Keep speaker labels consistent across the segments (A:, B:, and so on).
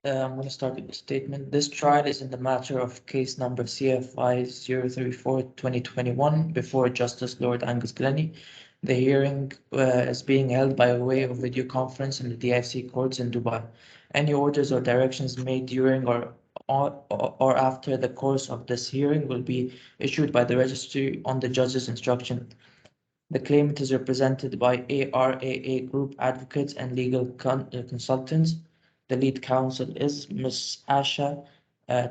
A: I'm going to start with the statement. This trial is in the matter of case number CFI 034/2021 before Justice Lord Angus Glennie. The hearing is being held by way of video conference in the DIC courts in Dubai. Any orders or directions made during or after the course of this hearing will be issued by the registry on the judge's instruction. The claimant is represented by ARAA Group advocates and legal consultants. The lead counsel is Ms. Asha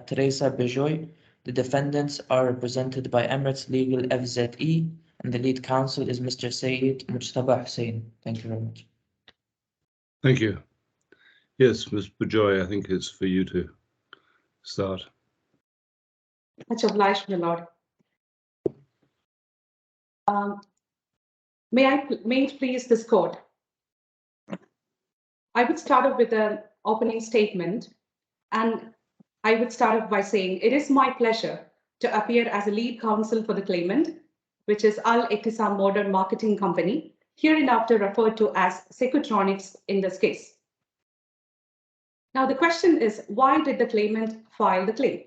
A: Teresa Bejoy. The defendants are represented by Emirates Legal FZE, and the lead counsel is Mr. Sayyid Mujtaba Hussain. Thank you very much.
B: Thank you. Yes, Ms. Bejoy, I think it's for you to start.
C: Much obliged, my lord. May it please this court? I would start off with an opening statement, and I would start off by saying it is my pleasure to appear as a lead counsel for the claimant, which is AL-EATESAM Modern Marketing Company, hereinafter referred to as SECUTRONIC in this case. Now the question is, why did the claimant file the claim?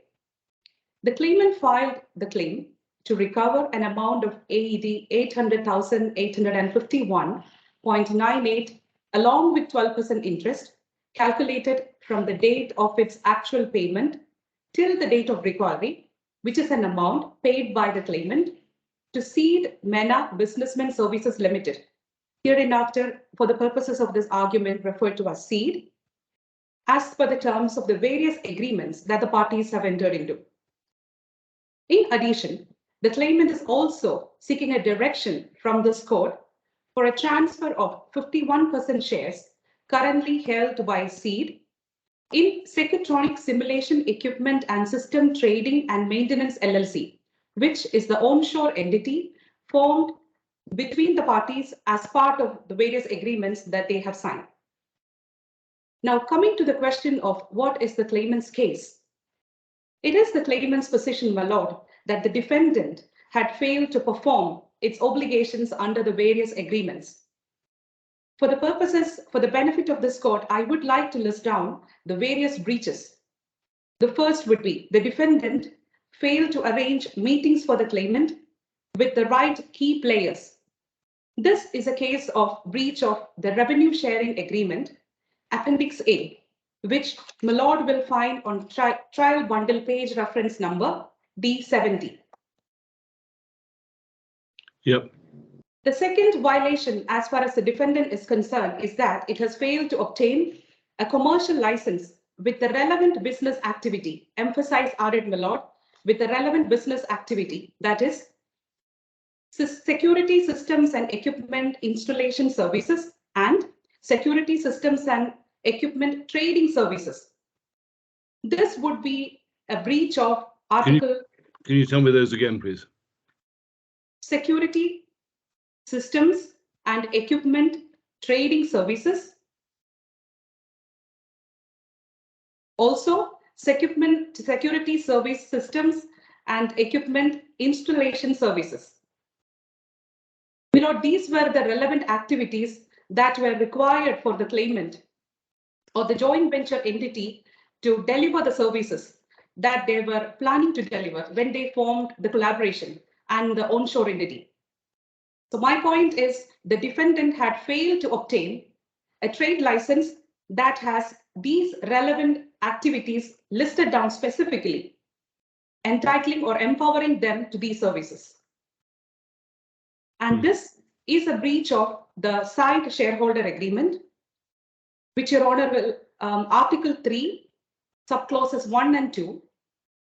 C: The claimant filed the claim to recover an amount of AED 800,851.98 along with 12% interest calculated from the date of its actual payment till the date of recovery, which is an amount paid by the claimant to Seed MENA Businessmen Services Limited, hereinafter for the purposes of this argument referred to as Seed, as per the terms of the various agreements that the parties have entered into. In addition, the claimant is also seeking a direction from this court for a transfer of 51% shares currently held by Seed in SECUTRONIC Simulation Equipment and System Trading and Maintenance LLC, which is the onshore entity formed between the parties as part of the various agreements that they have signed. Now, coming to the question of what is the claimant's case, it is the claimant's position, my lord, that the defendant had failed to perform its obligations under the various agreements. For the benefit of this court, I would like to list down the various breaches. The first would be the defendant failed to arrange meetings for the claimant with the right key players. This is a case of breach of the revenue sharing agreement, Appendix A, which my lord will find on trial bundle page reference number D70.
B: Yep.
C: The second violation, as far as the defendant is concerned, is that it has failed to obtain a commercial license with the relevant business activity. Emphasize added, my lord, with the relevant business activity, that is security systems and equipment installation services and security systems and equipment trading services. This would be a breach of Article.
B: Can you tell me those again, please?
C: Security systems and equipment trading services. Also, security service systems and equipment installation services. You know, these were the relevant activities that were required for the claimant or the joint venture entity to deliver the services that they were planning to deliver when they formed the collaboration and the onshore entity. So my point is the defendant had failed to obtain a trade license that has these relevant activities listed down specifically, entitling or empowering them to these services. And this is a breach of the side shareholder agreement, which Your Honor will, Article 3, subclauses 1 and 2,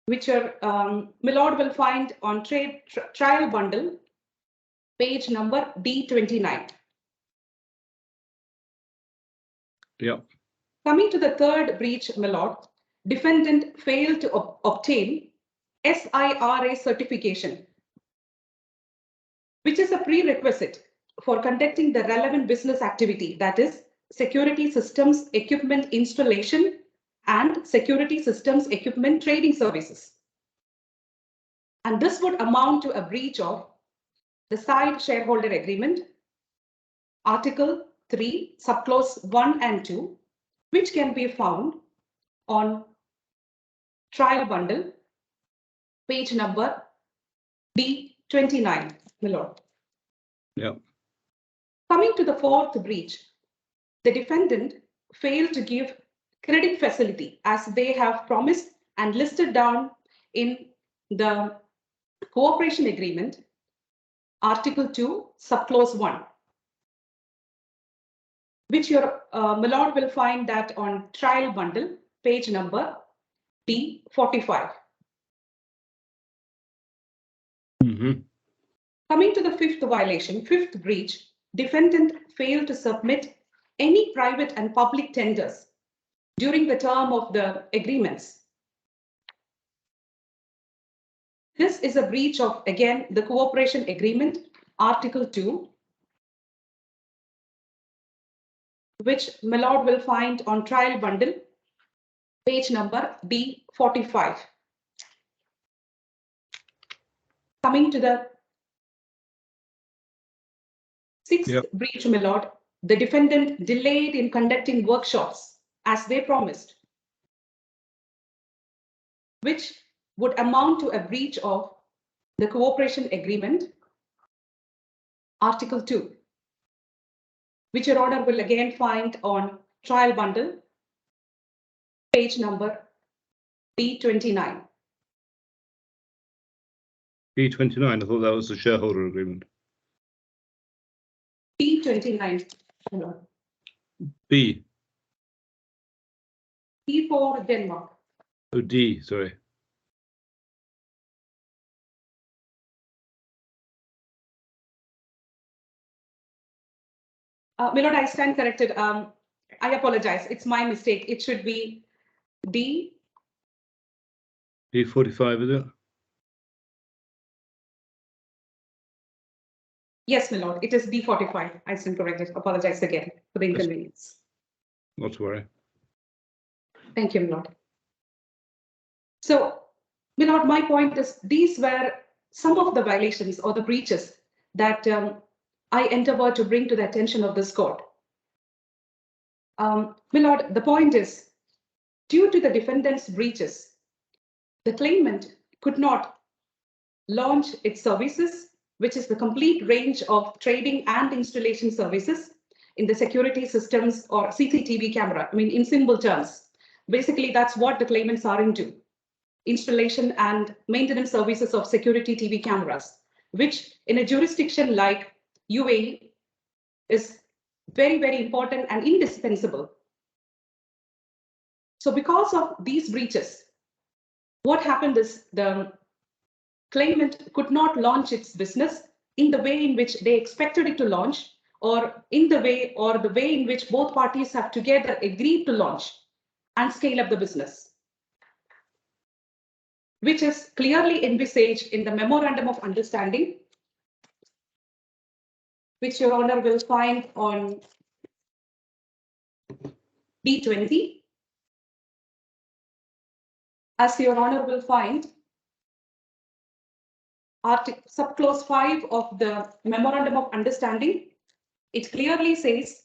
C: which your my lord will find on trial bundle, page number D29.
B: Yep.
C: Coming to the third breach, my lord, defendant failed to obtain SIRA certification, which is a prerequisite for conducting the relevant business activity, that is security systems equipment installation and security systems equipment trading services. And this would amount to a breach of the side shareholder agreement, Article 3, subclause 1 and 2, which can be found on trial bundle, page number D29, my lord.
B: Yeah.
C: Coming to the fourth breach, the defendant failed to give credit facility as they have promised and listed down in the cooperation agreement, Article 2, subclause 1, which your my lord will find that on trial bundle, page number D45.
B: Mm-hmm.
C: Coming to the fifth violation, fifth breach, defendant failed to submit any private and public tenders during the term of the agreements. This is a breach of, again, the cooperation agreement, Article 2, which my lord will find on trial bundle, page number D45. Coming to the sixth breach, my lord, the defendant delayed in conducting workshops as they promised, which would amount to a breach of the cooperation agreement, Article 2, which your honor will again find on trial bundle, page number D29.
B: B29, I thought that was the shareholder agreement.
C: D29.
B: B.
C: D for Denmark.
B: Oh, D, sorry.
C: My lord, I stand corrected. I apologize. It's my mistake. It should be D.
B: B45, is it?
C: Yes, my lord. It is D45. I stand corrected. Apologize again for the inconvenience.
B: Not to worry.
C: Thank you, my lord. So, my lord, my point is these were some of the violations or the breaches that I endeavor to bring to the attention of this court. My lord, the point is, due to the defendant's breaches, the claimant could not launch its services, which is the complete range of trading and installation services in the security systems or CCTV camera. I mean, in simple terms, basically that's what the claimants are into. Installation and maintenance services of security TV cameras, which in a jurisdiction like UAE is very, very important and indispensable. So because of these breaches, what happened is the claimant could not launch its business in the way in which they expected it to launch, or in the way in which both parties have together agreed to launch and scale up the business, which is clearly envisaged in the Memorandum of Understanding, which your honor will find on D20. As your honor will find, subclause 5 of the Memorandum of Understanding, it clearly says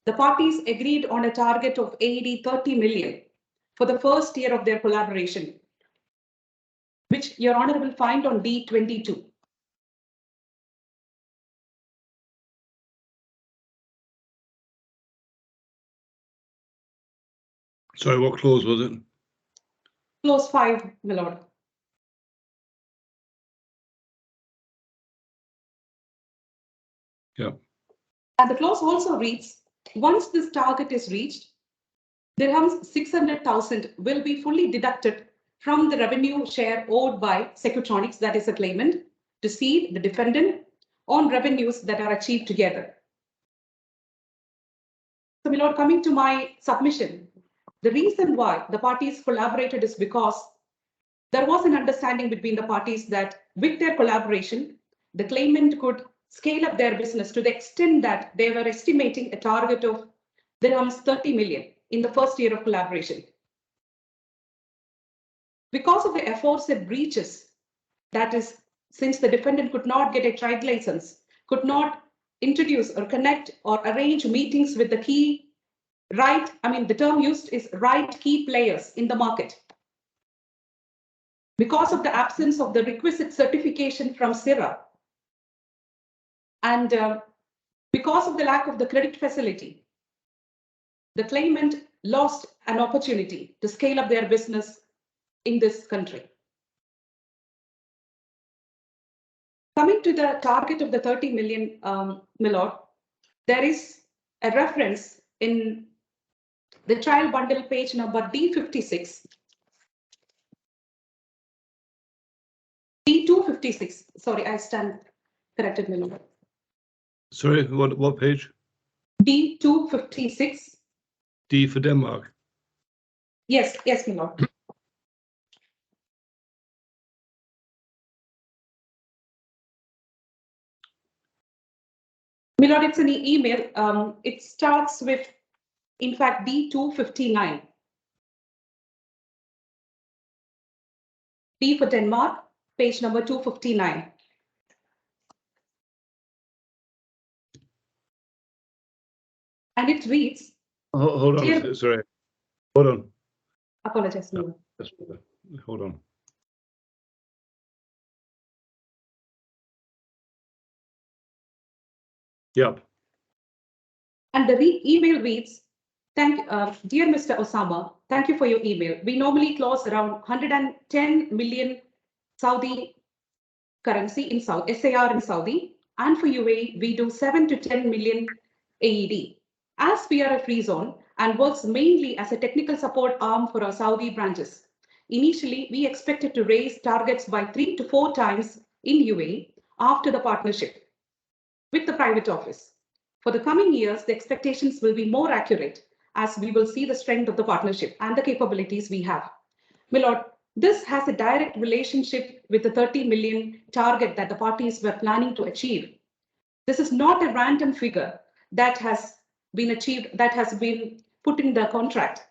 C: the parties agreed on a target of AED 30 million for the first year of their collaboration, which your honor will find on D22.
B: Sorry, what clause was it?
C: Clause 5, my lord.
B: Yeah.
C: And the clause also reads, once this target is reached, dirhams 600,000 will be fully deducted from the revenue share owed by SECUTRONIC, that is a claimant, to see the defendant on revenues that are achieved together. So, my lord, coming to my submission, the reason why the parties collaborated is because there was an understanding between the parties that with their collaboration, the claimant could scale up their business to the extent that they were estimating a target of dirhams 30 million in the first year of collaboration. Because of the aforesaid breaches, that is, since the defendant could not get a trade license, could not introduce or connect or arrange meetings with the key the term used is right key players in the market. Because of the absence of the requisite certification from CIRA and because of the lack of the credit facility, the claimant lost an opportunity to scale up their business in this country. Coming to the target of the 30 million, Milord, there is a reference in the trial bundle page number D56. D256, sorry, I stand corrected, Milord.
B: Sorry, what page?
C: D256.
B: D for Denmark.
C: Yes, Milord. Milord, it's an email. It starts with, in fact, D259. D for Denmark, page number 259. And it reads.
B: Hold on, sorry. Hold on.
C: Apologize, Milord.
B: Hold on. Yep.
C: And the email reads, dear Mr. Osama, thank you for your email. We normally close around 110 million Saudi currency in Saudi, SAR in Saudi, and for UAE, we do 7 to 10 million AED. As we are a free zone and works mainly as a technical support arm for our Saudi branches. Initially, we expected to raise targets by 3 to 4 times in UAE after the partnership with the private office. For the coming years, the expectations will be more accurate as we will see the strength of the partnership and the capabilities we have. Milord, this has a direct relationship with the 30 million target that the parties were planning to achieve. This is not a random figure that has been achieved, that has been put in the contract.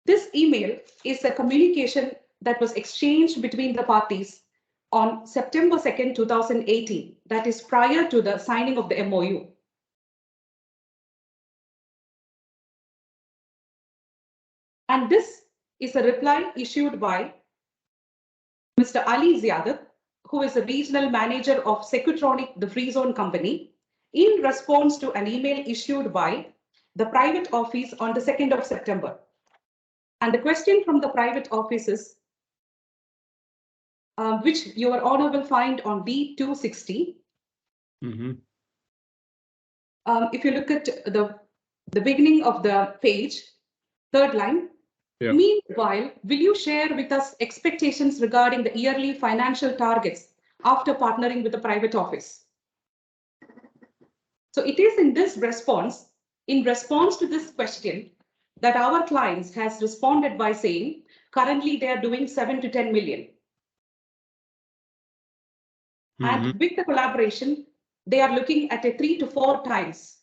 C: This email is a communication that was exchanged between the parties on September 2nd, 2018, that is prior to the signing of the MOU. And this is a reply issued by Mr. Ali Ziadat, who is the regional manager of SECUTRONIC, the free zone company, in response to an email issued by the private office on the 2nd of September. And the question from the private office is, which your honor will find on D260.
B: Mm-hmm.
C: If you look at the beginning of the page, third line. Yeah. Meanwhile, will you share with us expectations regarding the yearly financial targets after partnering with the private office? So it is in this response, in response to this question, that our clients has responded by saying, currently they are doing 7 to 10 million. Mm-hmm. And with the collaboration, they are looking at a 3 to 4 times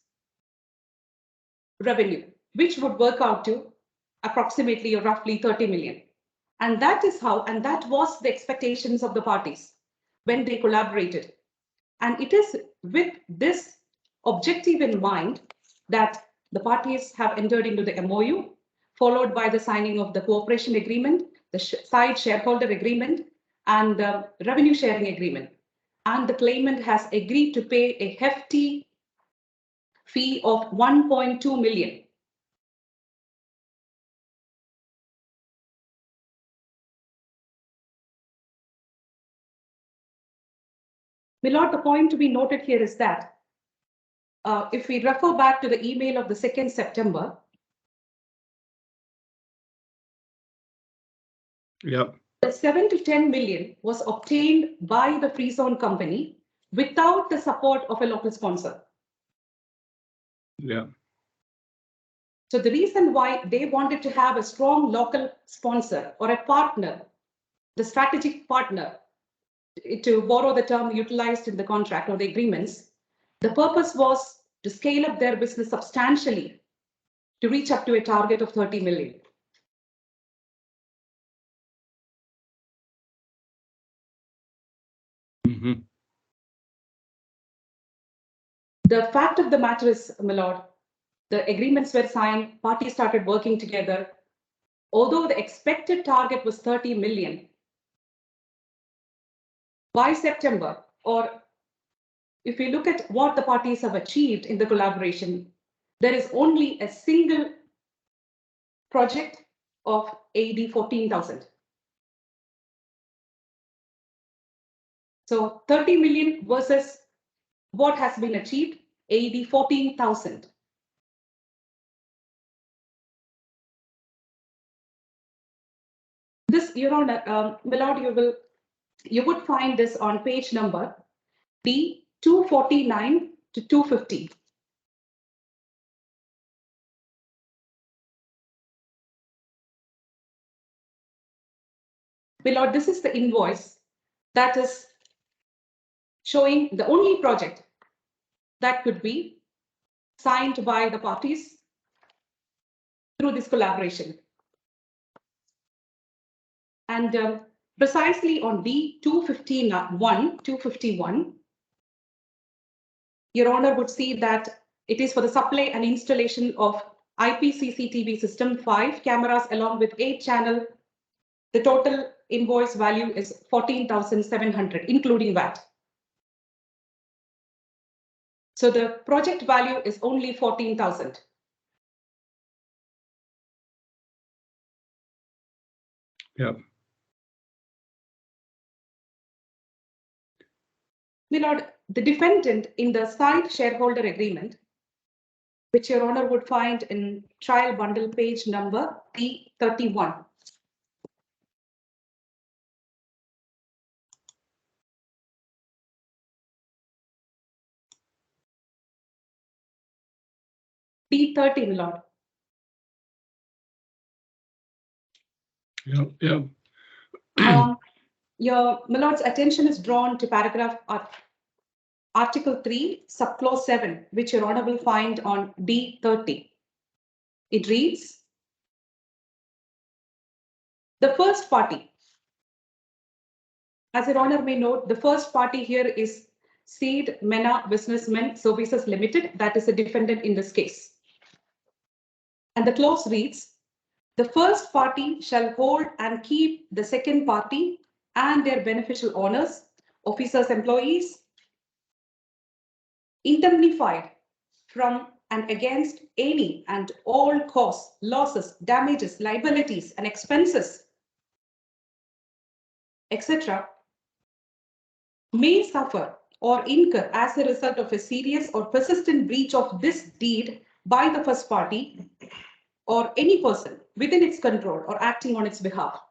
C: revenue, which would work out to approximately or roughly 30 million. And that is how, and that was the expectations of the parties when they collaborated. And it is with this objective in mind that the parties have entered into the MOU, followed by the signing of the cooperation agreement, the side shareholder agreement, and the revenue sharing agreement. And the claimant has agreed to pay a hefty fee of 1.2 million. Milord, the point to be noted here is that if we refer back to the email of the 2nd September,
B: yep.
C: The 7 to 10 million was obtained by the free zone company without the support of a local sponsor.
B: Yeah.
C: So the reason why they wanted to have a strong local sponsor or a partner, the strategic partner, to borrow the term utilized in the contract or the agreements, the purpose was to scale up their business substantially to reach up to a target of 30 million.
B: Mm-hmm.
C: The fact of the matter is, Milord, the agreements were signed, parties started working together. Although the expected target was 30 million, by September, or if we look at what the parties have achieved in the collaboration, there is only a single project of AD 14,000. So 30 million versus what has been achieved, AD 14,000. This, Your Honor, Milord, you would find this on page number D 249 to 250. Milord, this is the invoice that is showing the only project that could be signed by the parties through this collaboration. And precisely on D 251, Your Honor would see that it is for the supply and installation of IP CCTV system 5 cameras along with 8-channel. The total invoice value is 14,700, including VAT. So the project value is only 14,000.
B: Yeah.
C: My Lord, the defendant in the side shareholder agreement, which Your Honor would find in trial bundle page number D31. D30, my Lord.
B: Yeah.
C: My Lord's attention is drawn to paragraph Article 3, subclause 7, which Your Honor will find on D30. It reads, the first party. As Your Honor may note, the first party here is Seed MENA Businessmen Services Limited, that is a defendant in this case. And the clause reads, the first party shall hold and keep the second party and their beneficial owners, officers, employees, indemnified from and against any and all costs, losses, damages, liabilities, and expenses, etc., may suffer or incur as a result of a serious or persistent breach of this deed by the first party or any person within its control or acting on its behalf.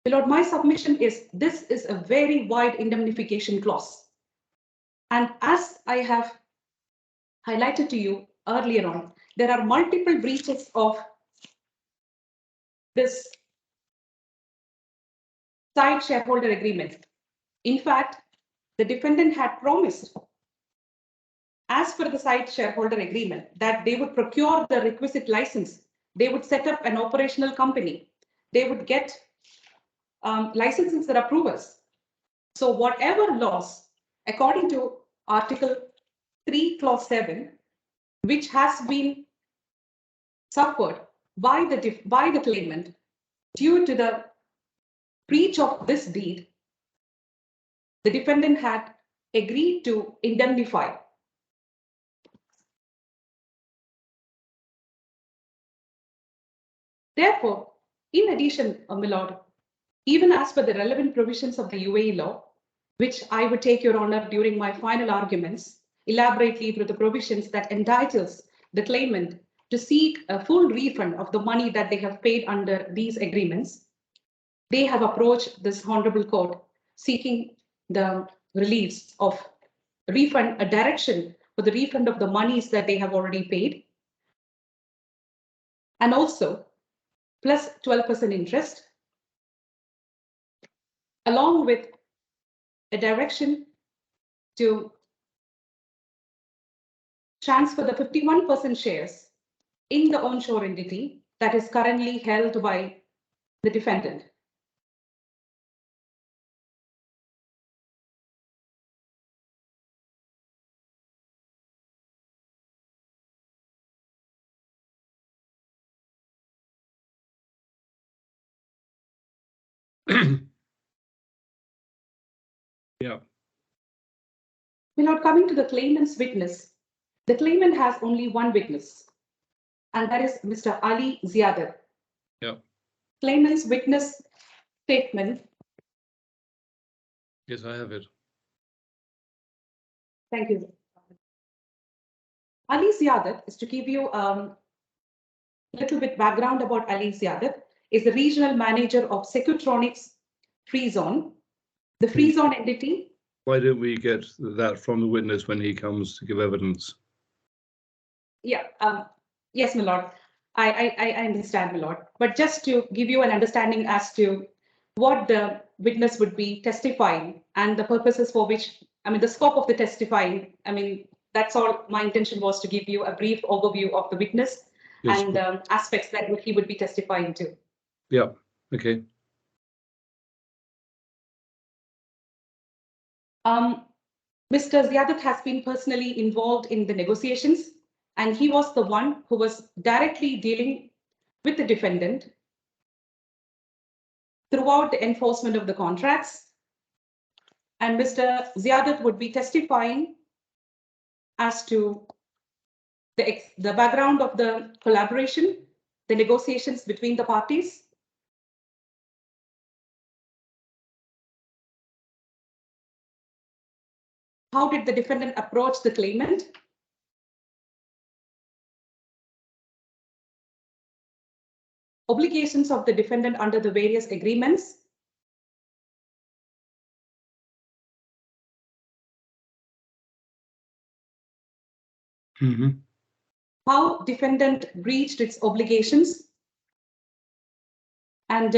C: My Lord, my submission is this is a very wide indemnification clause. And as I have highlighted to you earlier on, there are multiple breaches of this side shareholder agreement. In fact, the defendant had promised, as per the side shareholder agreement, that they would procure the requisite license, they would set up an operational company, they would get licenses and approvals. So whatever loss, according to Article 3, Clause 7, which has been suffered by the claimant due to the breach of this deed, the defendant had agreed to indemnify. Therefore, in addition, my Lord, even as per the relevant provisions of the UAE law, which I would take Your Honor during my final arguments, elaborately through the provisions that entitles the claimant to seek a full refund of the money that they have paid under these agreements, they have approached this Honorable Court seeking the release of refund, a direction for the refund of the monies that they have already paid, and also plus 12% interest, along with a direction to transfer the 51% shares in the onshore entity that is currently held by the defendant.
B: Yeah.
C: My lord, coming to the claimant's witness, the claimant has only one witness, and that is Mr. Ali Ziadat.
B: Yeah.
C: Claimant's witness statement.
B: Yes, I have it.
C: Thank you. Ali Ziadat, is to give you a little bit background about Ali Ziadat, is the regional manager of SECUTRONIC's Free Zone. The Free Zone entity.
B: Why don't we get that from the witness when he comes to give evidence?
C: Yeah, yes, my lord. I understand, my lord. But just to give you an understanding as to what the witness would be testifying and the purposes for which, I mean, the scope of the testifying, I mean, that's all my intention was to give you a brief overview of the witness and aspects that he would be testifying to.
B: Yeah, okay.
C: Mr. Ziadat has been personally involved in the negotiations, and he was the one who was directly dealing with the defendant throughout the enforcement of the contracts. And Mr. Ziadat would be testifying as to the background of the collaboration, the negotiations between the parties. How did the defendant approach the claimant? Obligations of the defendant under the various agreements. How defendant breached its obligations, and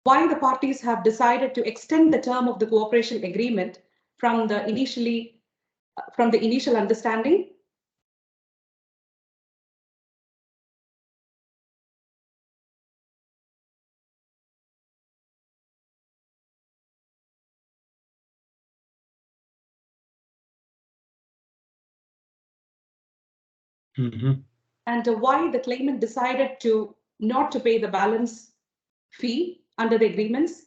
C: why the parties have decided to extend the term of the cooperation agreement from the initial understanding. And why the claimant decided to not to pay the balance fee under the agreements.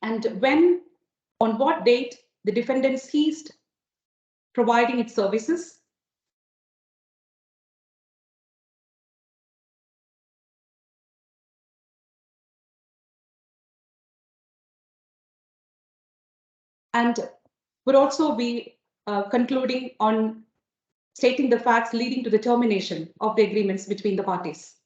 C: And when, on what date, the defendant ceased providing its services. And would also be concluding on stating the facts leading to the termination of the agreements between the parties.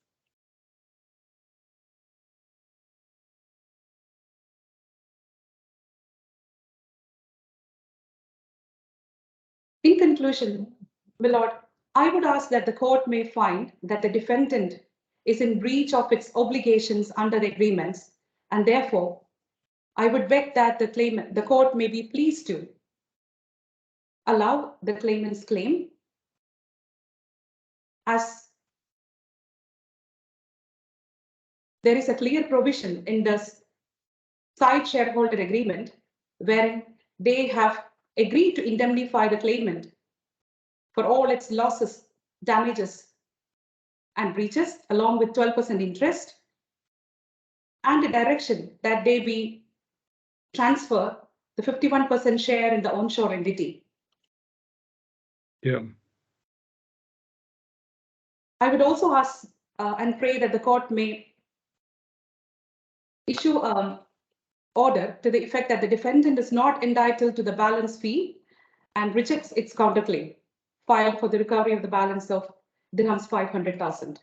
C: In conclusion, my lord, I would ask that the court may find that the defendant is in breach of its obligations under the agreements, and therefore I would beg that the court may be pleased to allow the claimant's claim as there is a clear provision in the side shareholder agreement wherein they have agreed to indemnify the claimant for all its losses, damages, and breaches, along with 12% interest, and a direction that they be transfer the 51% share in the onshore entity.
B: Yeah.
C: I would also ask and pray that the court may issue an order to the effect that the defendant is not entitled to the balance fee and rejects its counterclaim filed for the recovery of the balance of dirhams 500,000.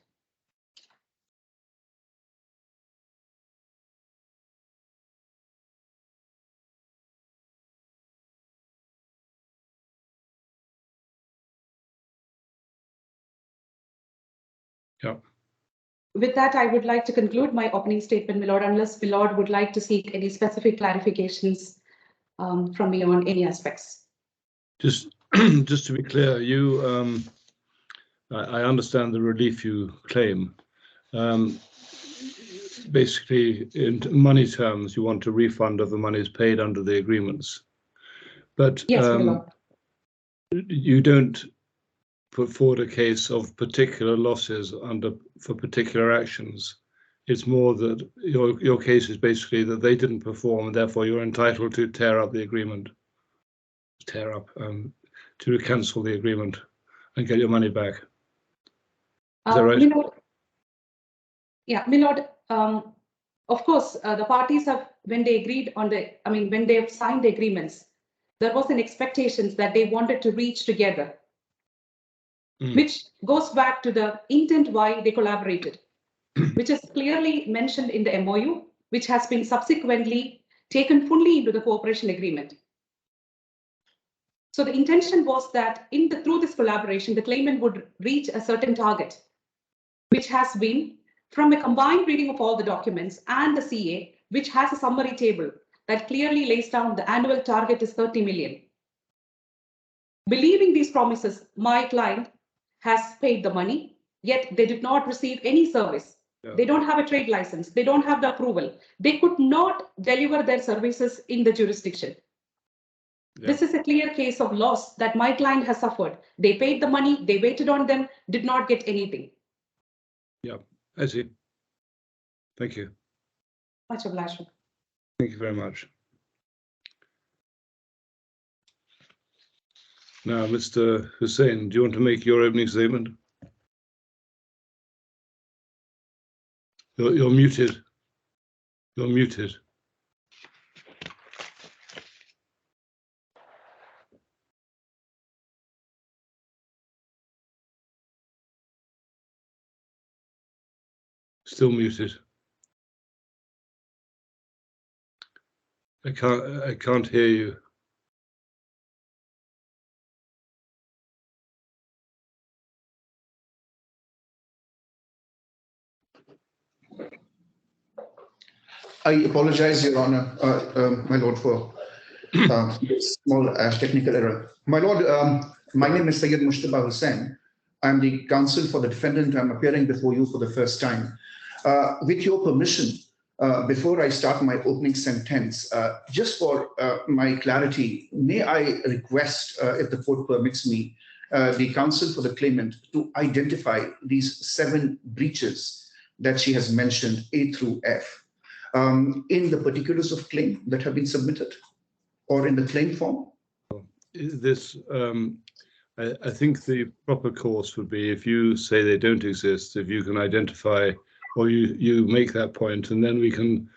B: Yeah.
C: With that, I would like to conclude my opening statement, my lord, unless my lord would like to seek any specific clarifications from me on any aspects.
B: Just to be clear, you, I understand the relief you claim. basically, in money terms, you want a refund of the monies paid under the agreements. But
C: Yes, my lord.
B: you don't put forward a case of particular losses for particular actions. It's more that your case is basically that they didn't perform, and therefore you're entitled to tear up the agreement, to cancel the agreement and get your money back. Is that right?
C: My lord, yeah, my lord. Of course, the parties have, when they agreed on when they have signed the agreements, there was an expectation that they wanted to reach together, which goes back to the intent why they collaborated, which is clearly mentioned in the MOU, which has been subsequently taken fully into the cooperation agreement. So the intention was that through this collaboration, the claimant would reach a certain target, which has been from a combined reading of all the documents and the CA, which has a summary table that clearly lays down the annual target is 30 million. Believing these promises, my client has paid the money, yet they did not receive any service. Yeah. They don't have a trade license. They don't have the approval. They could not deliver their services in the jurisdiction. Yeah. This is a clear case of loss that my client has suffered. They paid the money, they waited on them, did not get anything.
B: Yeah, I see. Thank you.
C: Much obliged.
B: Thank you very much. Now, Mr. Hussain, do you want to make your opening statement? You're muted. You're muted. Still muted. I can't hear you.
D: I apologize, Your Honor, my Lord, for this small technical error. My Lord, my name is Syed Mushtaba Hussain. I'm the counsel for the defendant. I'm appearing before you for the first time. With your permission, before I start my opening sentence, just for my clarity, may I request, if the court permits me, the counsel for the claimant to identify these 7 breaches that she has mentioned, A through F, in the particulars of claim that have been submitted or in the claim form?
B: This, I think the proper course would be, if you say they don't exist, if you can identify or you make that point, and then we can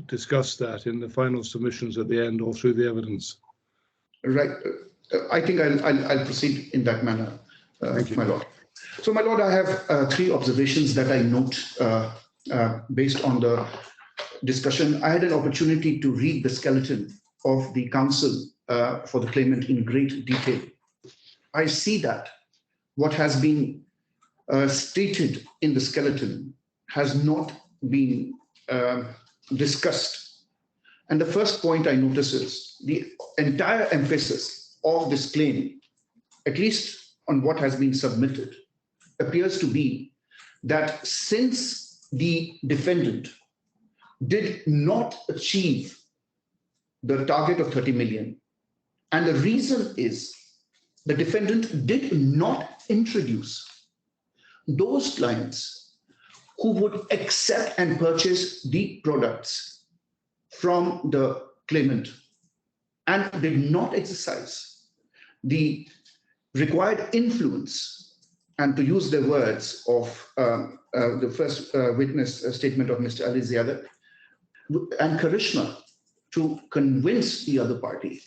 B: discuss that in the final submissions at the end or through the evidence.
D: Right. I think I'll proceed in that manner, my Lord. So, my Lord, I have 3 observations that I note based on the discussion. I had an opportunity to read the skeleton of the counsel for the claimant in great detail. I see that what has been stated in the skeleton has not been discussed. And the first point I notice is the entire emphasis of this claim, at least on what has been submitted, appears to be that since the defendant did not achieve the target of 30 million, and the reason is the defendant did not introduce those clients who would accept and purchase the products from the claimant and did not exercise the required influence, and to use the words of the first witness statement of Mr. Ali Ziada, and charisma to convince the other party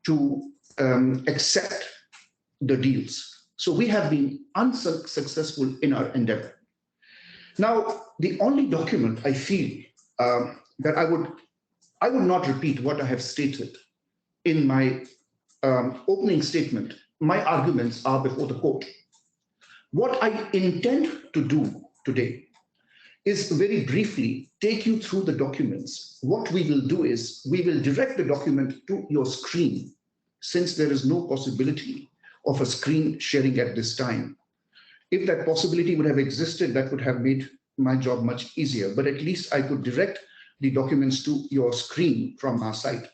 D: to accept the deals. So we have been unsuccessful in our endeavor. Now, the only document I feel that I would not repeat what I have stated in my opening statement. My arguments are before the court. What I intend to do today is very briefly take you through the documents. What we will do is we will direct the document to your screen, since there is no possibility of a screen sharing at this time. If that possibility would have existed, that would have made my job much easier, but at least I could direct the documents to your screen from our side.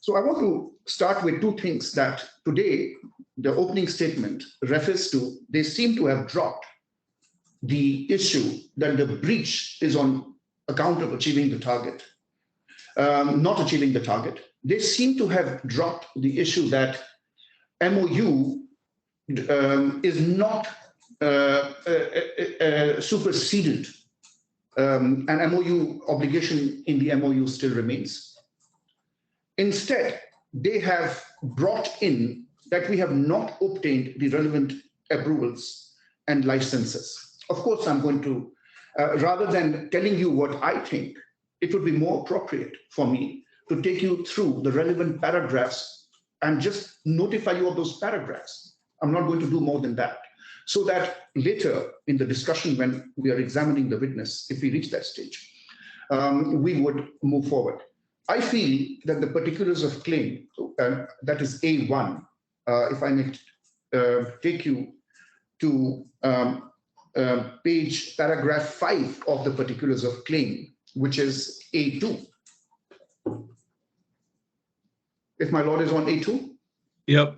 D: So I want to start with two things that today the opening statement refers to. They seem to have dropped the issue that the breach is on account of achieving the target, not achieving the target. They seem to have dropped the issue that MOU is not superseded. An MOU obligation in the MOU still remains. Instead, they have brought in that we have not obtained the relevant approvals and licenses. Of course, I'm going to, rather than telling you what I think, it would be more appropriate for me to take you through the relevant paragraphs and just notify you of those paragraphs. I'm not going to do more than that, so that later in the discussion when we are examining the witness, if we reach that stage, we would move forward. I feel that the particulars of claim, that is A1, if I may take you to paragraph 5 of the particulars of claim, which is A2. If my lord is on A2?
B: Yep.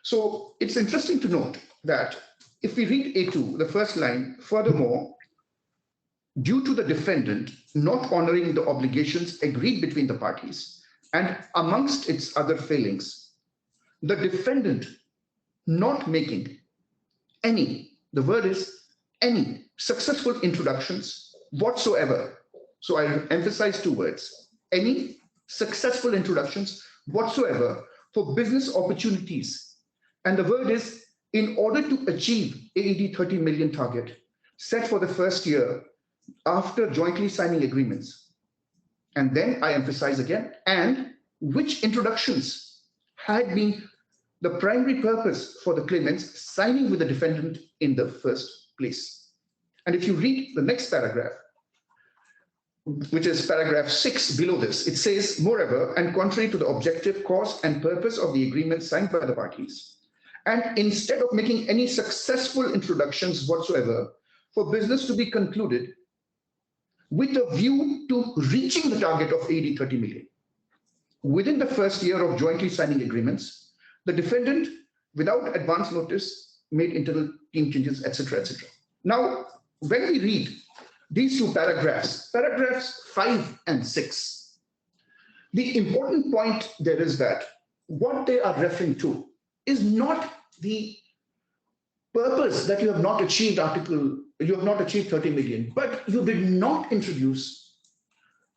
D: So it's interesting to note that if we read A2, the first line, furthermore, due to the defendant not honoring the obligations agreed between the parties and amongst its other failings, the defendant not making any, the word is any, successful introductions whatsoever. So I emphasize two words, any successful introductions whatsoever for business opportunities. And the word is in order to achieve AED 30 million target set for the first year after jointly signing agreements. And then I emphasize again, and which introductions had been the primary purpose for the claimants signing with the defendant in the first place. And if you read the next paragraph, which is paragraph 6 below this, it says, moreover, and contrary to the objective, cause and purpose of the agreement signed by the parties, and instead of making any successful introductions whatsoever for business to be concluded with a view to reaching the target of AED 30 million, within the first year of jointly signing agreements, the defendant, without advance notice, made internal team changes, etc., etc. Now, when we read these two paragraphs, paragraphs 5 and 6, the important point there is that what they are referring to is not the purpose that you have not achieved you have not achieved 30 million, but you did not introduce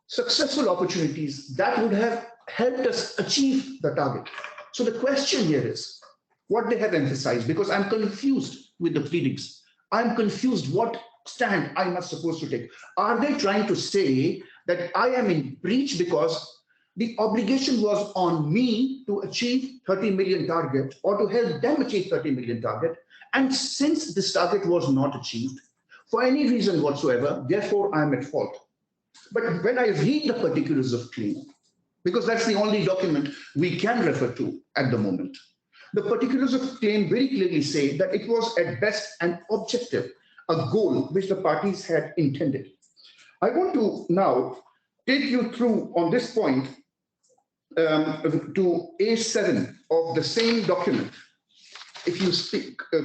D: successful opportunities that would have helped us achieve the target. So the question here is what they have emphasized, because I'm confused with the pleadings. I'm confused what stand I must supposed to take. Are they trying to say that I am in breach because the obligation was on me to achieve 30 million target or to help them achieve 30 million target? And since this target was not achieved for any reason whatsoever, therefore I'm at fault. But when I read the particulars of claim, because that's the only document we can refer to at the moment, the particulars of claim very clearly say that it was at best an objective, a goal which the parties had intended. I want to now take you through on this point to A7 of the same document. If you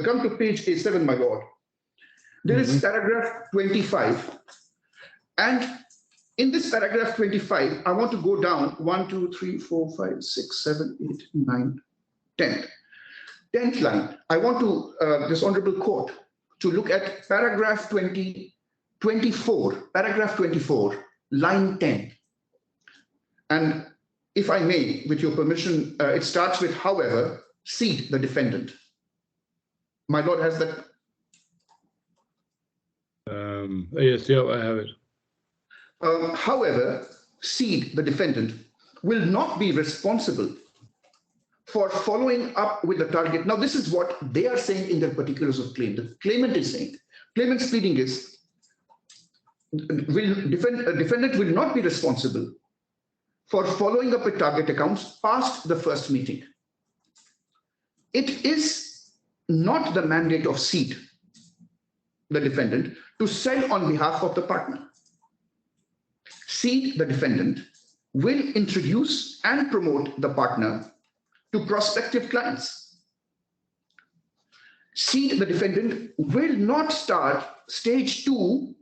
D: come to page A7, my lord, there is paragraph 25. And in this paragraph 25, I want to go down 1, 2, 3, 4, 5, 6, 7, 8, 9, 10. 10th line. I want to, this honorable court, to look at paragraph 24, paragraph 24, line 10. And if I may, with your permission, it starts with, however, cede the defendant. My lord has that.
B: Yes, yeah, I have it.
D: However, cede the defendant will not be responsible for following up with the target. Now, this is what they are saying in their particulars of claim. The claimant is saying, claimant's pleading is, defendant will not be responsible for following up with target accounts past the first meeting. It is not the mandate of cede the defendant to sell on behalf of the partner. C, the defendant will introduce and promote the partner to prospective clients. C, the defendant will not start stage 2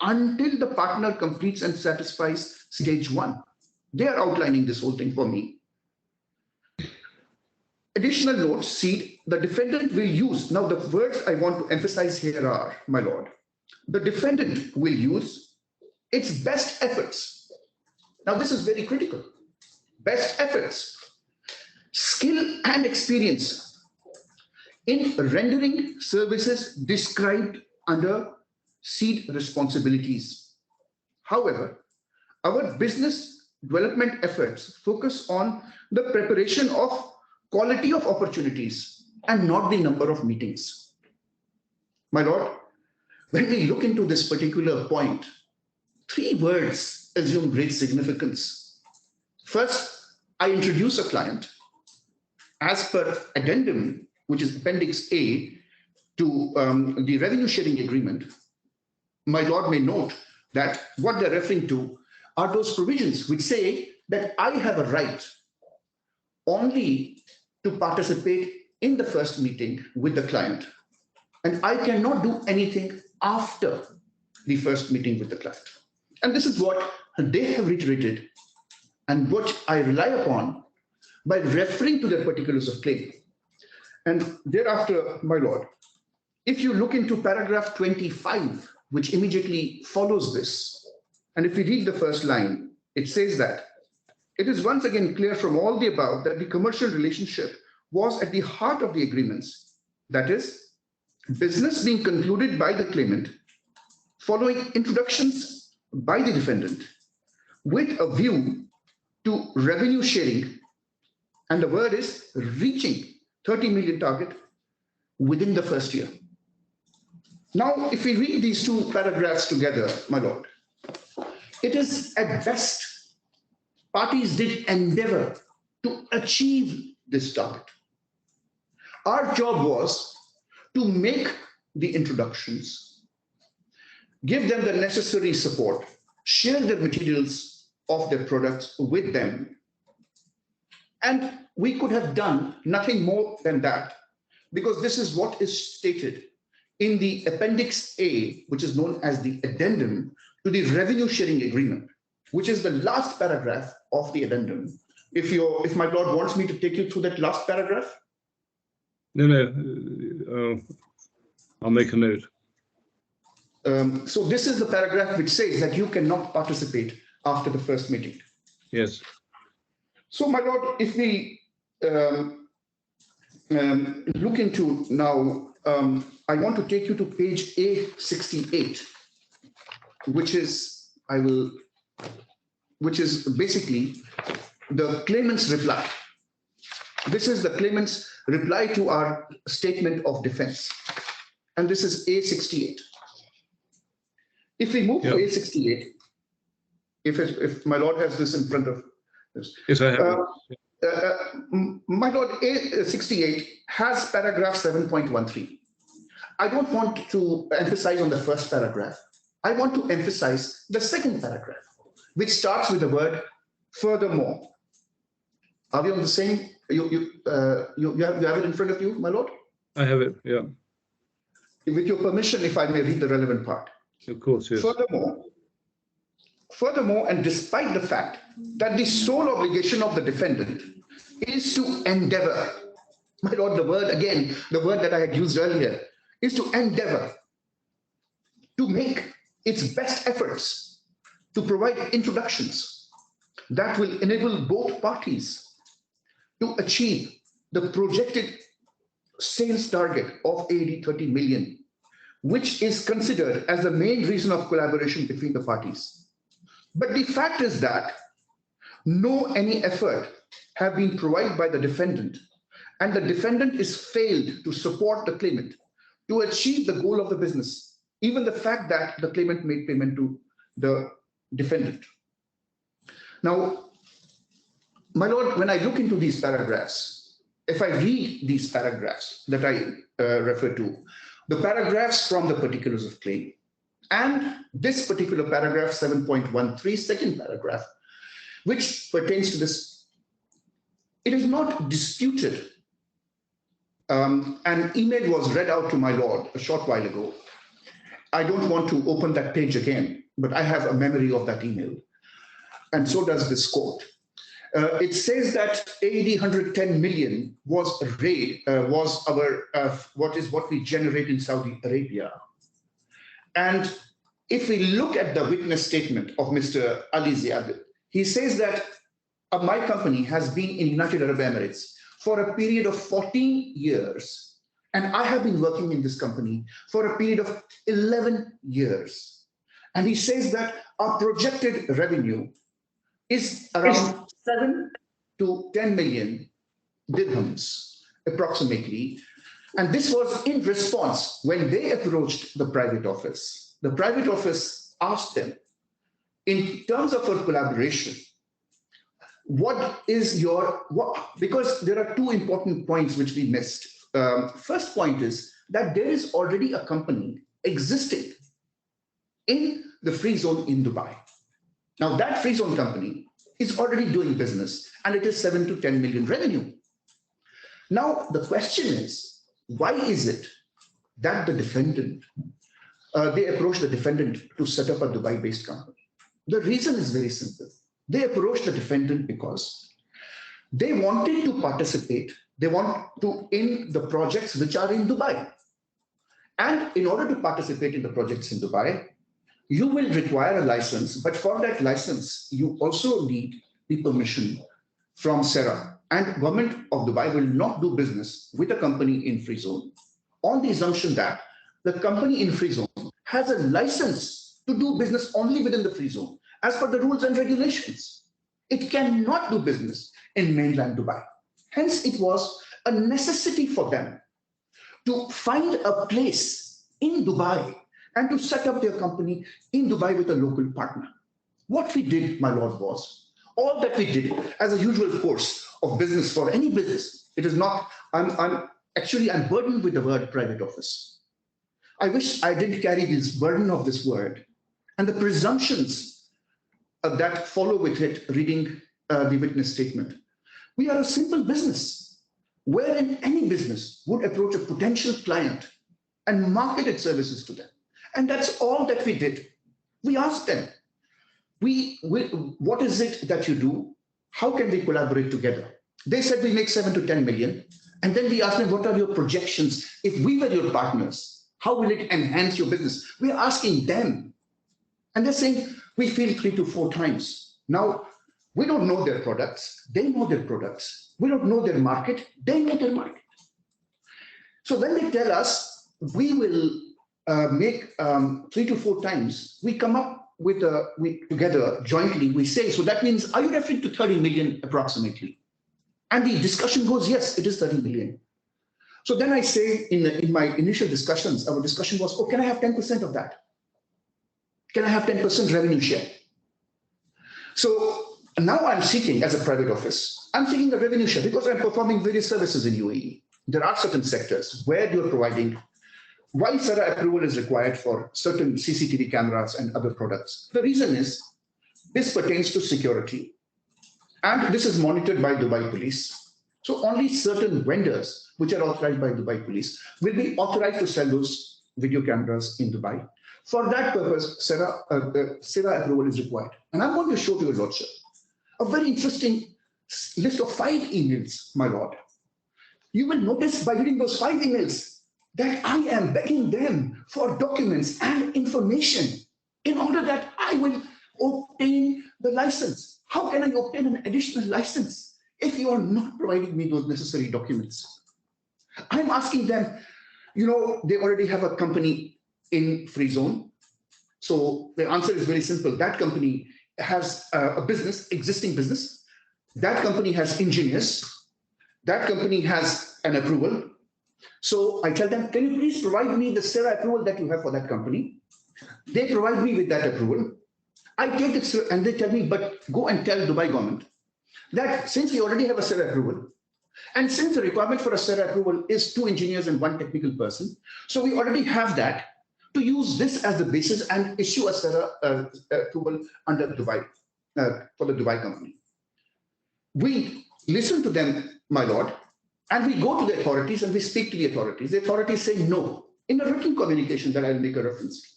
D: until the partner completes and satisfies stage 1. They are outlining this whole thing for me. Additional note, C, the defendant will use, now the words I want to emphasize here are, my lord, the defendant will use its best efforts. Now this is very critical. Best efforts, skill and experience in rendering services described under seed responsibilities. However, our business development efforts focus on the preparation of quality of opportunities and not the number of meetings. My lord, when we look into this particular point, 3 words assume great significance. First, I introduce a client as per addendum, which is Appendix A to the revenue sharing agreement. My lord may note that what they're referring to are those provisions which say that I have a right only to participate in the first meeting with the client, and I cannot do anything after the first meeting with the client. And this is what they have reiterated and what I rely upon by referring to the particulars of claim. And thereafter, my lord, if you look into paragraph 25, which immediately follows this, and if we read the first line, it says that it is once again clear from all the above that the commercial relationship was at the heart of the agreements, that is, business being concluded by the claimant following introductions by the defendant with a view to revenue sharing, and the word is reaching 30 million target within the first year. Now, if we read these 2 paragraphs together, my lord, it is at best parties did endeavor to achieve this target. Our job was to make the introductions, give them the necessary support, share the materials of their products with them. And we could have done nothing more than that, because this is what is stated in the Appendix A, which is known as the addendum to the revenue sharing agreement, which is the last paragraph of the addendum. If my lord wants me to take you through that last paragraph.
B: No, I'll make a note.
D: So this is the paragraph which says that you cannot participate after the first meeting.
B: Yes.
D: So my lord, if we look into now, I want to take you to page A68, which is basically the claimant's reply. This is the claimant's reply to our statement of defense. And this is A68. If we move to A68, if my lord has this in front of us.
B: Yes, I have.
D: My lord, A68 has paragraph 7.13. I don't want to emphasize on the first paragraph. I want to emphasize the second paragraph, which starts with the word furthermore. Are we on the same? You have it in front of you, my lord?
B: I have it, yeah.
D: With your permission, if I may read the relevant part.
B: Of course, yes.
D: Furthermore, and despite the fact that the sole obligation of the defendant is to endeavor, my lord, the word again, the word that I had used earlier, is to endeavor to make its best efforts to provide introductions that will enable both parties to achieve the projected sales target of AD 30 million, which is considered as the main reason of collaboration between the parties. But the fact is that any effort have been provided by the defendant, and the defendant is failed to support the claimant to achieve the goal of the business, even the fact that the claimant made payment to the defendant. Now, my lord, when I look into these paragraphs, if I read these paragraphs that I refer to, the paragraphs from the particulars of claim, and this particular paragraph 7.13, second paragraph, which pertains to this. It is not disputed. An email was read out to my lord a short while ago. I don't want to open that page again, but I have a memory of that email. And so does this quote. It says that AED 110 million was what we generate in Saudi Arabia. And if we look at the witness statement of Mr. Ali Ziad, he says that my company has been in United Arab Emirates for a period of 14 years. And I have been working in this company for a period of 11 years. And he says that our projected revenue is around 7 to 10 million dirhams, approximately. And this was in response when they approached the private office. The private office asked them, in terms of our collaboration, because there are two important points which we missed. First point is that there is already a company existing in the free zone in Dubai. Now that free zone company is already doing business and it is 7 to 10 million revenue. Now the question is, why is it that the defendant, they approached the defendant to set up a Dubai-based company? The reason is very simple. They approached the defendant because they wanted to participate, in the projects which are in Dubai. And in order to participate in the projects in Dubai, you will require a license, but for that license, you also need the permission from SERA. And government of Dubai will not do business with a company in free zone on the assumption that the company in free zone has a license to do business only within the free zone as per the rules and regulations. It cannot do business in mainland Dubai. Hence, it was a necessity for them to find a place in Dubai and to set up their company in Dubai with a local partner. What we did, my lord, was all that we did as a usual course of business for any business. It is not, I'm burdened with the word private office. I wish I didn't carry this burden of this word and the presumptions that follow with it, reading the witness statement. We are a simple business, wherein any business would approach a potential client and market its services to them. And that's all that we did. We asked them, what is it that you do? How can we collaborate together? They said we make 7 to 10 million. And then we asked them, what are your projections? If we were your partners, how will it enhance your business? We're asking them. And they're saying, we feel 3 to 4 times. Now, we don't know their products. They know their products. We don't know their market. They know their market. So when they tell us, we will make 3 to 4 times, we come up with together jointly, we say, so that means, are you referring to 30 million approximately? And the discussion goes, yes, it is 30 million. So then I say in my initial discussions, our discussion was, oh, can I have 10% of that? Can I have 10% revenue share? So now I'm seeking, as a private office, I'm seeking a revenue share because I'm performing various services in UAE. There are certain sectors where you're providing, why SERA approval is required for certain CCTV cameras and other products. The reason is this pertains to security. And this is monitored by Dubai Police. So only certain vendors, which are authorized by Dubai Police, will be authorized to sell those video cameras in Dubai. For that purpose, SERA approval is required. And I'm going to show to your lordship a very interesting list of 5 emails, my lord. You will notice by reading those 5 emails that I am begging them for documents and information in order that I will obtain the license. How can I obtain an additional license if you are not providing me those necessary documents? I'm asking them, they already have a company in free zone. So the answer is very simple. That company has a business, existing business. That company has engineers. That company has an approval. So I tell them, can you please provide me the SERA approval that you have for that company? They provide me with that approval. I take it and they tell me, but go and tell Dubai government that since we already have a SERA approval, And since the requirement for a SERA approval is 2 engineers and 1 technical person, so we already have that to use this as the basis and issue a SERA approval under Dubai, for the Dubai company. We listen to them, my lord, and we go to the authorities and we speak to the authorities. The authorities say no in a written communication that I'll make a reference to.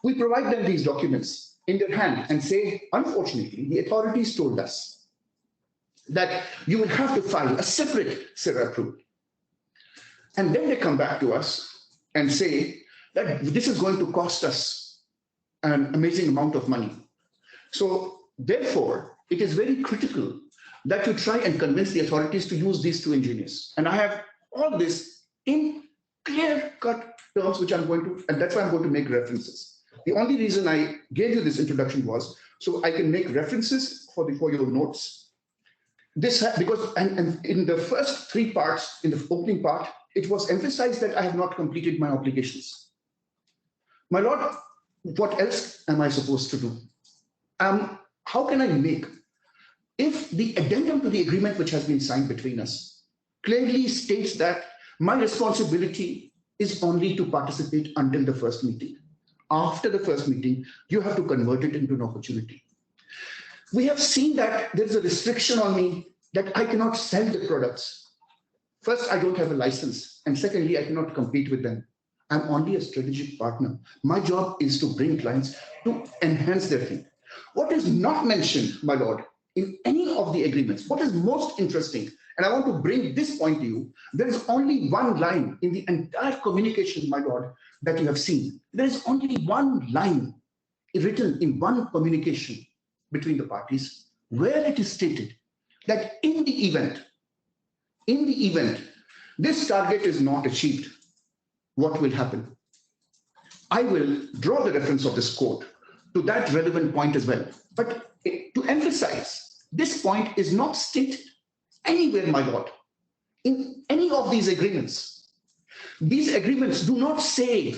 D: We provide them these documents in their hand and say, unfortunately, the authorities told us that you will have to file a separate SERA approval. And then they come back to us and say that this is going to cost us an amazing amount of money. So therefore, it is very critical that you try and convince the authorities to use these 2 engineers. And I have all this in clear-cut terms, which I'm going to, and that's why I'm going to make references. The only reason I gave you this introduction was so I can make references for your notes. This because and in the first 3 parts, in the opening part, it was emphasized that I have not completed my obligations. My lord, what else am I supposed to do? How can I make, if the addendum to the agreement which has been signed between us clearly states that my responsibility is only to participate until the first meeting. After the first meeting, you have to convert it into an opportunity. We have seen that there's a restriction on me that I cannot sell the products. First, I don't have a license. And secondly, I cannot compete with them. I'm only a strategic partner. My job is to bring clients to enhance their thing. What is not mentioned, my lord, in any of the agreements, what is most interesting, and I want to bring this point to you, there is only 1 line in the entire communication, my lord, that you have seen. There is only 1 line written in 1 communication between the parties where it is stated that in the event this target is not achieved, what will happen? I will draw the reference of this quote to that relevant point as well. But to emphasize, this point is not stated anywhere, my lord, in any of these agreements. These agreements do not say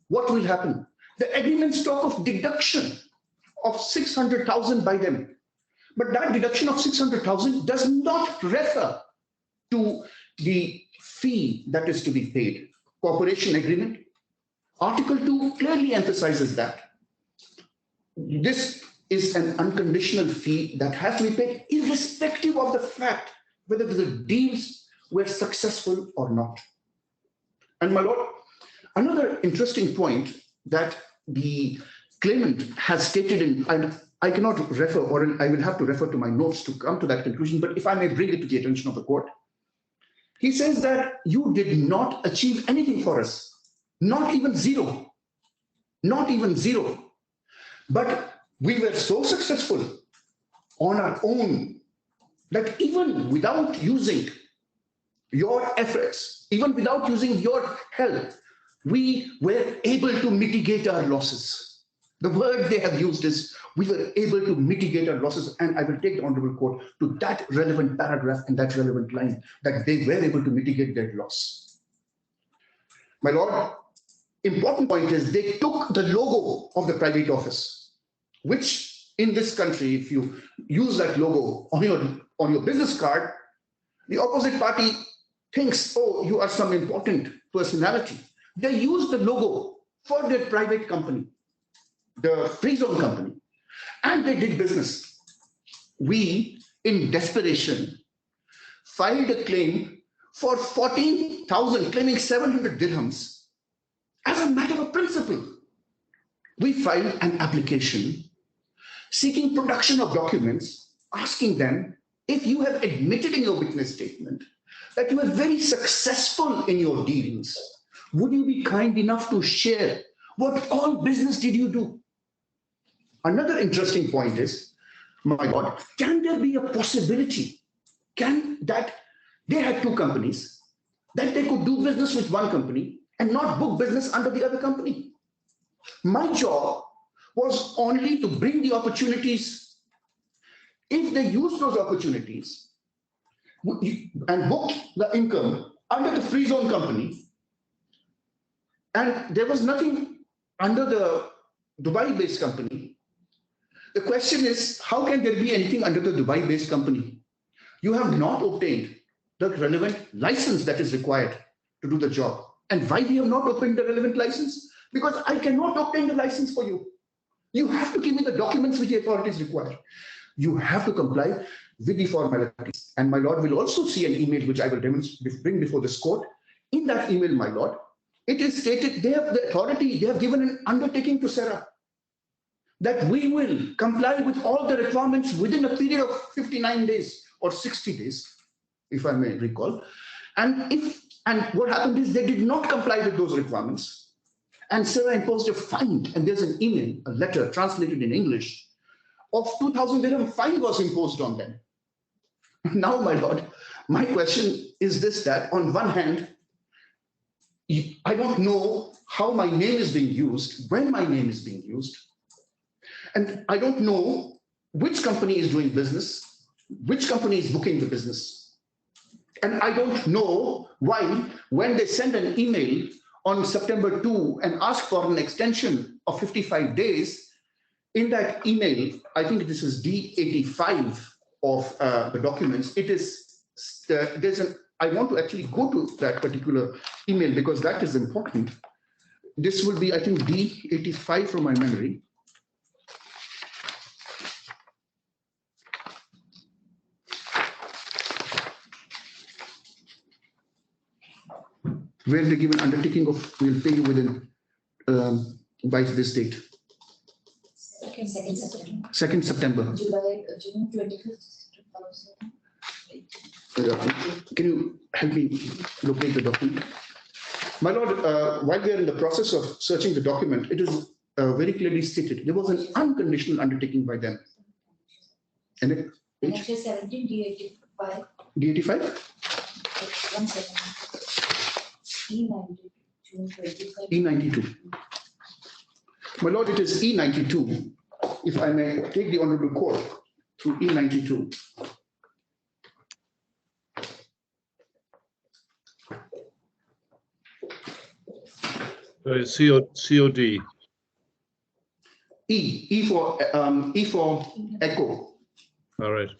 D: what will happen. The agreements talk of deduction of 600,000 by them. But that deduction of 600,000 does not refer to the fee that is to be paid. Cooperation agreement, Article 2 clearly emphasizes that. This is an unconditional fee that has to be paid irrespective of the fact whether the deals were successful or not. And my lord, another interesting point that the claimant has stated in, and I cannot refer, or I will have to refer to my notes to come to that conclusion, but if I may bring it to the attention of the court, he says that you did not achieve anything for us, not even zero, not even zero. But we were so successful on our own that even without using your efforts, even without using your help, we were able to mitigate our losses. The word they have used is, we were able to mitigate our losses, and I will take the Honorable Court to that relevant paragraph and that relevant line, that they were able to mitigate their loss. My lord, important point is they took the logo of the private office, which in this country, if you use that logo on your business card, the opposite party thinks, oh, you are some important personality. They use the logo for their private company, the Free Zone company, and they did business. We, in desperation, filed a claim for 14,000, claiming 700 dirhams. As a matter of principle, we filed an application seeking production of documents, asking them, if you have admitted in your witness statement that you were very successful in your dealings, would you be kind enough to share what all business did you do? Another interesting point is, my God, can there be a possibility, that they had 2 companies, that they could do business with one company and not book business under the other company? My job was only to bring the opportunities. If they use those opportunities and book the income under the Free Zone company, and there was nothing under the Dubai-based company, the question is, how can there be anything under the Dubai-based company? You have not obtained the relevant license that is required to do the job. And why we have not obtained the relevant license? Because I cannot obtain the license for you. You have to give me the documents which the authorities require. You have to comply with the formalities. And my lord will also see an email which I will bring before this court. In that email, my lord, it is stated they have the authority, they have given an undertaking to SERA that we will comply with all the requirements within a period of 59 days or 60 days, if I may recall. And what happened is they did not comply with those requirements. And SERA imposed a fine, and there's an email, a letter translated in English, of 2,000 dirham fine was imposed on them. Now, my lord, my question is this, that on one hand, I don't know how my name is being used, when my name is being used, and I don't know which company is doing business, which company is booking the business. And I don't know why, when they send an email on September 2 and ask for an extension of 55 days, in that email, I think this is D85 of the documents, it is, I want to actually go to that particular email because that is important. This will be, I think, D85 from my memory. Where they give an undertaking of, we'll pay you within, by this date.
E: 2nd September.
D: 2nd September.
E: June 25th, 2000.
D: Can you help me locate the document? My lord, while we are in the process of searching the document, it is very clearly stated there was an unconditional undertaking by them. And it,
E: Actually, 17 D85.
D: D85?
E: 1 second. E92, June 25.
D: E92. My lord, it is E92. If I may take the honorable court through E92.
B: COD.
D: E for echo.
B: All right.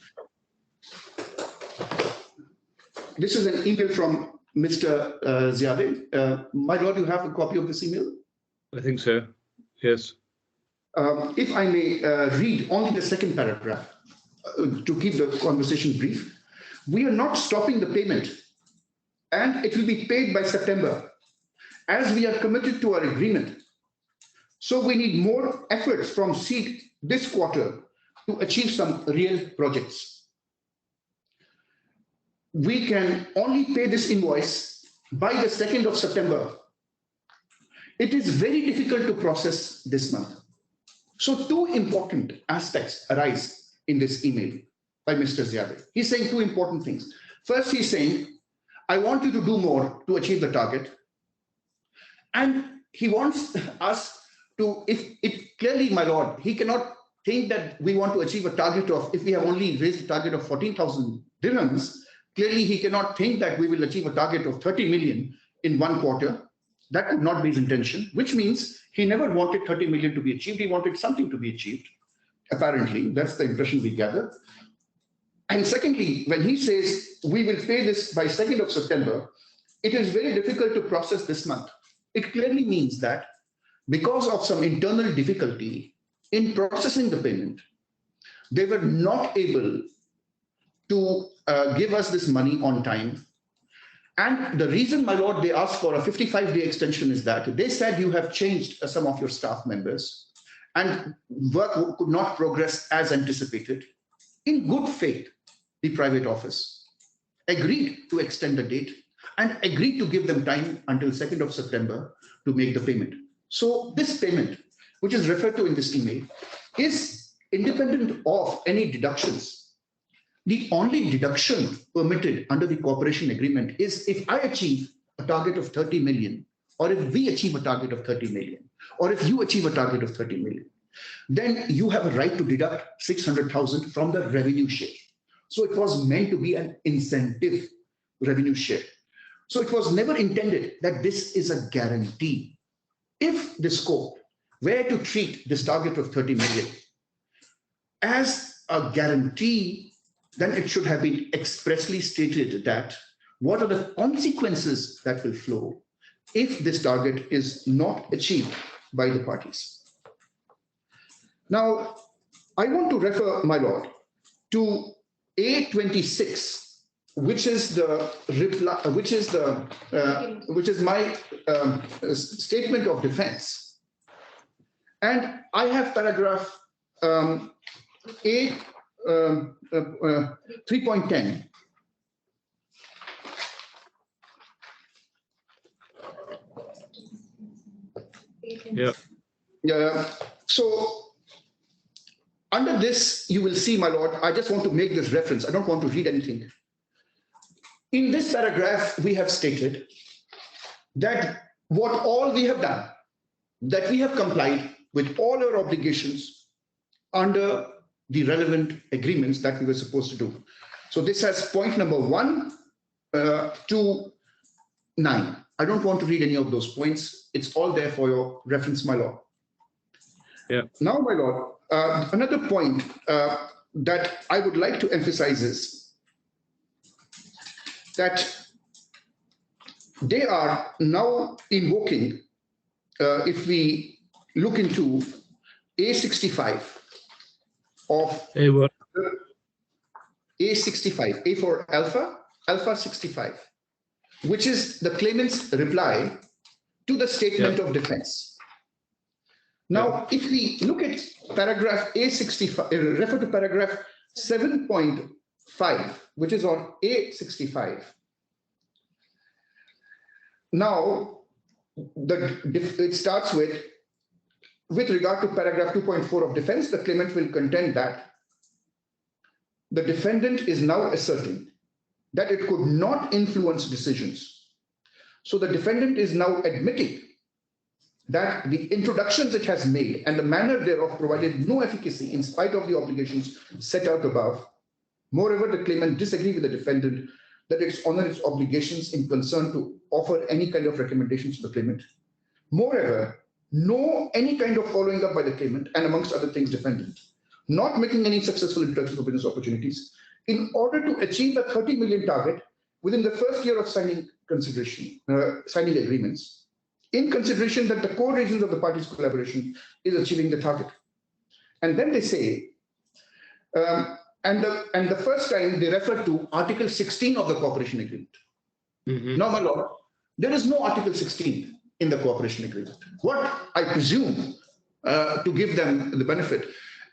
D: This is an email from Mr. Ziadeh. My lord, you have a copy of this email?
B: I think so. Yes.
D: If I may read only the second paragraph to keep the conversation brief. We are not stopping the payment, and it will be paid by September, as we are committed to our agreement. So we need more efforts from SEED this quarter to achieve some real projects. We can only pay this invoice by the 2nd of September. It is very difficult to process this month. So two important aspects arise in this email by Mr. Ziadeh. He's saying two important things. First, he's saying, I want you to do more to achieve the target. And he wants us to, if it clearly, my lord, he cannot think that we want to achieve a target of, if we have only raised a target of 14,000 dirhams, clearly he cannot think that we will achieve a target of 30 million in one quarter. That could not be his intention, which means he never wanted 30 million to be achieved. He wanted something to be achieved. Apparently, that's the impression we gather. And secondly, when he says we will pay this by 2nd of September, it is very difficult to process this month. It clearly means that because of some internal difficulty in processing the payment, they were not able to give us this money on time. And the reason, my lord, they asked for a 55-day extension is that they said you have changed some of your staff members and work could not progress as anticipated. In good faith, the private office agreed to extend the date and agreed to give them time until 2nd of September to make the payment. So this payment, which is referred to in this email, is independent of any deductions. The only deduction permitted under the cooperation agreement is if I achieve a target of 30 million, or if we achieve a target of 30 million, or if you achieve a target of 30 million, then you have a right to deduct 600,000 from the revenue share. So it was meant to be an incentive revenue share. So it was never intended that this is a guarantee. If this court were to treat this target of 30 million as a guarantee, then it should have been expressly stated that what are the consequences that will flow if this target is not achieved by the parties. Now, I want to refer, my lord, to A26, which is the reply, which is my statement of defense, and I have paragraph 3.10.
B: Yeah.
D: Yeah. So under this, you will see, my lord, I just want to make this reference. I don't want to read anything. In this paragraph, we have stated that what all we have done, that we have complied with all our obligations under the relevant agreements that we were supposed to do. So this has point number 1 to 9. I don't want to read any of those points. It's all there for your reference, my lord.
B: Yeah.
D: Now, my lord, another point that I would like to emphasize is that they are now invoking, if we look into A65 of
B: Hey, what?
D: A65, A for alpha, alpha 65, which is the claimant's reply to the statement of defense. Now, if we look at paragraph A65, refer to paragraph 7.5, which is on A65. Now, it starts with regard to paragraph 2.4 of defense, the claimant will contend that the defendant is now asserting that it could not influence decisions. So the defendant is now admitting that the introductions it has made and the manner thereof provided no efficacy in spite of the obligations set out above. Moreover, the claimant disagrees with the defendant that it honors its obligations in concern to offer any kind of recommendations to the claimant. Moreover, no any kind of following up by the claimant and amongst other things defendant, not making any successful introduction of business opportunities in order to achieve a 30 million target within the first year of signing signing agreements, in consideration that the core reasons of the parties' collaboration is achieving the target. And then they say, and the first time they refer to Article 16 of the cooperation agreement. Now, my lord, there is no Article 16 in the cooperation agreement. What I presume, to give them the benefit,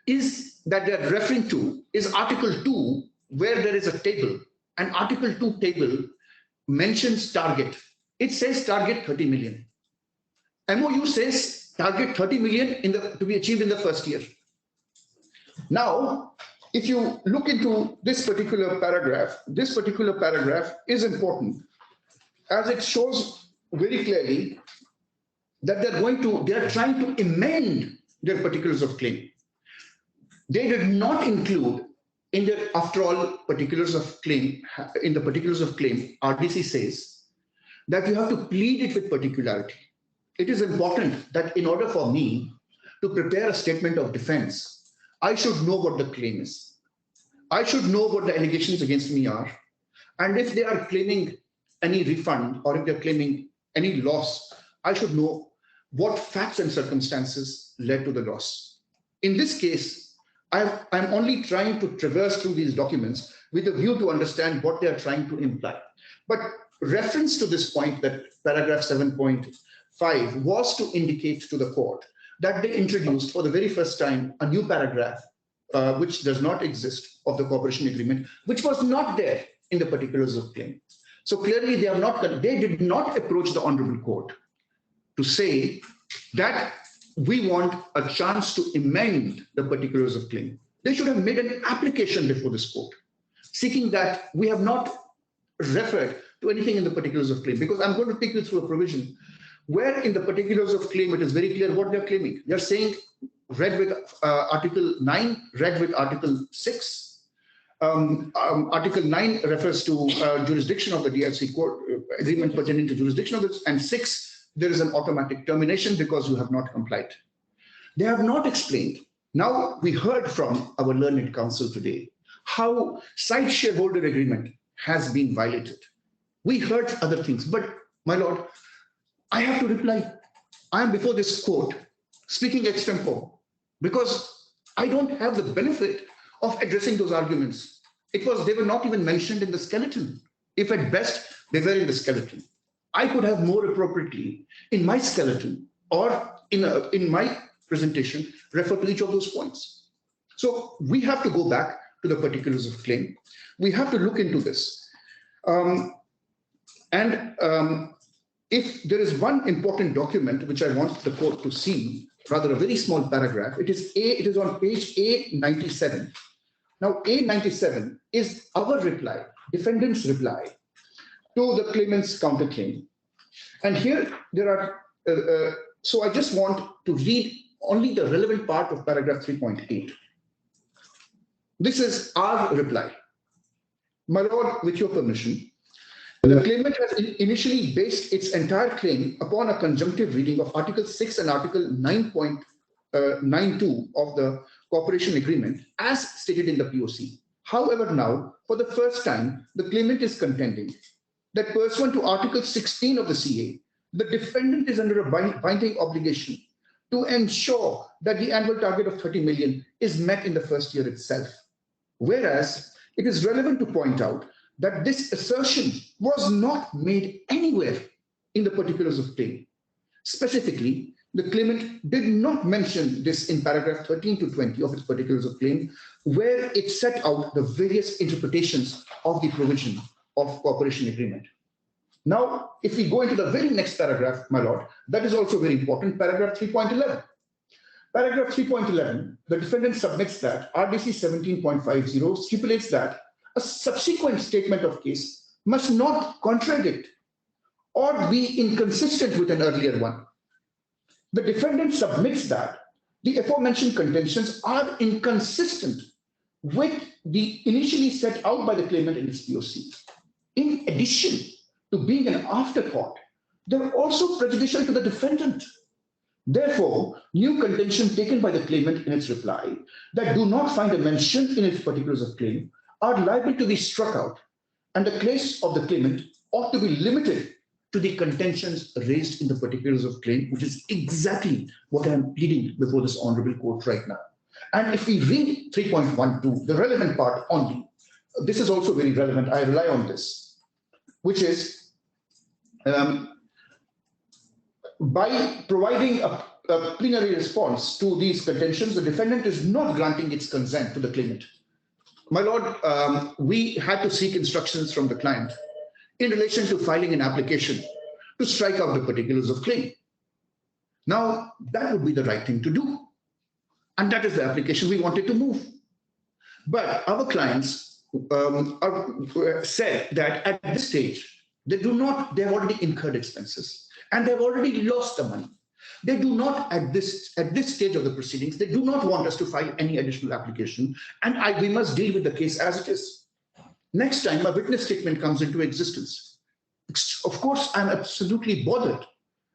D: is that they're referring to is Article 2, where there is a table, and Article 2 table mentions target. It says target 30 million. MOU says target 30 million to be achieved in the first year. Now, if you look into this particular paragraph is important, as it shows very clearly that they are trying to amend their particulars of claim. They did not include in their, after all, particulars of claim, in the particulars of claim, RDC says that you have to plead it with particularity. It is important that in order for me to prepare a statement of defense, I should know what the claim is. I should know what the allegations against me are. And if they are claiming any refund or if they're claiming any loss, I should know what facts and circumstances led to the loss. In this case, I'm only trying to traverse through these documents with a view to understand what they are trying to imply. But reference to this point, that paragraph 7.5 was to indicate to the court that they introduced for the very first time a new paragraph which does not exist of the cooperation agreement, which was not there in the particulars of claim. So clearly they did not approach the honorable court to say that we want a chance to amend the particulars of claim. They should have made an application before this court, seeking that. We have not referred to anything in the particulars of claim, because I'm going to take you through a provision where in the particulars of claim, it is very clear what they're claiming. They're saying, read with Article 9, read with Article 6. Article 9 refers to jurisdiction of the DFC court, agreement pertaining to jurisdiction of this, and 6, there is an automatic termination because you have not complied. They have not explained. Now, we heard from our learned counsel today how side shareholder agreement has been violated. We heard other things, but my lord, I have to reply. I am before this court speaking extempore because I don't have the benefit of addressing those arguments. They were not even mentioned in the skeleton. If at best they were in the skeleton, I could have more appropriately in my skeleton or in my presentation refer to each of those points. So we have to go back to the particulars of claim. We have to look into this. If there is one important document which I want the court to see, rather a very small paragraph, it is on page A97. Now, A97 is our reply, defendant's reply to the claimant's counterclaim. And here there are, so I just want to read only the relevant part of paragraph 3.8. This is our reply. My lord, with your permission, the claimant has initially based its entire claim upon a conjunctive reading of Article 6 and Article 9.92 of the Cooperation Agreement as stated in the POC. However, now, for the first time, the claimant is contending that pursuant to Article 16 of the CA, the defendant is under a binding obligation to ensure that the annual target of 30 million is met in the first year itself. Whereas it is relevant to point out that this assertion was not made anywhere in the particulars of claim. Specifically, the claimant did not mention this in paragraph 13 to 20 of its particulars of claim, where it set out the various interpretations of the provision of cooperation agreement. Now, if we go into the very next paragraph, my lord, that is also very important, paragraph 3.11. Paragraph 3.11, the defendant submits that RDC 17.50 stipulates that a subsequent statement of case must not contradict or be inconsistent with an earlier one. The defendant submits that the aforementioned contentions are inconsistent with the initially set out by the claimant in its POC. In addition to being an afterthought, they are also prejudicial to the defendant. Therefore, new contention taken by the claimant in its reply that do not find a mention in its particulars of claim are liable to be struck out, and the case of the claimant ought to be limited to the contentions raised in the particulars of claim, which is exactly what I am pleading before this honorable court right now. And if we read 3.12, the relevant part only, this is also very relevant, I rely on this, which is by providing a plenary response to these contentions, the defendant is not granting its consent to the claimant. My lord, we had to seek instructions from the client in relation to filing an application to strike out the particulars of claim. Now, that would be the right thing to do. And that is the application we wanted to move. But our clients said that at this stage, they have already incurred expenses and they've already lost the money. They do not, at this stage of the proceedings, they do not want us to file any additional application, and we must deal with the case as it is. Next time a witness statement comes into existence, of course, I'm absolutely bothered,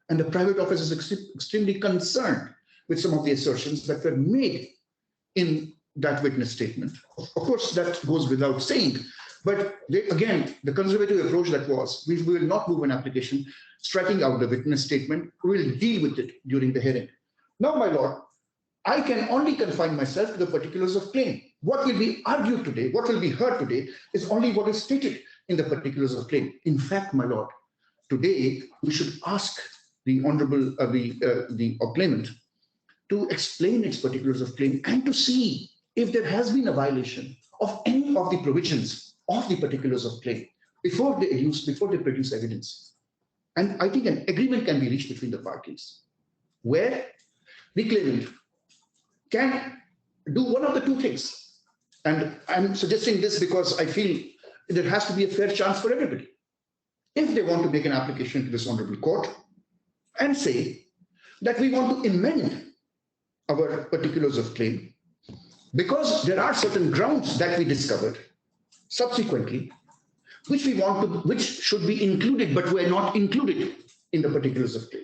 D: and the private office is extremely concerned with some of the assertions that were made in that witness statement. Of course, that goes without saying, but again, the conservative approach that was, we will not move an application striking out the witness statement, we will deal with it during the hearing. Now, my lord, I can only confine myself to the particulars of claim. What will be argued today, what will be heard today, is only what is stated in the particulars of claim. In fact, my lord, today we should ask the honorable, the claimant to explain its particulars of claim and to see if there has been a violation of any of the provisions of the particulars of claim before they produce evidence. And I think an agreement can be reached between the parties where the claimant can do one of the two things. And I'm suggesting this because I feel there has to be a fair chance for everybody. If they want to make an application to this honorable court and say that we want to amend our particulars of claim because there are certain grounds that we discovered subsequently which should be included but were not included in the particulars of claim.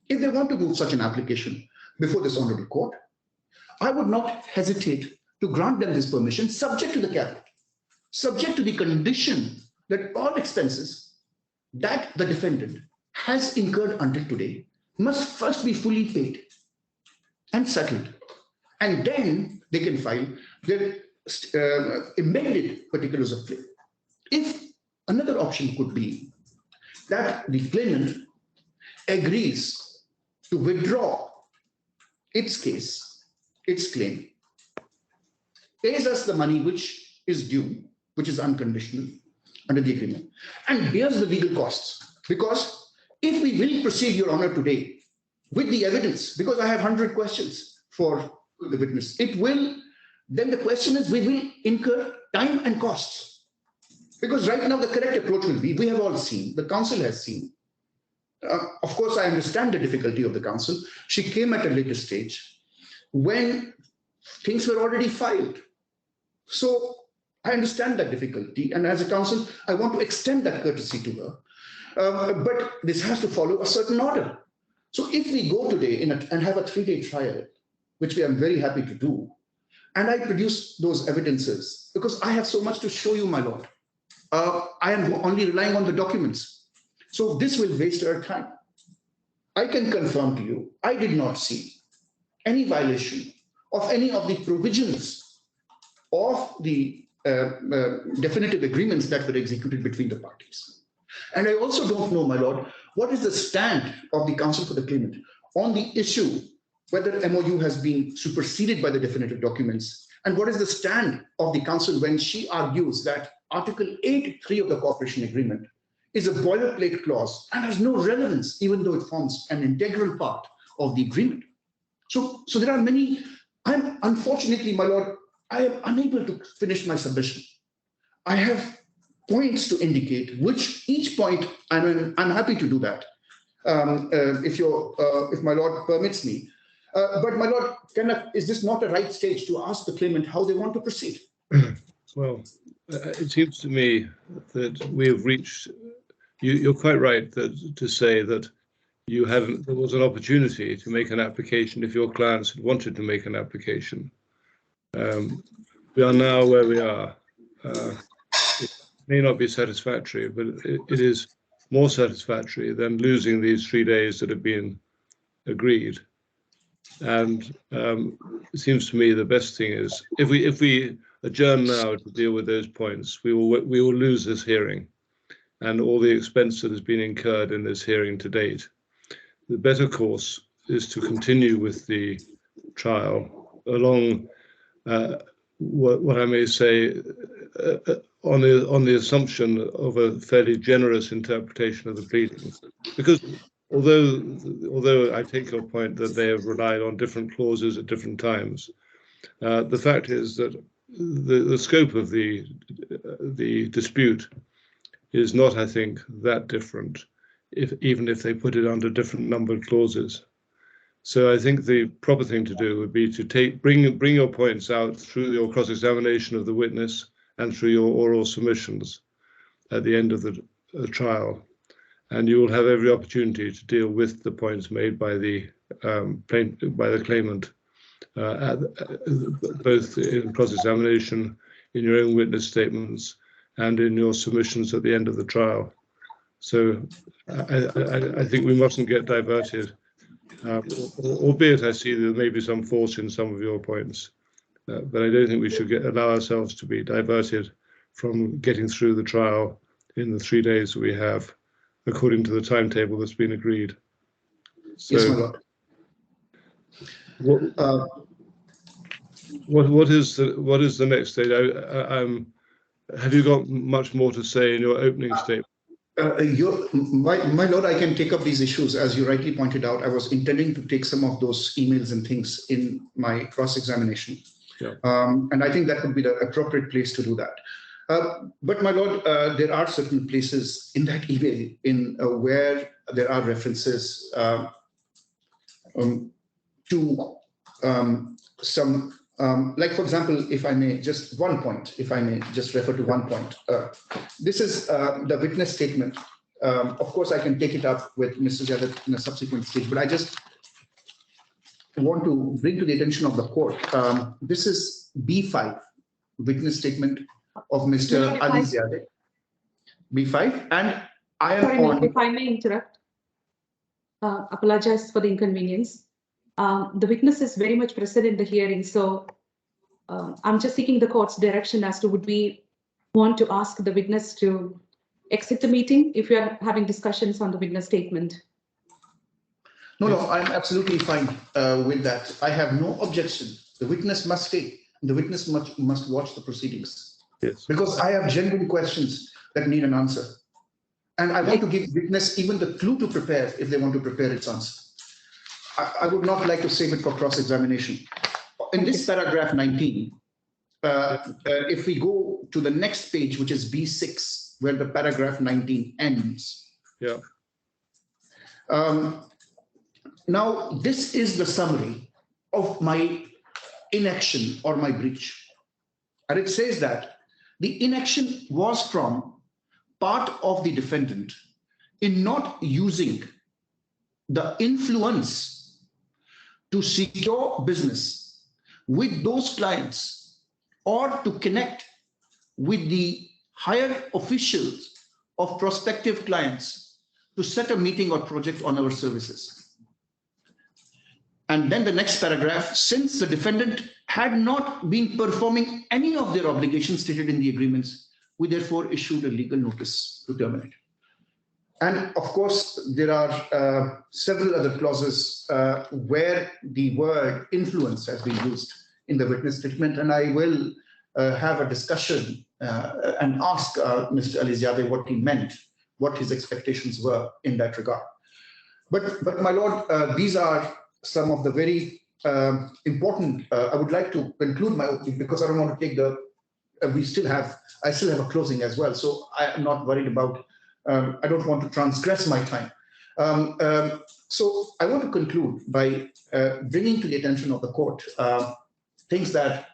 D: If they want to do such an application before this honorable court, I would not hesitate to grant them this permission subject to the caveat, subject to the condition that all expenses that the defendant has incurred until today must first be fully paid and settled. And then they can file their amended particulars of claim. If another option could be that the claimant agrees to withdraw its case, its claim, pays us the money which is due, which is unconditional under the agreement, and bears the legal costs. Because if we will proceed, Your Honor, today with the evidence, because I have 100 questions for the witness, it will, then the question is, we will incur time and costs. Because right now the correct approach will be, we have all seen, the counsel has seen. Of course, I understand the difficulty of the counsel. She came at a later stage when things were already filed. So I understand that difficulty. And as a counsel, I want to extend that courtesy to her. But this has to follow a certain order. So if we go today and have a 3-day trial, which we are very happy to do, and I produce those evidences, because I have so much to show you, my lord. I am only relying on the documents. So this will waste our time. I can confirm to you, I did not see any violation of any of the provisions of the definitive agreements that were executed between the parties. And I also don't know, my lord, what is the stand of the counsel for the claimant on the issue whether MOU has been superseded by the definitive documents, and what is the stand of the counsel when she argues that Article 8.3 of the cooperation agreement is a boilerplate clause and has no relevance, even though it forms an integral part of the agreement. So there are many. Unfortunately, my lord, I am unable to finish my submission. I have points to indicate which each point, and I'm happy to do that if my lord permits me. But my lord, is this not a right stage to ask the claimant how they want to proceed?
B: Well, it seems to me that we have reached. You're quite right to say that there was an opportunity to make an application if your clients had wanted to make an application. We are now where we are. It may not be satisfactory, but it is more satisfactory than losing these 3 days that have been agreed. And it seems to me the best thing is if we adjourn now to deal with those points, we will lose this hearing and all the expense that has been incurred in this hearing to date. The better course is to continue with the trial along what I may say on the assumption of a fairly generous interpretation of the pleadings, because although I take your point that they have relied on different clauses at different times, the fact is that the scope of the dispute is not, I think, that different, even if they put it under different numbered clauses. So I think the proper thing to do would be to bring your points out through your cross-examination of the witness and through your oral submissions at the end of the trial, and you will have every opportunity to deal with the points made by the claimant, both in cross-examination, in your own witness statements, and in your submissions at the end of the trial. So I think we mustn't get diverted, albeit I see there may be some force in some of your points, but I don't think we should allow ourselves to be diverted from getting through the trial in the 3 days that we have, according to the timetable that's been agreed. So,
D: yes, my lord.
B: What is the next stage? Have you got much more to say in your opening statement?
D: My lord, I can take up these issues. As you rightly pointed out, I was intending to take some of those emails and things in my cross-examination.
B: Yeah.
D: And I think that would be the appropriate place to do that. But my lord, there are certain places in that email where there are references to some, like, for example, if I may just refer to one point. This is the witness statement. Of course, I can take it up with Mr. Jadat in a subsequent stage, but I just want to bring to the attention of the court. This is B5, witness statement of Mr. Ali Ziadeh. B5, and I am
C: Sorry,
D: on.
C: if I may interrupt. Apologize for the inconvenience. The witness is very much present in the hearing, so I'm just seeking the court's direction as to would we want to ask the witness to exit the meeting if we are having discussions on the witness statement.
D: No, I'm absolutely fine with that. I have no objection. The witness must stay. The witness must watch the proceedings.
B: Yes.
D: Because I have genuine questions that need an answer. And I want to give witness even the clue to prepare if they want to prepare its answer. I would not like to save it for cross-examination. In this paragraph 19, if we go to the next page, which is B6, where the paragraph 19 ends.
B: Yeah.
D: Now, this is the summary of my inaction or my breach. And it says that the inaction was from part of the defendant in not using the influence to secure business with those clients or to connect with the higher officials of prospective clients to set a meeting or project on our services. And then the next paragraph, since the defendant had not been performing any of their obligations stated in the agreements, we therefore issued a legal notice to terminate. And of course, there are several other clauses where the word influence has been used in the witness statement. And I will have a discussion and ask Mr. Alizadeh what he meant, what his expectations were in that regard. But my lord, these are some of the very important, I would like to conclude my opening because I don't want to take the, I still have a closing as well. So I am not worried about, I don't want to transgress my time. So I want to conclude by bringing to the attention of the court things that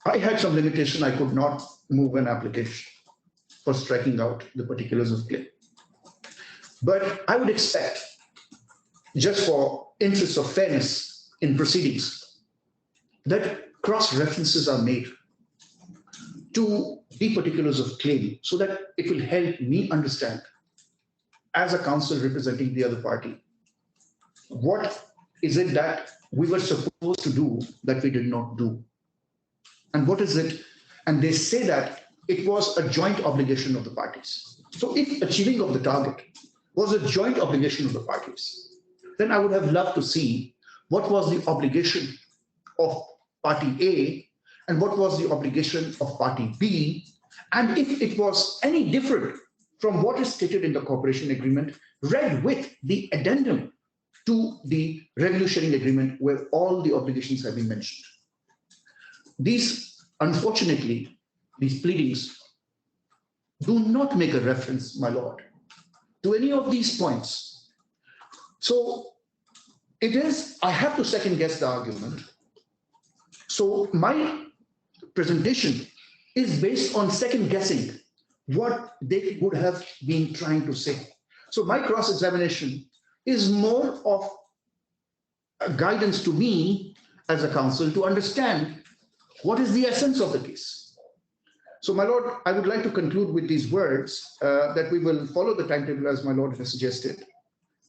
D: I had some limitation. I could not move an application for striking out the particulars of claim. But I would expect, just for interests of fairness in proceedings, that cross references are made to the particulars of claim so that it will help me understand, as a counsel representing the other party, what is it that we were supposed to do that we did not do? And what is it? And they say that it was a joint obligation of the parties. So if achieving of the target was a joint obligation of the parties, then I would have loved to see what was the obligation of party A and what was the obligation of party B, and if it was any different from what is stated in the cooperation agreement, read with the addendum to the revenue sharing agreement where all the obligations have been mentioned. These, unfortunately, these pleadings do not make a reference, my lord, to any of these points. So it is, I have to second guess the argument. So my presentation is based on second guessing what they would have been trying to say. So my cross-examination is more of a guidance to me as a counsel to understand what is the essence of the case. So my lord, I would like to conclude with these words that we will follow the timetable as my lord has suggested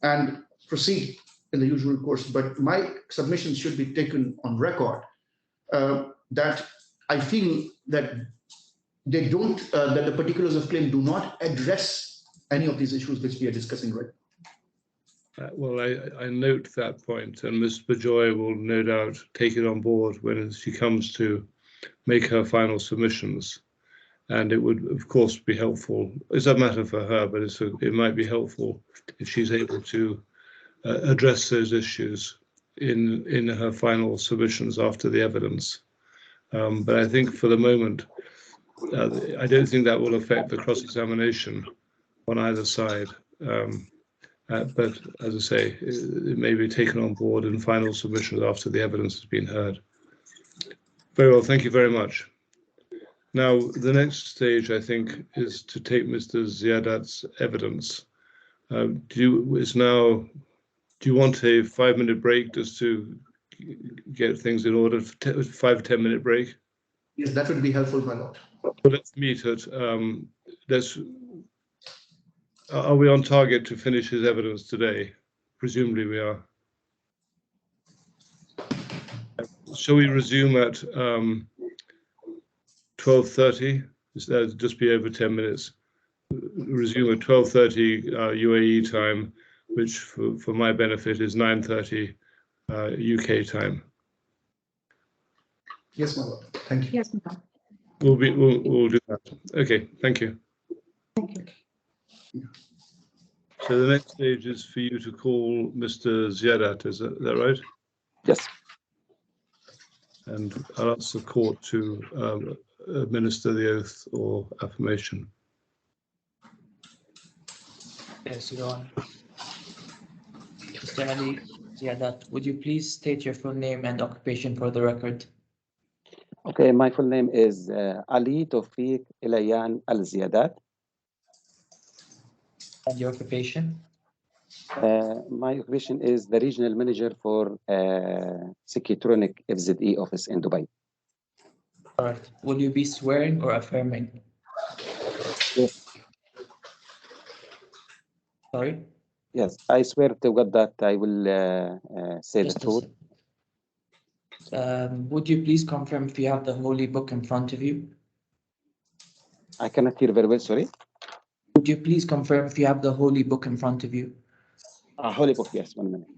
D: and proceed in the usual course, but my submissions should be taken on record that I feel that they don't, that the particulars of claim do not address any of these issues which we are discussing right now.
B: Well, I note that point, and Ms. Bajoy will no doubt take it on board when she comes to make her final submissions. And it would, of course, be helpful. It's a matter for her, but it might be helpful if she's able to address those issues in her final submissions after the evidence. But I think for the moment, I don't think that will affect the cross-examination on either side. But as I say, it may be taken on board in final submissions after the evidence has been heard. Very well, thank you very much. Now, the next stage, I think, is to take Mr. Ziadat's evidence. Do you want a 5-minute break just to get things in order, 5-10-minute break?
D: Yes, that would be helpful, my lord.
B: Well, let's meet at, Are we on target to finish his evidence today? Presumably we are. Shall we resume at 12:30? Just be over 10 minutes. Resume at 12:30 UAE time, which for my benefit is 9:30 UK time.
D: Yes, my lord. Thank you.
C: Yes, ma'am.
B: We'll do that. Okay, thank you.
C: Thank you.
B: So the next stage is for you to call Mr. Ziadat, is that right?
F: Yes.
B: And I'll ask the court to administer the oath or affirmation.
A: Yes, Your Honor. Mr. Ali Ziadat, would you please state your full name and occupation for the record?
F: Okay, my full name is Ali Tawfiq Ilayan Al-Ziadat.
A: And your occupation?
F: My occupation is the regional manager for SECUTRONIC FZE office in Dubai.
A: All right. Will you be swearing or affirming?
F: Yes.
A: Sorry?
F: Yes, I swear to God that I will say the
A: Just a
F: truth.
A: would you please confirm if you have the Holy Book in front of you?
F: I cannot hear very well, sorry.
A: Would you please confirm if you have the Holy Book in front of you?
F: Holy Book, yes, 1 minute.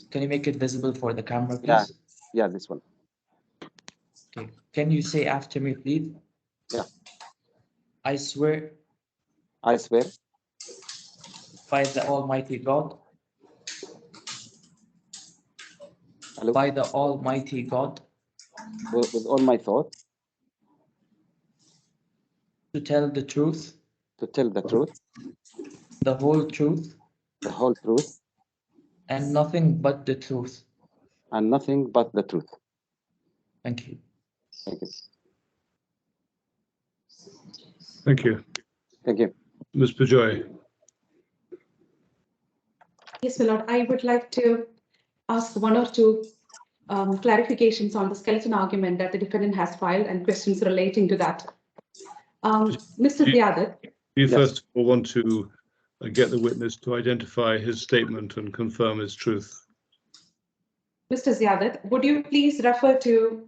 A: Can you make it visible for the camera, please?
F: Yeah, yeah, this one.
A: Okay. Can you say after me, please?
F: Yeah.
A: I swear
F: I swear
A: by the Almighty God.
F: Hello?
A: By the Almighty God.
F: With all my thought
A: To tell the truth.
F: to tell the truth,
A: The whole truth.
F: the whole truth,
A: And nothing but the truth.
F: and nothing but the truth.
A: Thank you.
F: Thank you.
B: Thank you.
F: Thank you.
B: Ms. Bajoy.
C: Yes, my lord. I would like to ask one or two clarifications on the skeleton argument that the defendant has filed and questions relating to that. Mr. Ziadat.
B: You
F: Yes.
B: first of all want to get the witness to identify his statement and confirm its truth.
C: Mr. Ziadat, would you please refer to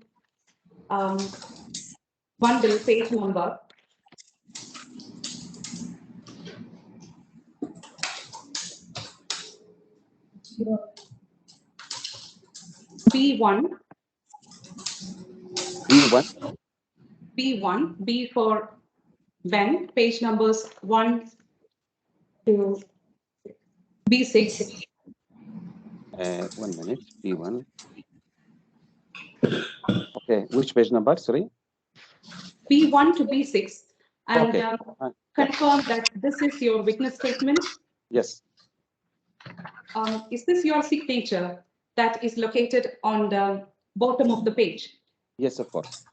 C: bundle page number B1,
F: B1,
C: B1, B for Ben, page numbers 1 to B6.
F: 1 minute, B1. Okay, which page number, sorry?
C: B1 to B6, and
F: Okay.
C: confirm that this is your witness statement.
F: Yes,
C: Is this your signature that is located on the bottom of the page?
F: yes, of course.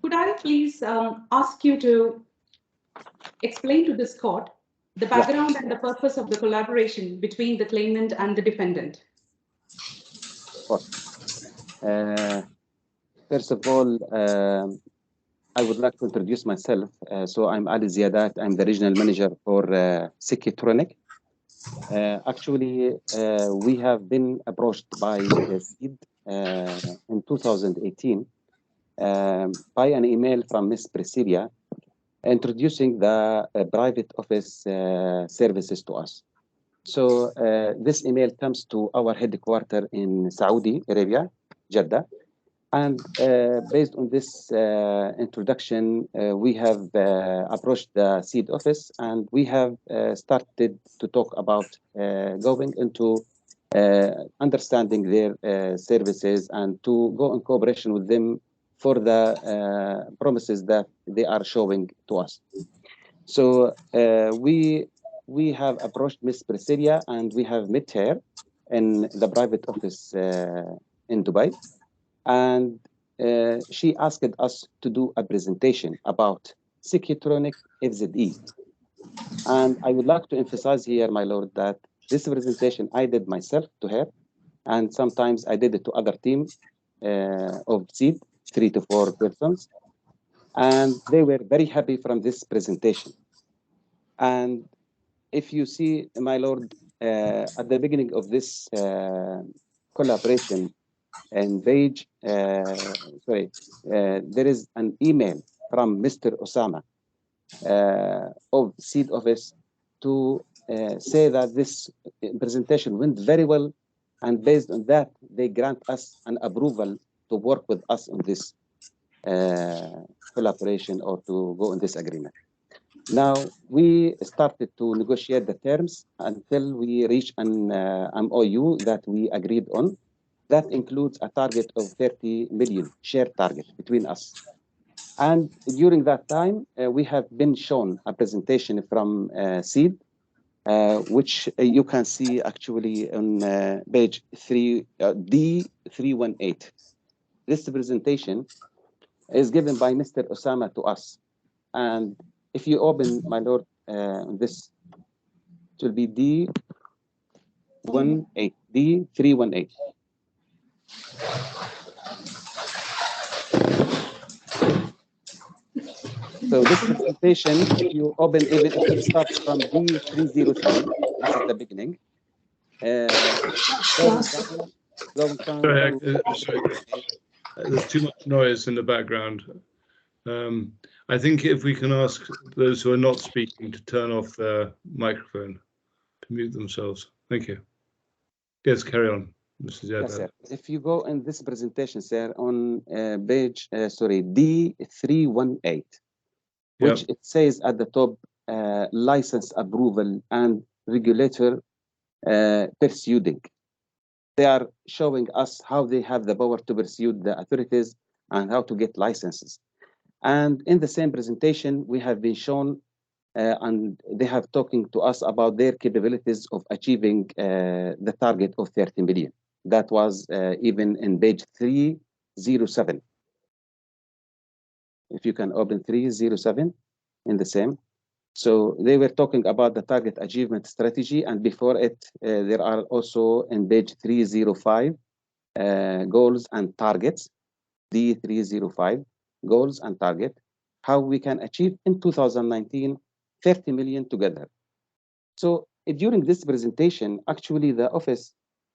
C: Could I please ask you to explain to this court the background and the purpose of the collaboration between the claimant and the defendant?
F: Of course. First of all, I would like to introduce myself. So I'm Ali Ziadat. I'm the regional manager for SECUTRONIC. Actually, we have been approached by SEED in 2018 by an email from Ms. Priscilla introducing the private office services to us. So this email comes to our headquarters in Saudi Arabia, Jeddah. And based on this introduction, we have approached the SEED office, and we have started to talk about going into understanding their services and to go in cooperation with them for the promises that they are showing to us. So we have approached Ms. Priscilla, and we have met her in the private office in Dubai. And she asked us to do a presentation about SECUTRONIC FZE. And I would like to emphasize here, my lord, that this presentation I did myself to her, and sometimes I did it to other team of SEED, 3 to 4 persons, and they were very happy from this presentation. And if you see, my lord, at the beginning of this collaboration, and page, there is an email from Mr. Osama of SEED office to say that this presentation went very well, and based on that, they grant us an approval to work with us on this collaboration or to go on this agreement. Now, we started to negotiate the terms until we reached an MOU that we agreed on. That includes a target of 30 million share target between us. And during that time, we have been shown a presentation from SEED, which you can see actually on page D318. This presentation is given by Mr. Osama to us. And if you open, my lord, this it will be D318. So this presentation, if you open, even if it starts from D307, this is the beginning.
B: Sorry, there's too much noise in the background. I think if we can ask those who are not speaking to turn off their microphone, to mute themselves. Thank you. Yes, carry on, Mr. Ziad.
F: Yes, sir. If you go in this presentation, sir, on page, D318, which it says at the top, license approval and regulator pursuing. They are showing us how they have the power to pursue the authorities and how to get licenses. And in the same presentation, we have been shown and they have talking to us about their capabilities of achieving the target of 30 million. That was even in page 307. If you can open 307 in the same. So they were talking about the target achievement strategy, and before it, there are also in page 305 goals and targets, D305 goals and target, how we can achieve in 2019 30 million together. So during this presentation, actually the office,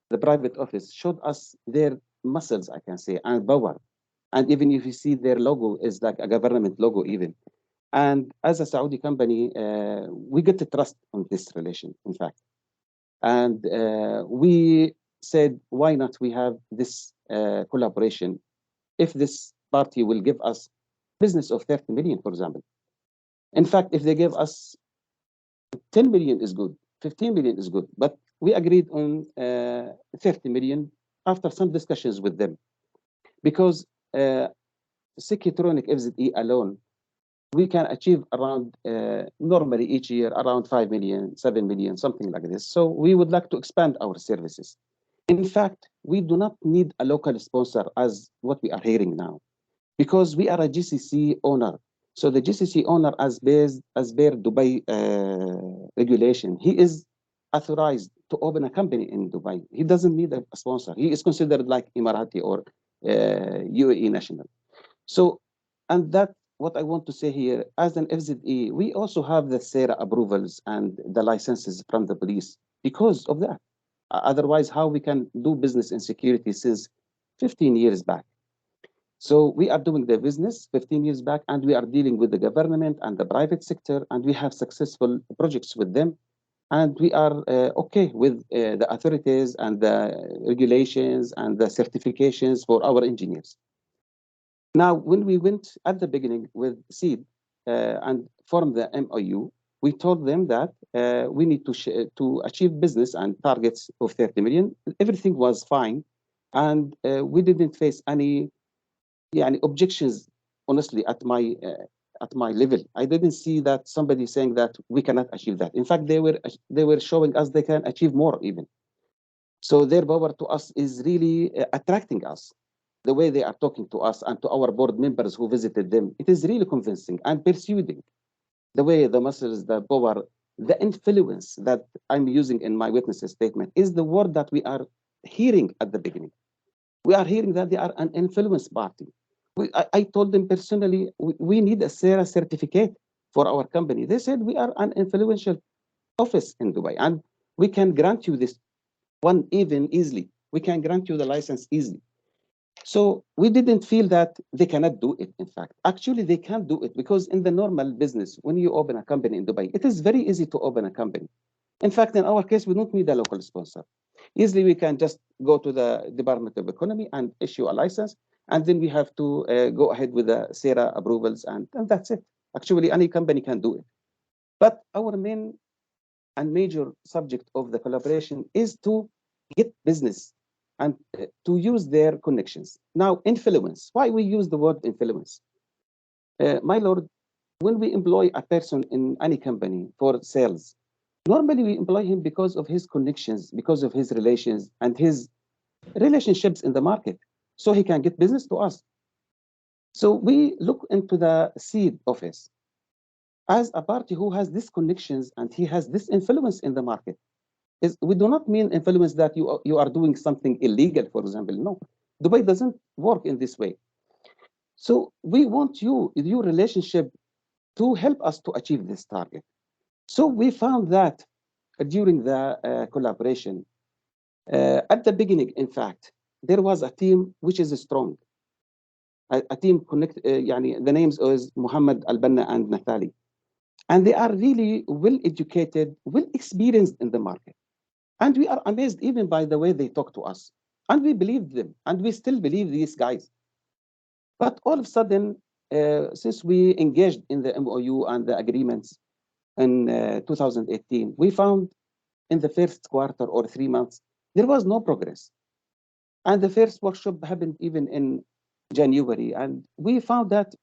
F: the private office, showed us their muscles, I can say, and power. And even if you see their logo is like a government logo even. And as a Saudi company, we get the trust on this relation, in fact. And we said, why not we have this collaboration if this party will give us business of 30 million, for example. In fact, if they give us 10 million is good, 15 million is good, but we agreed on 30 million after some discussions with them. Because SECUTRONIC FZE alone, we can achieve around, normally each year, around 5 million, 7 million, something like this. So we would like to expand our services. In fact, we do not need a local sponsor as what we are hearing now, because we are a GCC owner. So the GCC owner, as per Dubai regulation, he is authorized to open a company in Dubai. He doesn't need a sponsor. He is considered like Emirati or UAE national. So, and that, what I want to say here, as an FZE, we also have the SERA approvals and the licenses from the police because of that. Otherwise, how we can do business in security since 15 years back? So we are doing the business 15 years back, and we are dealing with the government and the private sector, and we have successful projects with them. And we are okay with the authorities and the regulations and the certifications for our engineers. Now, when we went at the beginning with SEED and formed the MOU, we told them that we need to achieve business and targets of 30 million. Everything was fine, and we didn't face any objections, honestly, at my level. I didn't see that somebody saying that we cannot achieve that. In fact, they were showing us they can achieve more even. So their power to us is really attracting us. the way they are talking to us and to our board members who visited them, it is really convincing and persuading. The way, the muscles, the power, the influence that I'm using in my witness statement is the word that we are hearing at the beginning. We are hearing that they are an influence party. I told them personally, we need a SERA certificate for our company. They said we are an influential office in Dubai, and we can grant you this one even easily. We can grant you the license easily. So we didn't feel that they cannot do it. In fact, actually, they can do it because in the normal business, when you open a company in Dubai, it is very easy to open a company. In fact, in our case, we don't need a local sponsor. Easily, we can just go to the Department of Economy and issue a license, and then we have to go ahead with the SERA approvals, and that's it. Actually, any company can do it. But our main and major subject of the collaboration is to get business and to use their connections. Now, influence. Why we use the word influence? My lord, when we employ a person in any company for sales, normally we employ him because of his connections, because of his relations and his relationships in the market, so he can get business to us. So we look into the seed office as a party who has these connections and he has this influence in the market. We do not mean influence that you are doing something illegal, for example. No, Dubai doesn't work in this way. So we want your relationship to help us to achieve this target. So we found that during the collaboration, at the beginning, in fact, there was a team which is strong. A team connect. The names is Muhammad Al-Banna and Nathali, and they are really well educated, well experienced in the market. And we are amazed even by the way they talk to us. And we believe them, and we still believe these guys. But all of a sudden, since we engaged in the MOU and the agreements in 2018, we found in the first quarter or 3 months, there was no progress. And the first workshop happened even in January. And we found that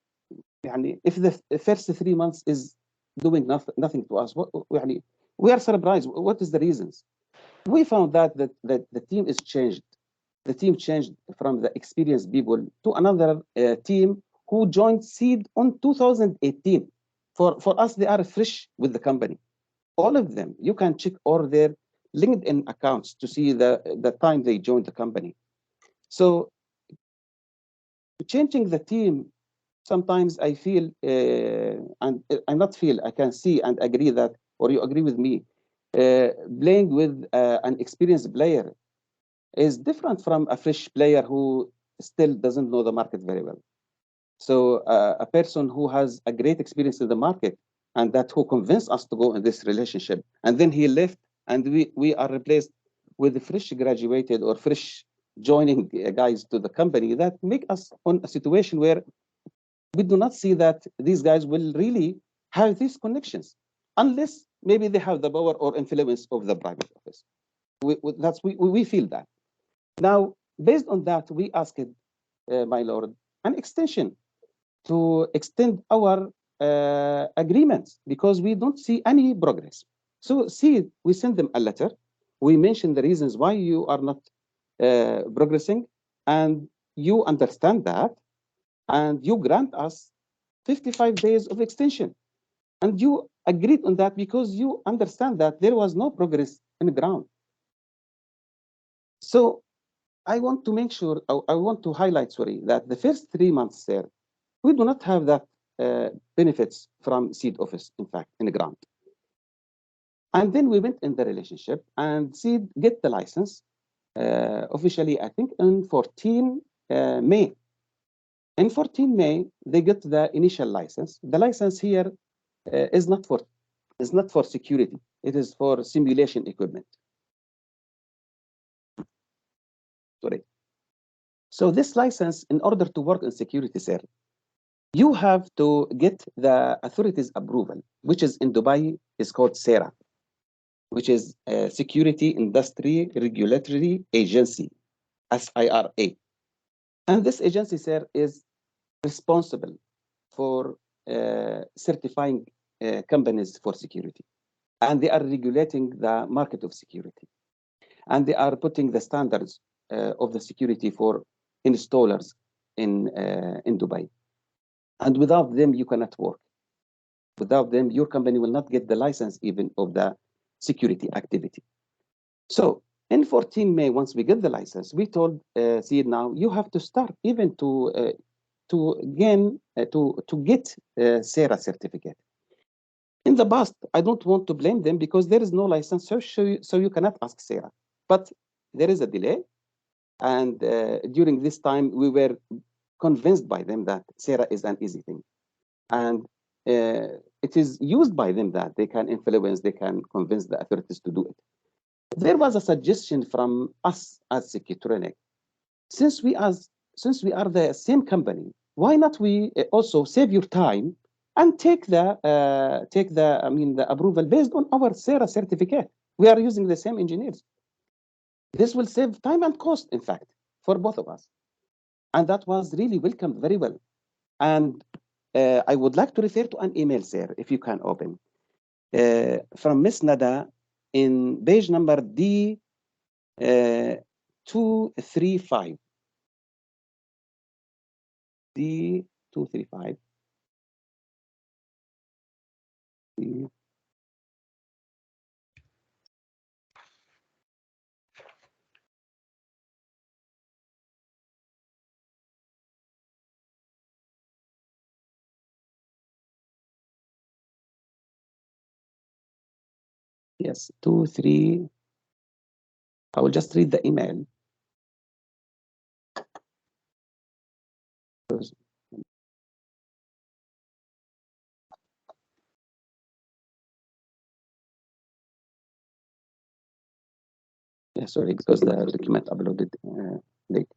F: if the first 3 months is doing nothing to us, we are surprised. What is the reasons? We found that the team is changed. The team changed from the experienced people to another team who joined SEED on 2018. For us, they are fresh with the company. All of them. You can check all their LinkedIn accounts to see the time they joined the company. So changing the team, sometimes I feel, and I not feel, I can see and agree that, or you agree with me, playing with an experienced player is different from a fresh player who still doesn't know the market very well. So a person who has a great experience in the market and that who convinced us to go in this relationship, and then he left, and we are replaced with fresh graduated or fresh joining guys to the company, that make us on a situation where we do not see that these guys will really have these connections, unless maybe they have the power or influence of the private office. We feel that. Now, based on that, we asked, my lord, an extension to extend our agreements because we don't see any progress. So see, we send them a letter. We mention the reasons why you are not progressing, and you understand that, and you grant us 55 days of extension. And you agreed on that because you understand that there was no progress in the ground. So I want to make sure, I want to highlight, sorry, that the first 3 months there, we do not have that benefits from SEED office, in fact, in the ground. And then we went in the relationship and SEED get the license officially, I think, on 14 May. In 14 May, they get the initial license. The license here is not for security. It is for simulation equipment. Sorry. So this license, in order to work in security, sir, you have to get the authorities' approval, which is in Dubai is called SERA, which is Security Industry Regulatory Agency, SIRA. And this agency, sir, is responsible for certifying companies for security. And they are regulating the market of security. And they are putting the standards of the security for installers in Dubai. And without them, you cannot work. Without them, your company will not get the license even of the security activity. So in 14 May, once we get the license, we told see now you have to start even to get SERA certificate. In the past, I don't want to blame them because there is no license, so you cannot ask SERA. But there is a delay, and during this time, we were convinced by them that SERA is an easy thing, and it is used by them that they can influence, they can convince the authorities to do it. There was a suggestion from us as SECUTRONIC, since we are the same company, why not we also save your time and take the approval based on our SERA certificate? We are using the same engineers. This will save time and cost, in fact, for both of us. And that was really welcomed very well. And I would like to refer to an email, sir, if you can open, from Miss Nada in page number D235. D235. Yes, 2-3. I will just read the email. Yeah, sorry, because the document uploaded late.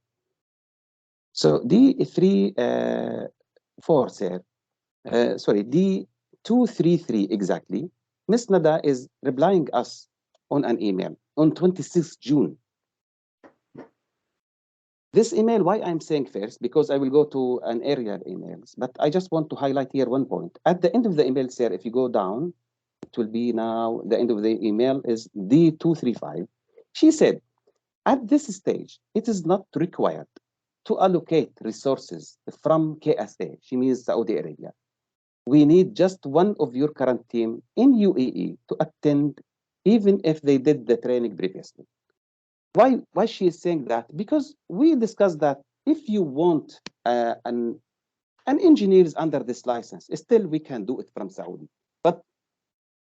F: So D3-4, sir. Sorry, D233 exactly. Ms. Nada is replying us on an email on 26th June. This email, why I'm saying first, because I will go to an earlier emails, but I just want to highlight here one point. At the end of the email, sir, if you go down, it will be now, the end of the email is D235. She said, at this stage, it is not required to allocate resources from KSA. She means Saudi Arabia. We need just one of your current team in UAE to attend, even if they did the training previously. Why she is saying that? Because we discussed that if you want an engineers under this license, still we can do it from Saudi, but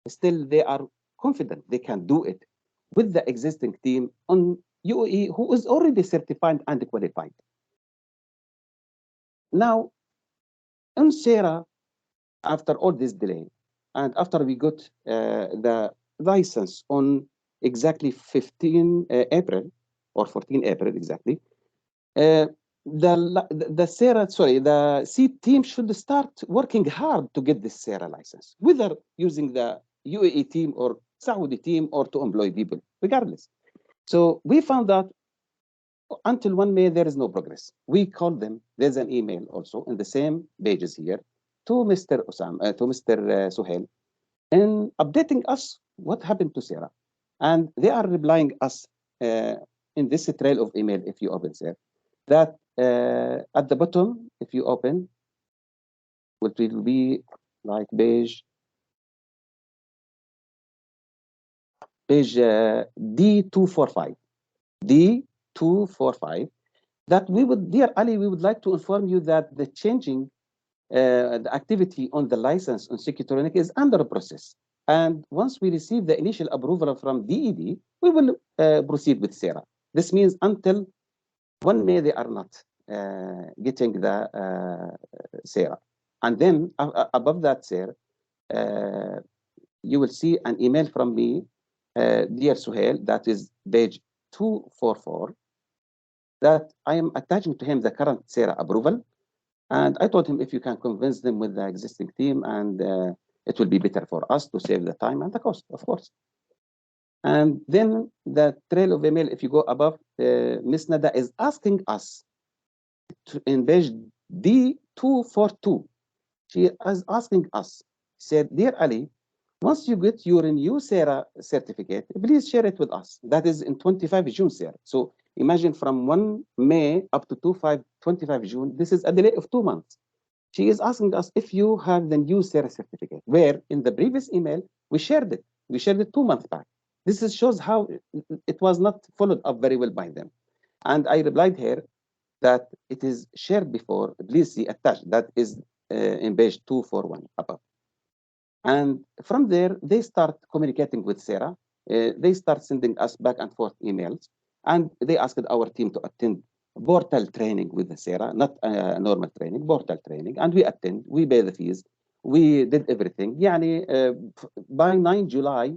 F: still they are confident they can do it with the existing team on UAE who is already certified and qualified. Now, on SERA, after all this delay, and after we got the license on exactly 15 April, or 14 April exactly, the SERA, sorry, the C team should start working hard to get this SERA license, whether using the UAE team or Saudi team or to employ people, regardless. So we found that until 1 May, there is no progress. We called them, there's an email also in the same pages here to Mr. Suhail, and updating us what happened to SERA. And they are replying us in this trail of email, if you open, sir, that at the bottom, if you open, what will be like page D245. D245, that we would, dear Ali, we would like to inform you that the changing the activity on the license on SECUTRONIC is under process. And once we receive the initial approval from DED, we will proceed with SERA. This means until 1 May, they are not getting the SERA. And then above that, sir, you will see an email from me, dear Suhail, that is page 244, that I am attaching to him the current SERA approval. And I told him if you can convince them with the existing team, and it will be better for us to save the time and the cost, of course. And then the trail of email, if you go above, Ms. Nada is asking us in page D242. She is asking us, said, dear Ali, once you get your new SERA certificate, please share it with us. That is in 25 June, sir. So Imagine from 1 May up to 25 June, this is a delay of 2 months. She is asking us if you have the new SERA certificate, where in the previous email, we shared it. We shared it 2 months back. This shows how it was not followed up very well by them. And I replied here that it is shared before, please see attached, that is in page 241 above. And from there, they start communicating with SERA. They start sending us back and forth emails. And they asked our team to attend portal training with the SERA, not normal training, portal training. And we attend, we pay the fees. We did everything. By 9 July,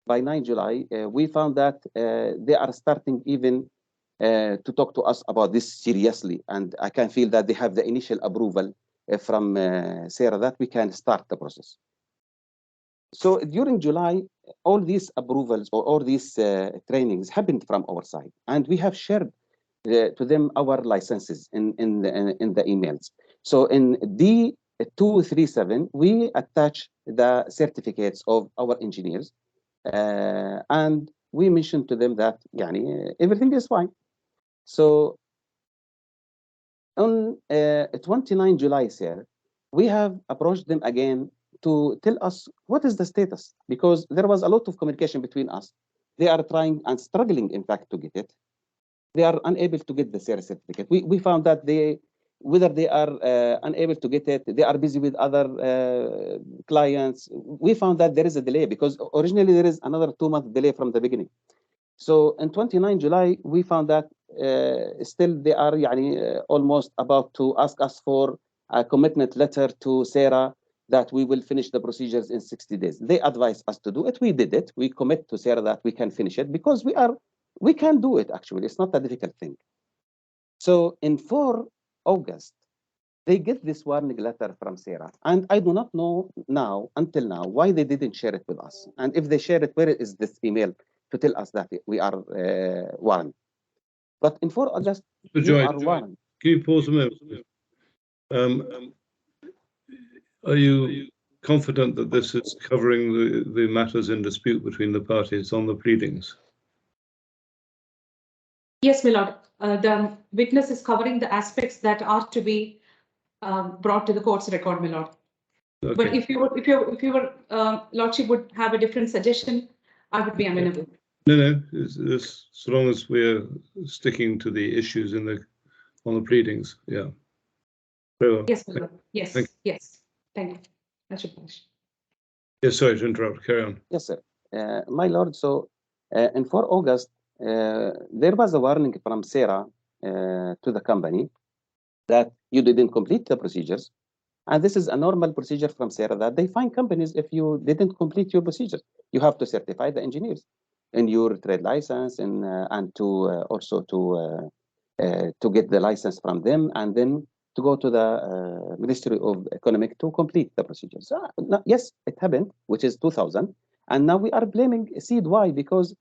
F: we found that they are starting even to talk to us about this seriously. And I can feel that they have the initial approval from SERA that we can start the process. So during July, all these approvals or all these trainings happened from our side. And we have shared to them our licenses in the emails. So in D237, we attach the certificates of our engineers. And we mentioned to them that everything is fine. So on 29 July, sir, we have approached them again to tell us what is the status, because there was a lot of communication between us. They are trying and struggling, in fact, to get it. They are unable to get the SERA certificate. We found that whether they are unable to get it, they are busy with other clients. We found that there is a delay because originally there is another 2-month delay from the beginning. So in 29 July, we found that still they are almost about to ask us for a commitment letter to SERA that we will finish the procedures in 60 days. They advised us to do it. We did it. We commit to SERA that we can finish it because we can do it, actually. It's not a difficult thing. So in 4 August, they get this warning letter from SERA. And I do not know until now, why they didn't share it with us. And if they share it, where is this email to tell us that we are warned? But in 4 August, you are warned.
B: Can you pause a minute? Are you confident that this is covering the matters in dispute between the parties on the pleadings?
C: Yes, my lord. The witness is covering the aspects that are to be brought to the court's record, my lord. Okay. But if your lordship would have a different suggestion, I would be amenable.
B: No. So long as we're sticking to the issues on the pleadings, yeah. Very well.
C: Yes, my lord. Yes. Yes. Thank you. I should finish.
B: Yes, sorry to interrupt. Carry on.
F: Yes, sir. My lord, so in 4 August, there was a warning from SERA to the company that you didn't complete the procedures. And this is a normal procedure from SERA that they fine companies if you didn't complete your procedures. You have to certify the engineers in your trade license and to also to get the license from them, and then to go to the Ministry of Economic to complete the procedures. Yes, it happened, which is 2000. And now we are blaming SEED. Why? Because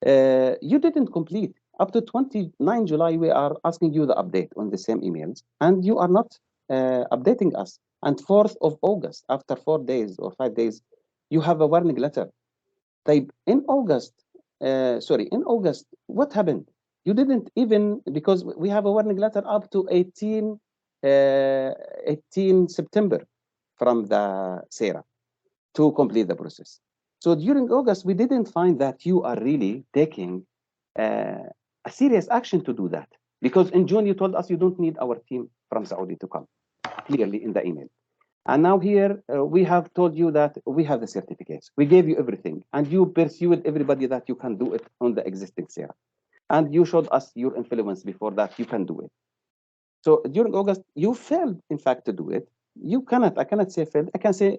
F: you didn't complete. Up to 29 July, we are asking you the update on the same emails, and you are not updating us. And 4th of August, after 4 days or 5 days, you have a warning letter. In August, what happened? You didn't even, because we have a warning letter up to 18 September from the SERA to complete the process. So during August, we didn't find that you are really taking a serious action to do that. Because in June, you told us you don't need our team from Saudi to come, clearly in the email. And now here, we have told you that we have the certificates. We gave you everything. And you pursued everybody that you can do it on the existing SERA. And you showed us your influence before that you can do it. So during August, you failed, in fact, to do it. I cannot say failed. I can say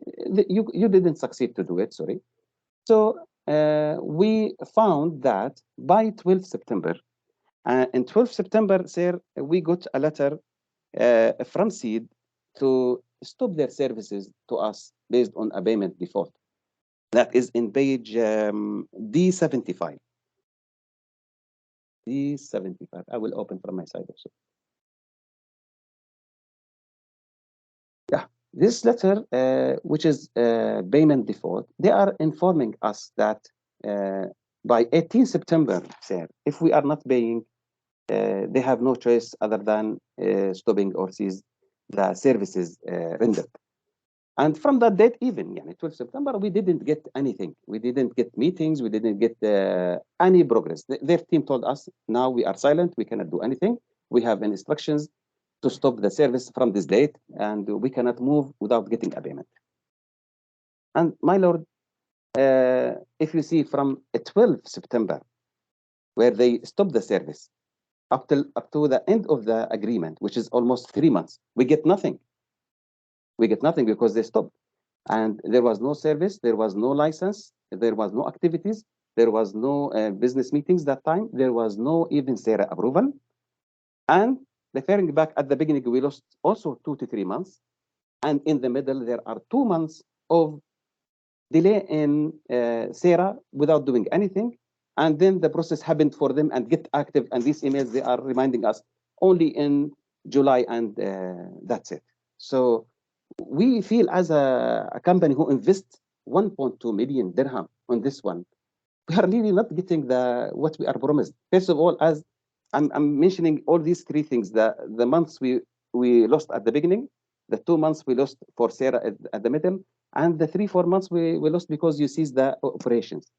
F: you didn't succeed to do it, sorry. So we found that by 12 September, in 12 September, sir, we got a letter from SEED to stop their services to us based on a payment default. That is in page D75. D75. I will open from my side also. Yeah, this letter, which is payment default, they are informing us that by 18 September, sir, if we are not paying, they have no choice other than stopping or cease the services rendered. And from that date, even 12 September, we didn't get anything. We didn't get meetings. We didn't get any progress. Their team told us, now we are silent. We cannot do anything. We have instructions to stop the service from this date, and we cannot move without getting a payment. And my lord, if you see from 12 September, where they stopped the service, up to the end of the agreement, which is almost 3 months, we get nothing. We get nothing because they stopped. And there was no service, there was no license, there was no activities, there was no business meetings that time, there was no even SERA approval. And referring back at the beginning, we lost also 2 to 3 months. And in the middle, there are 2 months of delay in SERA without doing anything. And then the process happened for them and get active. And these emails, they are reminding us only in July, and that's it. So we feel as a company who invests 1.2 million dirham on this one, we are really not getting what we are promised. First of all, as I'm mentioning all these 3 things, the months we lost at the beginning, the 2 months we lost for SERA at the middle, and the 3-4 months we lost because you ceased the operations.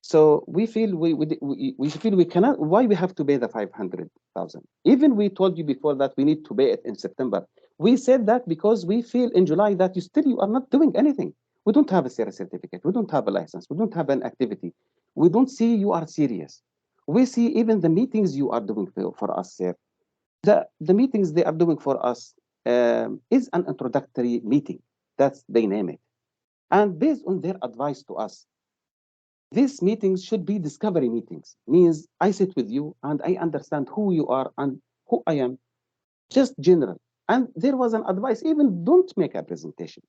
F: So we feel we cannot. Why we have to pay the 500,000? Even we told you before that we need to pay it in September. We said that because we feel in July that you are not doing anything. We don't have a SERA certificate. We don't have a license. We don't have an activity. We don't see you are serious. We see even the meetings you are doing for us, sir. The meetings they are doing for us is an introductory meeting. That's they name it. And based on their advice to us, these meetings should be discovery meetings. Means I sit with you and I understand who you are and who I am, just general. And there was an advice, even don't make a presentation,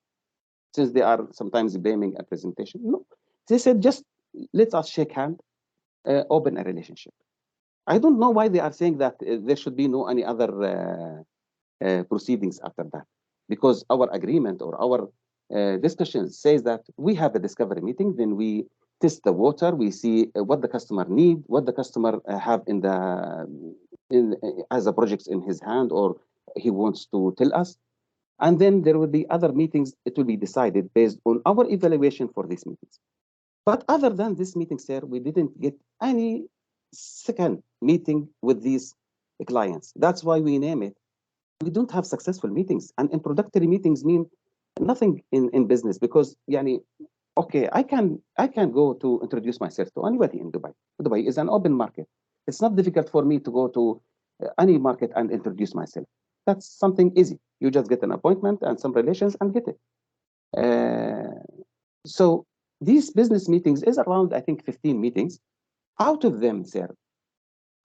F: since they are sometimes blaming a presentation. No, they said just let us shake hands, open a relationship. I don't know why they are saying that there should be no any other proceedings after that, because our agreement or our discussion says that we have a discovery meeting, then we test the water, we see what the customer need, what the customer have as a project in his hand or he wants to tell us, and then there will be other meetings. It will be decided based on our evaluation for these meetings. But other than this meeting, sir, we didn't get any second meeting with these clients. That's why we name it. We don't have successful meetings, and introductory meetings mean nothing in business, because okay, I can go to introduce myself to anybody in Dubai. Dubai is an open market. It's not difficult for me to go to any market and introduce myself. That's something easy. You just get an appointment and some relations and get it. So these business meetings is around, I think, 15 meetings. Out of them, sir,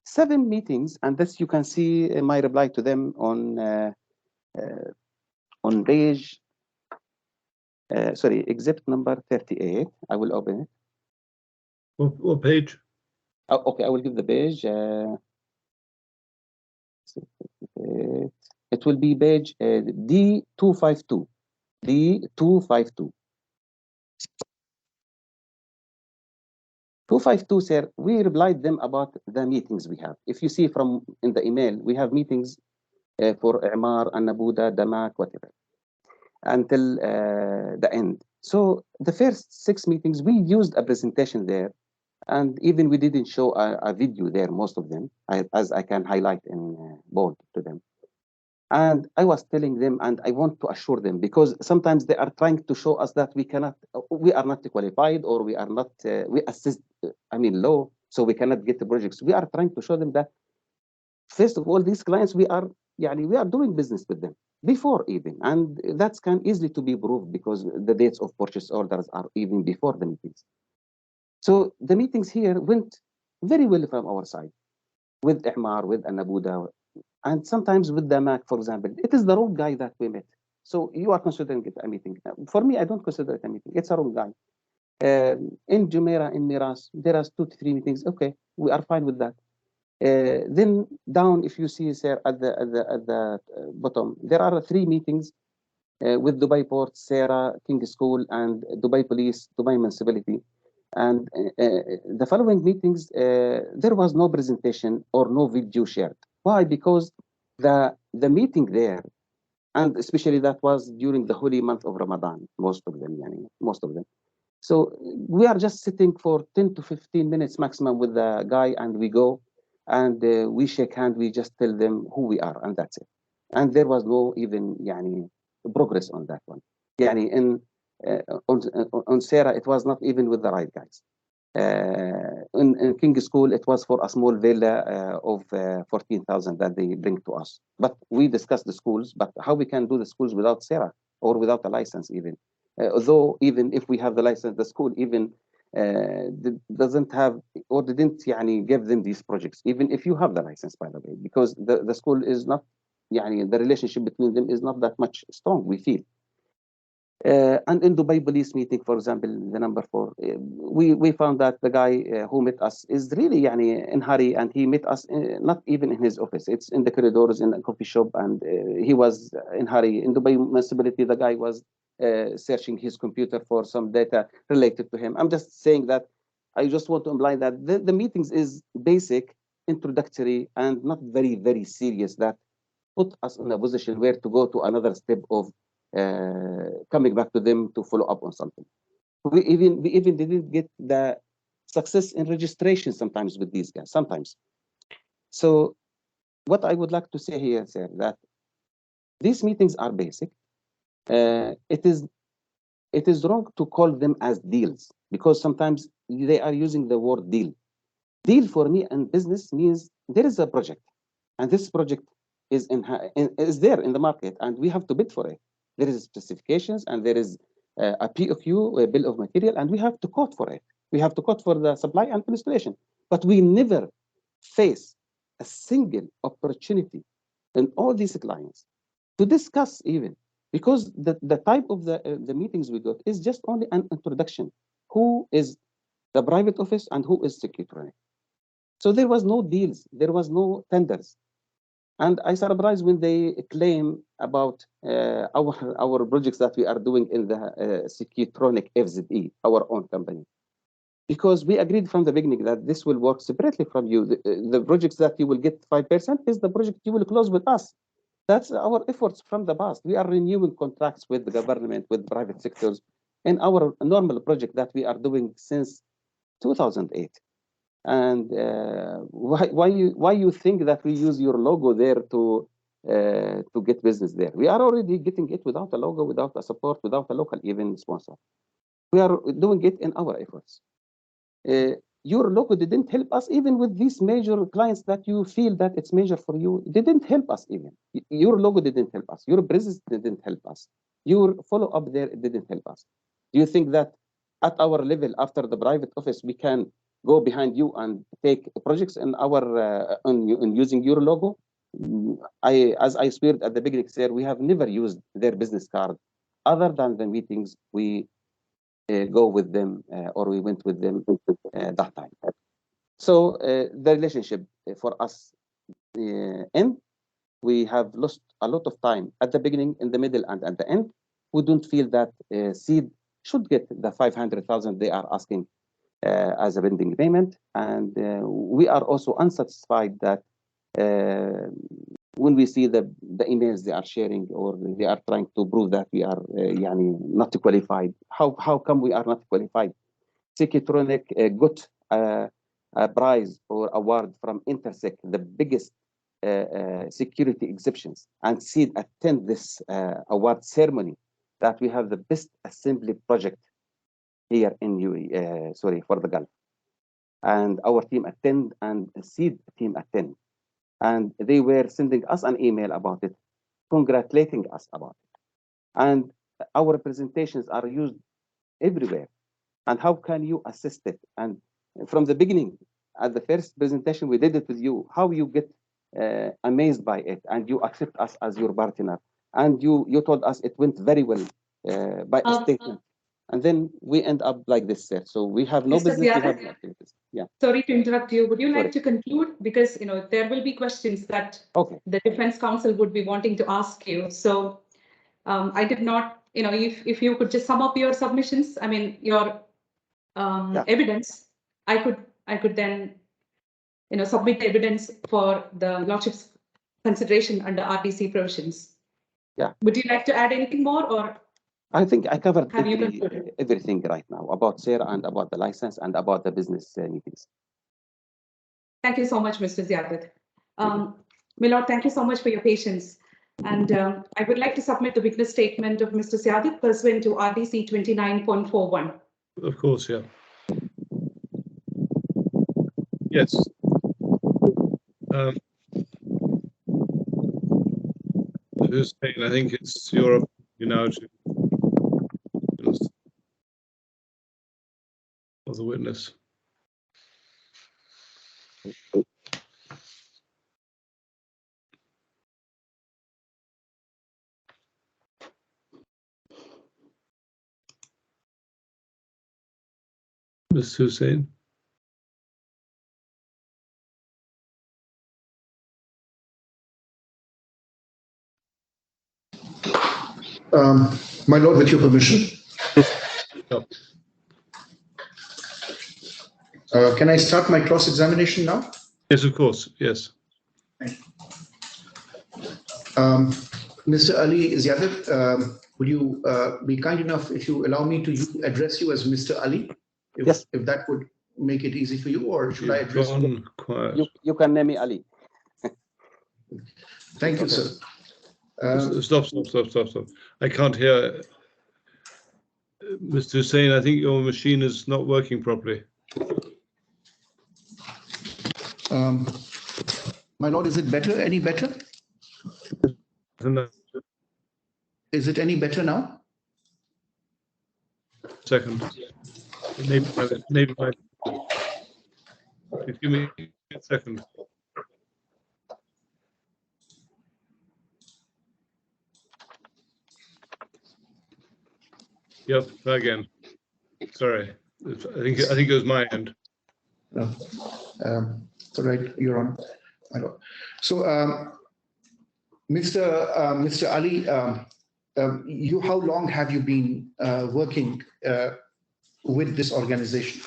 F: 7 meetings, and this you can see my reply to them on page, sorry, exhibit number 38. I will open it.
B: What page?
F: Oh, okay, I will give the page. It will be page D252. D252. 252, sir, we replied them about the meetings we have. If you see from in the email, we have meetings for I'mar, An-Nabuda, Damak, whatever, until the end. So the first 6 meetings, we used a presentation there, and even we didn't show a video there, most of them, as I can highlight in bold to them. And I was telling them, and I want to assure them, because sometimes they are trying to show us that we are not qualified, or we are not, we assist, low, so we cannot get the projects. We are trying to show them that, first of all, these clients, we are doing business with them before even, and that can easily to be proved because the dates of purchase orders are even before the meetings. So the meetings here went very well from our side, with I'mar, with An-Nabuda, and sometimes with the Mac, for example. It is the wrong guy that we met. So you are considering it a meeting. For me, I don't consider it a meeting. It's a wrong guy. In Jumeirah, in Miras, there are 2 to 3 meetings. Okay, we are fine with that. Then down, if you see, sir, at the bottom, there are 3 meetings with Dubai Port, SERA, King School, and Dubai Police, Dubai Municipality. And the following meetings, there was no presentation or no video shared. Why? Because the meeting there, and especially that was during the holy month of Ramadan, most of them. So we are just sitting for 10 to 15 minutes maximum with the guy, and we go and we shake hands. We just tell them who we are, and that's it. And there was no even progress on that one. On Sarah, it was not even with the right guys. In King School, it was for a small villa of 14,000 that they bring to us. But we discussed the schools, but how we can do the schools without Sarah or without a license even. Although even if we have the license, the school even doesn't have or didn't give them these projects, even if you have the license, by the way, because the school is not, the relationship between them is not that much strong, we feel. And in Dubai police meeting, for example, the number 4, we found that the guy who met us is really in hurry, and he met us not even in his office. It's in the corridors in a coffee shop, and he was in hurry. In Dubai municipality, the guy was searching his computer for some data related to him. I'm just saying that I just want to imply that the meetings is basic, introductory, and not very, very serious, that put us in a position where to go to another step of coming back to them to follow up on something. We even didn't get the success in registration sometimes with these guys, sometimes. So what I would like to say here, sir, that these meetings are basic. It is wrong to call them as deals, because sometimes they are using the word deal. Deal for me and business means there is a project, and this project is there in the market, and we have to bid for it. There is specifications, and there is a POQ, a bill of material, and we have to quote for it. We have to quote for the supply and installation. But we never face a single opportunity in all these clients to discuss even, because the type of the meetings we got is just only an introduction. Who is the private office and who is SECUTRONIC? So there was no deals, there was no tenders. And I surprised when they claim about our projects that we are doing in the SECUTRONIC FZE, our own company. Because we agreed from the beginning that this will work separately from you. The projects that you will get 5% is the project you will close with us. That's our efforts from the past. We are renewing contracts with the government, with private sectors, in our normal project that we are doing since 2008. And why you think that we use your logo there to get business there? We are already getting it without a logo, without a support, without a local even sponsor. We are doing it in our efforts. Your logo didn't help us even with these major clients that you feel that it's major for you. It didn't help us even. Your logo didn't help us. Your business didn't help us. Your follow-up there didn't help us. Do you think that at our level, after the private office, we can go behind you and take projects in our on using your logo? As I swear at the beginning, sir, we have never used their business card other than the meetings we go with them or we went with them that time. So the relationship for us end. We have lost a lot of time at the beginning, in the middle, and at the end. We don't feel that Seed should get the 500,000 they are asking as a pending payment, and we are also unsatisfied that when we see the emails they are sharing, or they are trying to prove that we are not qualified. How come we are not qualified? SECUTRONIC got a prize or award from Intersec, the biggest security exceptions, and Seed attend this award ceremony that we have the best assembly project here in UAE, for the Gulf. And our team attend, and Seed team attend. And they were sending us an email about it, congratulating us about it. And our presentations are used everywhere. And how can you assist it? And from the beginning, at the first presentation we did it with you, how you get amazed by it, and you accept us as your partner. And you told us it went very well by a statement. And then we end up like this, sir. So we have no business, we have no activities. Yeah.
C: Sorry to interrupt you. Would you like to conclude? Because there will be questions that the Defense Council would be wanting to ask you. So I did not, if you could just sum up your submissions. I mean, your evidence, I could then, submit the evidence for the Lordship's consideration under RDC provisions.
F: Yeah.
C: Would you like to add anything more, or
F: I think I covered
C: have you concluded?
F: everything right now about SER and about the license and about the business meetings.
C: Thank you so much, Mr. Ziadat. My Lord, thank you so much for your patience. And I would like to submit the witness statement of Mr. Ziadat pursuant to RDC 29.41.
B: Of course, yeah. Yes. Hussein, I think it's your opportunity now to of the witness. Ms. Hussein.
D: My Lord, with your permission. Can I start my cross-examination now?
B: Yes, of course, yes.
D: Mr. Ali Ziadat, would you be kind enough if you allow me to address you as Mr. Ali?
F: Yes.
D: If that would make it easy for you, or should I
B: You've
D: address
B: gone quiet.
F: You can name me Ali.
D: Thank you,
F: Okay.
D: sir.
B: Stop. I can't hear. Mr. Hussein, I think your machine is not working properly.
D: My Lord, is it better? Any better? Is it any better now?
B: Second. Maybe my. Give me a second. Yep, try again. Sorry, I think it was my end.
D: No. All right, Your Honor. My Lord. So, Mr. Ali, how long have you been working with this organization?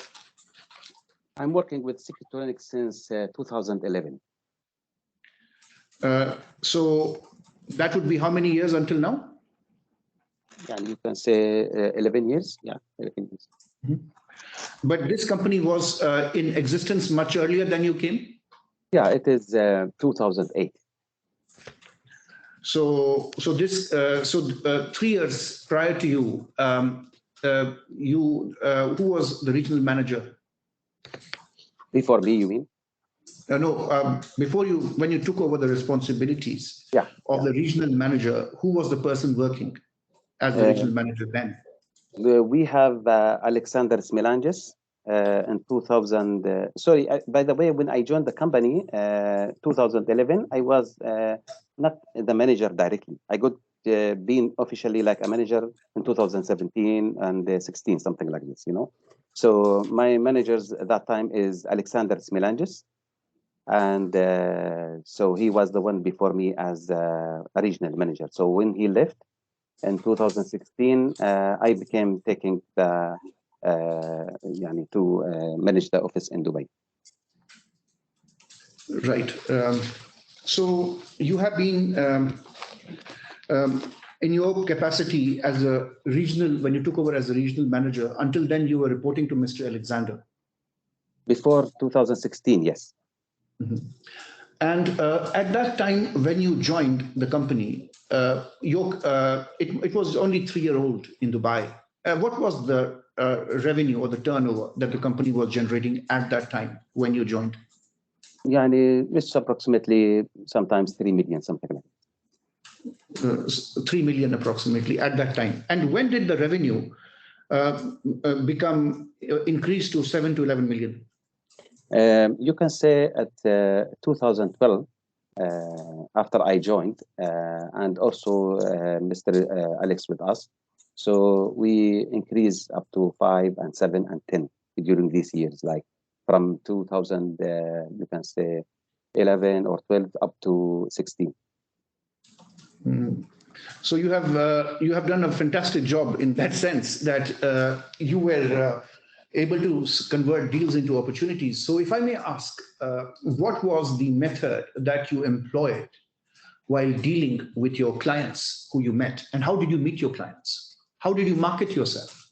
F: I'm working with SECUTRONIC since 2011.
D: So that would be how many years until now?
F: Yeah, you can say 11 years. Yeah, 11 years.
D: Mm-hmm. But this company was in existence much earlier than you came?
F: Yeah, it is 2008.
D: So 3 years prior to you, who was the regional manager?
F: Before me, you mean?
D: No, before you, when you took over the responsibilities of the regional manager, who was the person working as the regional manager then?
F: We have Alexander Smilanges in 2000. Sorry, by the way, when I joined the company, 2011, I was not the manager directly. I got being officially like a manager in 2017 and 16, something like this, So my managers at that time is Alexander Smilanges. And so he was the one before me as a regional manager. So when he left in 2016, I became taking the to manage the office in Dubai.
D: Right. So you have been in your capacity as a regional, when you took over as a regional manager, until then you were reporting to Mr. Alexander.
F: Before 2016, yes.
D: Mm-hmm. And at that time, when you joined the company, it was only 3-year-old in Dubai. What was the revenue or the turnover that the company was generating at that time when you joined?
F: Yeah, it's approximately sometimes 3 million, something like that.
D: 3 million approximately at that time. And when did the revenue increase to 7 to 11 million?
F: You can say at 2012, after I joined, and also Mr. Alex with us. So we increased up to 5 and 7 and 10 during these years, like from 2000, you can say 11 or 12 up to 16.
D: Mm. So you have done a fantastic job in that sense that you were able to convert deals into opportunities. So if I may ask, what was the method that you employed while dealing with your clients who you met? And how did you meet your clients? How did you market yourself?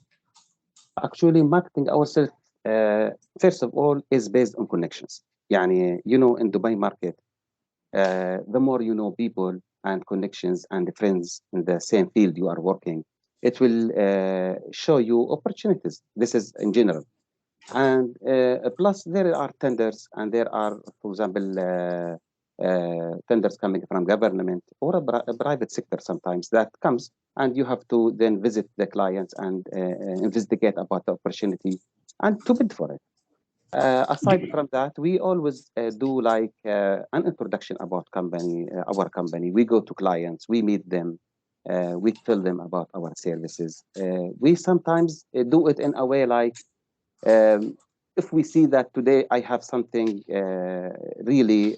F: Actually, marketing ourselves, first of all, is based on connections. يعني, in Dubai market, the more you know people and connections and friends in the same field you are working, it will show you opportunities. This is in general. And plus, there are tenders, and there are, for example, tenders coming from government or a private sector sometimes that comes, and you have to then visit the clients and investigate about the opportunity and to bid for it. Aside from that, we always do like an introduction about our company. We go to clients, we meet them, we tell them about our services. We sometimes do it in a way like, if we see that today I have something really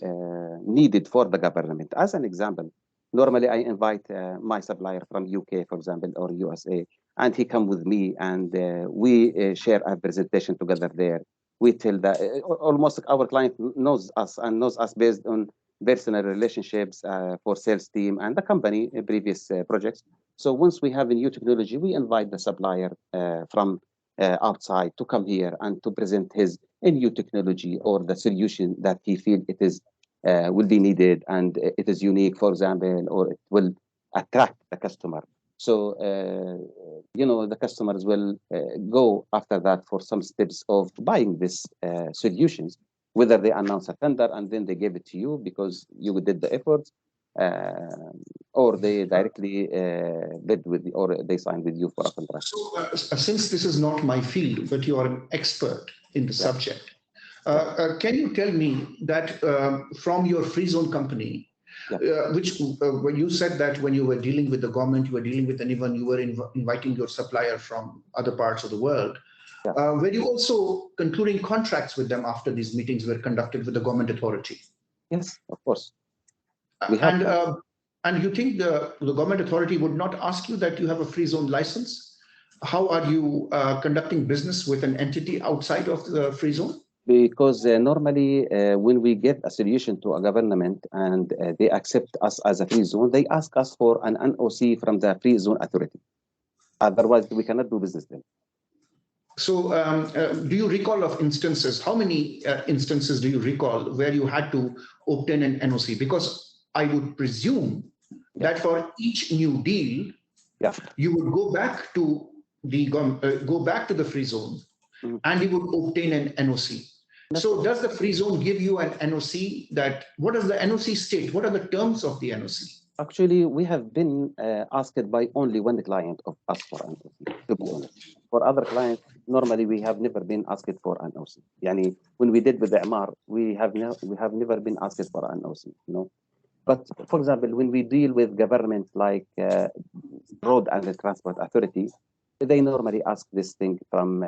F: needed for the government. As an example, normally I invite my supplier from UK, for example, or USA, and he come with me, and we share a presentation together there. We tell that almost our client knows us and knows us based on personal relationships for sales team and the company in previous projects. So once we have a new technology, we invite the supplier from outside to come here and to present his new technology or the solution that he feels it is will be needed and it is unique, for example, or it will attract the customer. So, the customers will go after that for some steps of buying these solutions, whether they announce a tender and then they give it to you because you did the efforts, or they directly bid with, or they sign with you for a contract.
D: So, since this is not my field, but you are an expert in the subject, can you tell me that from your free zone company, when you said that when you were dealing with the government, you were dealing with anyone, you were inviting your supplier from other parts of the world, were you also concluding contracts with them after these meetings were conducted with the government authority?
F: Yes, of course.
D: And you think the government authority would not ask you that you have a free zone license? How are you conducting business with an entity outside of the free zone?
F: Because normally when we give a solution to a government and they accept us as a free zone, they ask us for an NOC from the free zone authority. Otherwise, we cannot do business then.
D: So do you recall of instances, how many instances do you recall where you had to obtain an NOC? Because I would presume that for each new deal, you would go back to the free zone and you would obtain an NOC. So does the free zone give you an NOC? What does the NOC state? What are the terms of the NOC?
F: Actually, we have been asked by only one client of us for an NOC, to be honest. For other clients, normally we have never been asked for an NOC. Yani, when we did with the MR, we have never been asked for an NOC, But for example, when we deal with government like Road and the Transport Authority, they normally ask this thing from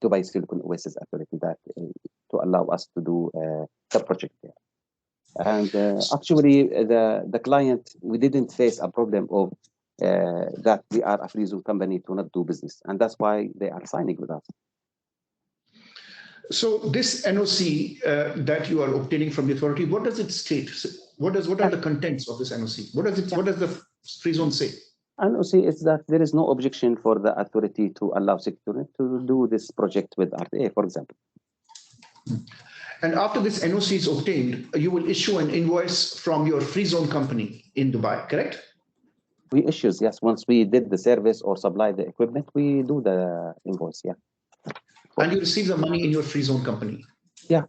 F: Dubai Silicon Oasis Authority that to allow us to do the project there. And actually, the client, we didn't face a problem of that we are a free zone company to not do business, and that's why they are signing with us.
D: So this NOC that you are obtaining from the authority, what does it state? What are the contents of this NOC? What does the free zone say?
F: NOC is that there is no objection for the authority to allow SECUTRONIC to do this project with RTA, for example.
D: And after this NOC is obtained, you will issue an invoice from your free zone company in Dubai, correct?
F: We issue, yes. Once we did the service or supply the equipment, we do the invoice,
D: And you receive the money in your free zone company.
F: Yeah.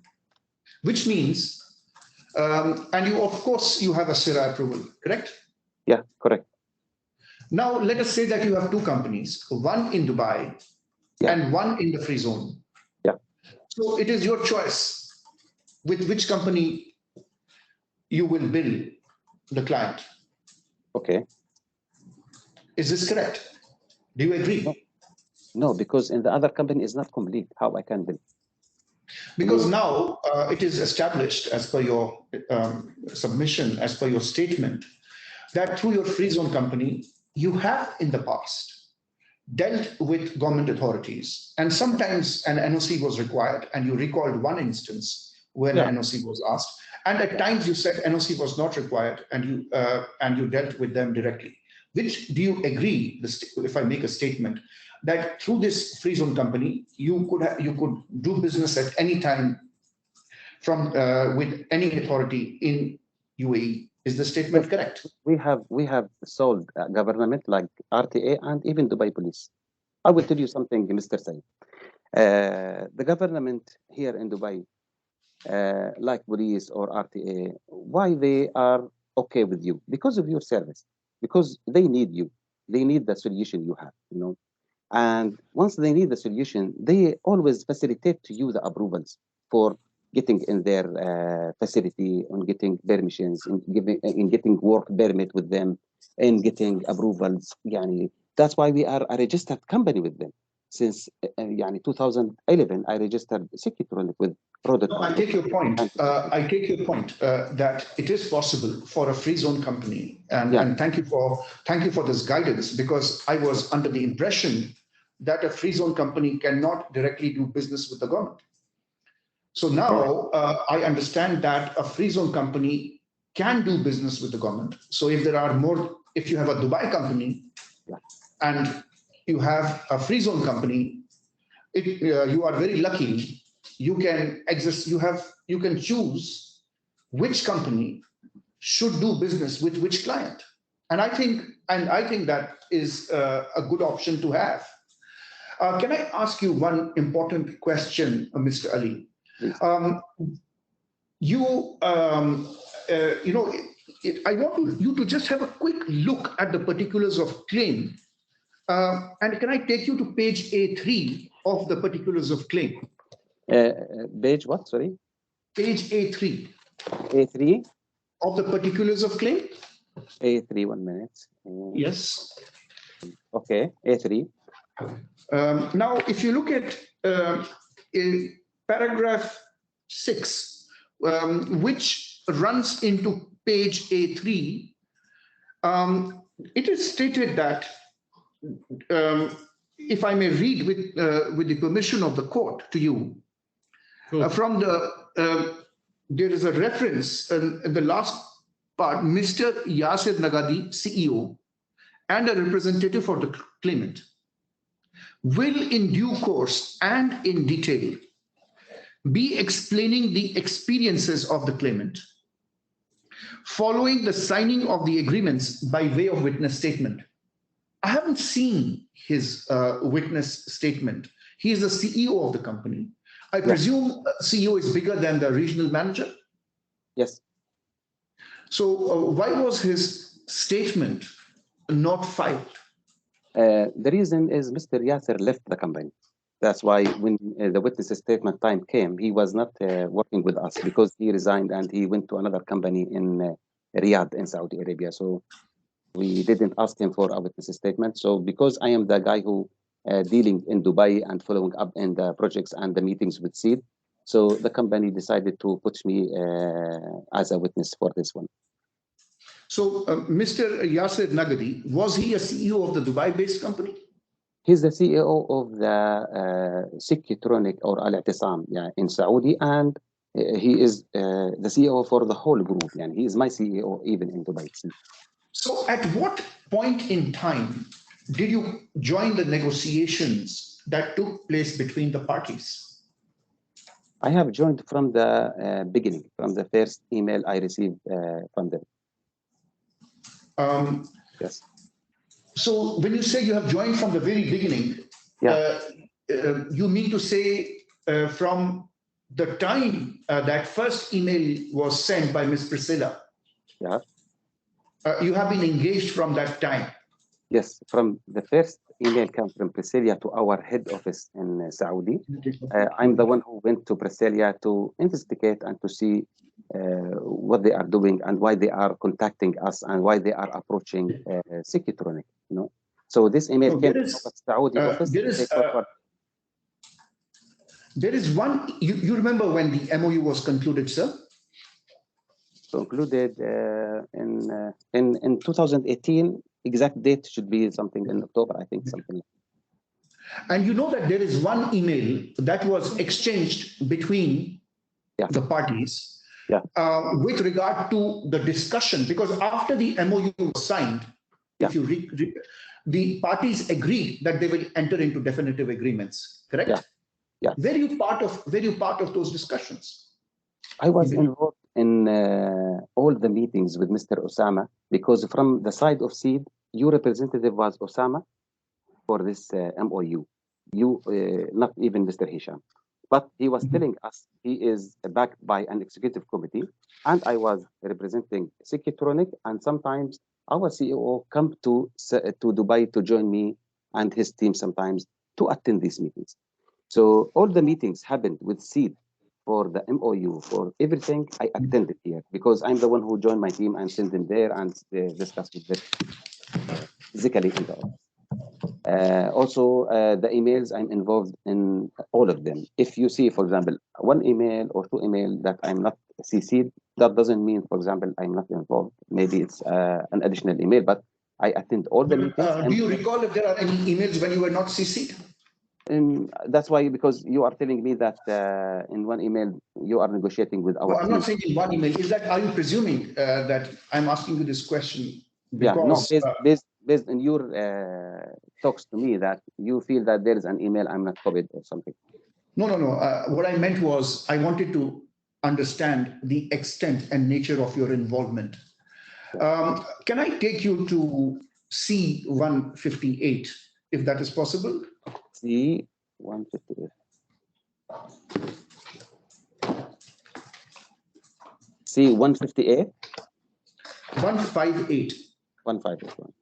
D: Which means, and you, of course, you have a SIRA approval, correct?
F: Yeah, correct.
D: Now, let us say that you have two companies, one in Dubai and one in the free zone.
F: Yeah.
D: So it is your choice with which company you will bill the client.
F: Okay.
D: Is this correct? Do you agree?
F: No, because in the other company is not complete. How I can bill?
D: Because now it is established as per your submission, as per your statement, that through your free zone company, you have in the past dealt with government authorities, and sometimes an NOC was required, and you recalled one instance when
F: Yeah.
D: NOC was asked, and at times you said NOC was not required, and you dealt with them directly. Which do you agree, if I make a statement, that through this free zone company, you could do business at any time from with any authority in UAE? Is the statement correct?
F: We have sold government like RTA and even Dubai Police. I will tell you something, Mr. Said. The government here in Dubai, like police or RTA, why they are okay with you? Because of your service, because they need you. They need the solution you have, you know. And once they need the solution, they always facilitate to you the approvals for getting in their facility, on getting permissions, in getting work permit with them, and getting approvals. Yani, that's why we are a registered company with them. Since 2011, I registered SECUTRONIC with product.
D: No, I take your point. I take your point that it is possible for a free zone company, and thank you for this guidance, because I was under the impression that a free zone company cannot directly do business with the government. So now I understand that a free zone company can do business with the government. So if you have a Dubai company and you have a free zone company, you are very lucky. You can you can choose which company should do business with which client. And I think that is a good option to have. Can I ask you one important question, Mr. Ali? I want you to just have a quick look at the particulars of claim. And can I take you to page A3 of the particulars of claim?
F: Page what, sorry?
D: Page A3.
F: A3?
D: Of the particulars of claim?
F: A3, 1 minute.
D: Yes.
F: Okay, A3.
D: Now, if you look at paragraph 6, which runs into page A3, it is stated that, if I may read with the permission of the court to you, from there is a reference in the last part, Mr. Yasir Nagadi, CEO, and a representative for the claimant, will in due course and in detail be explaining the experiences of the claimant following the signing of the agreements by way of witness statement. I haven't seen his witness statement. He is the CEO of the company. I presume CEO is bigger than the regional manager?
F: Yes.
D: So why was his statement not filed?
F: The reason is Mr. Yasser left the company. That's why when the witness statement time came, he was not working with us, because he resigned and he went to another company in Riyadh in Saudi Arabia. So we didn't ask him for a witness statement. So because I am the guy who dealing in Dubai and following up in the projects and the meetings with SEED, so the company decided to put me as a witness for this one.
D: So Mr. Yasir Nagadi, was he a CEO of the Dubai-based company?
F: He's the CEO of the SECUTRONIC or AL-EATESAM in Saudi, and he is the CEO for the whole group. And he is my CEO even in Dubai.
D: So at what point in time did you join the negotiations that took place between the parties?
F: I have joined from the beginning, from the first email I received from them. Yes.
D: So when you say you have joined from the very beginning, you mean to say from the time that first email was sent by Ms. Priscilla?
F: Yeah.
D: You have been engaged from that time?
F: Yes, from the first email came from Priscilla to our head office in Saudi. I'm the one who went to Priscilla to investigate and to see what they are doing and why they are contacting us and why they are approaching SECUTRONIC. You know, so this email came from the Saudi office.
D: There is one. You remember when the MOU was concluded, sir?
F: Concluded in 2018. Exact date should be something in October, I think, something.
D: And you know that there is one email that was exchanged between the parties with regard to the discussion, because after the MOU was signed, if you read, the parties agreed that they will enter into definitive agreements, correct?
F: Yeah.
D: Were you part of those discussions?
F: I was involved in all the meetings with Mr. Osama, because from the side of SEED, your representative was Osama for this MOU. You, not even Mr. Hisham. But he was telling us he is backed by an executive committee, and I was representing SECUTRONIC, and sometimes our CEO come to Dubai to join me and his team sometimes to attend these meetings. So all the meetings happened with SEED for the MOU, for everything I attended here, because I'm the one who joined my team and sent them there and discuss with them physically in the office. Also, the emails, I'm involved in all of them. If you see, for example, one email or two emails that I'm not CC'd, that doesn't mean, for example, I'm not involved. Maybe it's an additional email, but I attend all the meetings.
D: Do you recall if there are any emails when you were not CC'd?
F: That's why, because you are telling me that in one email you are negotiating with our
D: I'm
F: team.
D: not saying in one email. Are you presuming that I'm asking you this question? Because,
F: based on your talks to me, that you feel that there is an email I'm not copied or something.
D: No. What I meant was I wanted to understand the extent and nature of your involvement. Can I take you to C-158, if that is possible?
F: C-158. C-158?
D: 158.
F: 158.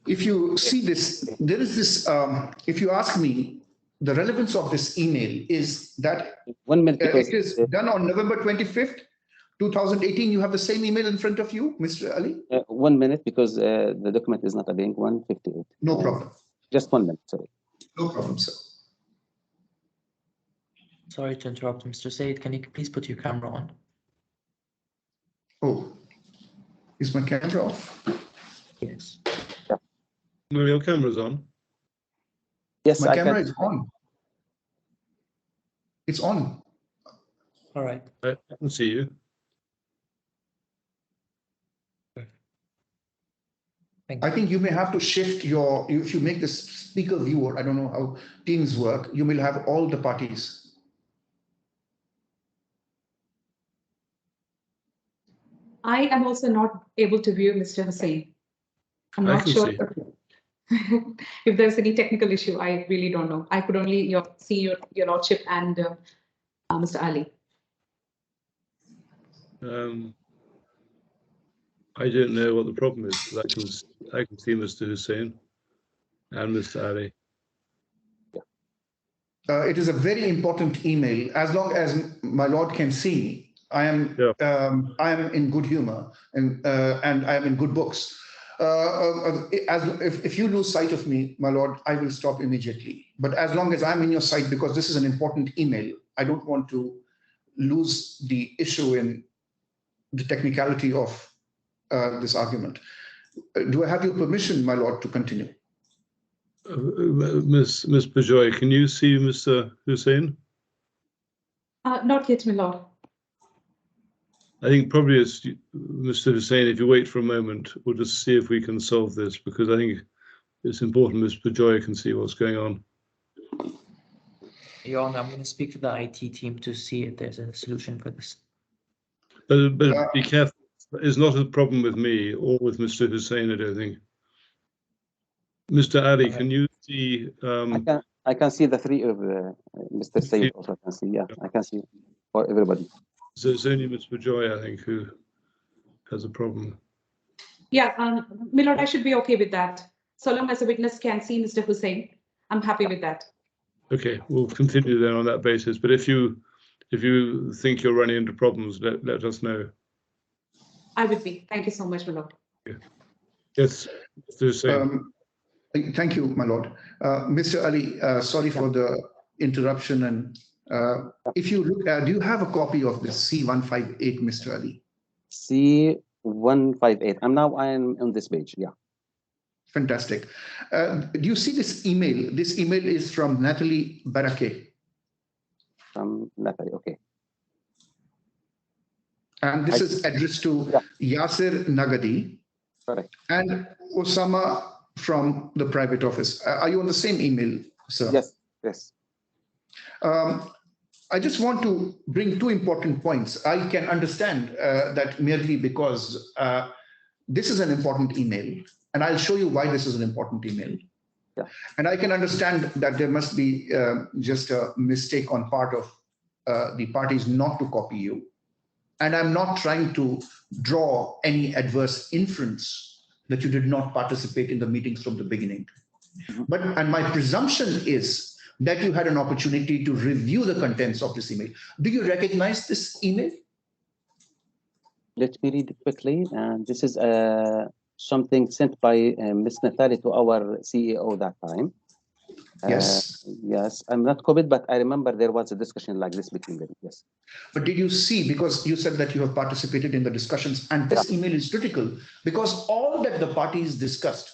D: If you see this, there is this, if you ask me, the relevance of this email is that
F: 1 minute,
D: it is done on November 25th, 2018. You have the same email in front of you, Mr. Ali?
F: 1 minute, because the document is not appearing. 158.
D: No problem.
F: Just 1 minute, sorry.
D: No problem, sir.
A: Sorry to interrupt, Mr. Said. Can you please put your camera on?
D: Oh, is my camera off?
A: Yes.
B: No, your camera's on.
F: Yes,
D: my camera is on. It's on.
A: All right.
B: I can see you.
D: I think you may have to shift if you make this speaker viewer, I don't know how Teams work, you will have all the parties.
C: I am also not able to view Mr. Hussain. I'm not sure if there's any technical issue. I really don't know. I could only see your lordship and Mr. Ali.
B: I don't know what the problem is, but I can see Mr. Hussain and Mr. Ali.
D: It is a very important email. As long as my lord can see, I am in good humor and I am in good books. If you lose sight of me, my lord, I will stop immediately. But as long as I'm in your sight, because this is an important email, I don't want to lose the issue in the technicality of this argument. Do I have your permission, my lord, to continue?
B: Miss Bajoy, can you see Mr. Hussain?
C: Not yet, my lord.
B: I think probably it's Mr. Hussain. If you wait for a moment, we'll just see if we can solve this, because I think it's important Ms. Bajoy can see what's going on.
A: Your Honor, I'm going to speak to the IT team to see if there's a solution for this.
B: But be careful. It's not a problem with me or with Mr. Hussain, I don't think. Mr. Ali, can you see?
F: I can see the three of Mr. Said also. I can see. Yeah, I can see for everybody.
B: So it's only Ms. Bajoy, I think, who has a problem.
C: Yeah, my lord, I should be okay with that. So long as the witness can see Mr. Hussain, I'm happy with that.
B: Okay, we'll continue then on that basis. But if you think you're running into problems, let us know.
C: I would be. Thank you so much, my lord.
B: Yeah. Yes, Mr. Hussain.
D: Thank you, my lord. Mr. Ali, sorry for the interruption. And if you look at, do you have a copy of this C158, Mr. Ali?
F: C158. I am on this page. Yeah.
D: Fantastic. Do you see this email? This email is from Natalie Barake.
F: From Natalie. Okay.
D: And this is addressed to Yasir Nagadi.
F: Correct.
D: And Osama from the private office. Are you on the same email, sir?
F: Yes. Yes.
D: I just want to bring two important points. I can understand that merely because this is an important email, and I'll show you why this is an important email.
F: Yeah.
D: And I can understand that there must be just a mistake on part of the parties not to copy you. And I'm not trying to draw any adverse inference that you did not participate in the meetings from the beginning. And my presumption is that you had an opportunity to review the contents of this email. Do you recognize this email?
F: Let me read it quickly. And this is something sent by Ms. Natalie to our CEO that time.
D: Yes.
F: Yes, I'm not copied, but I remember there was a discussion like this between them. Yes.
D: But did you see, because you said that you have participated in the discussions, and this email is critical because all that the parties discussed,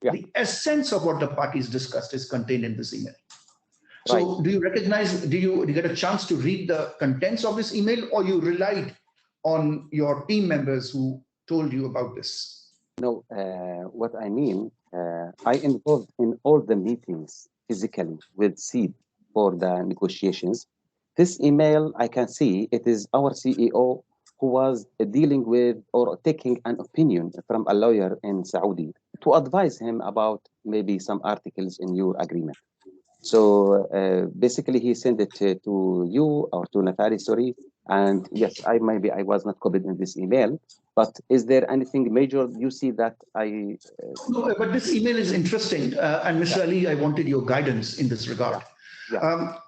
D: the essence of what the parties discussed is contained in this email. So do you recognize, do you get a chance to read the contents of this email, or you relied on your team members who told you about this?
F: No, what I mean, I involved in all the meetings physically with SEED for the negotiations. This email, I can see it is our CEO who was dealing with or taking an opinion from a lawyer in Saudi to advise him about maybe some articles in your agreement. So basically, he sent it to you or to Natalie, sorry. And yes, I was not copied in this email. But is there anything major you see that I?
D: No, but this email is interesting. And Mr. Ali, I wanted your guidance in this regard.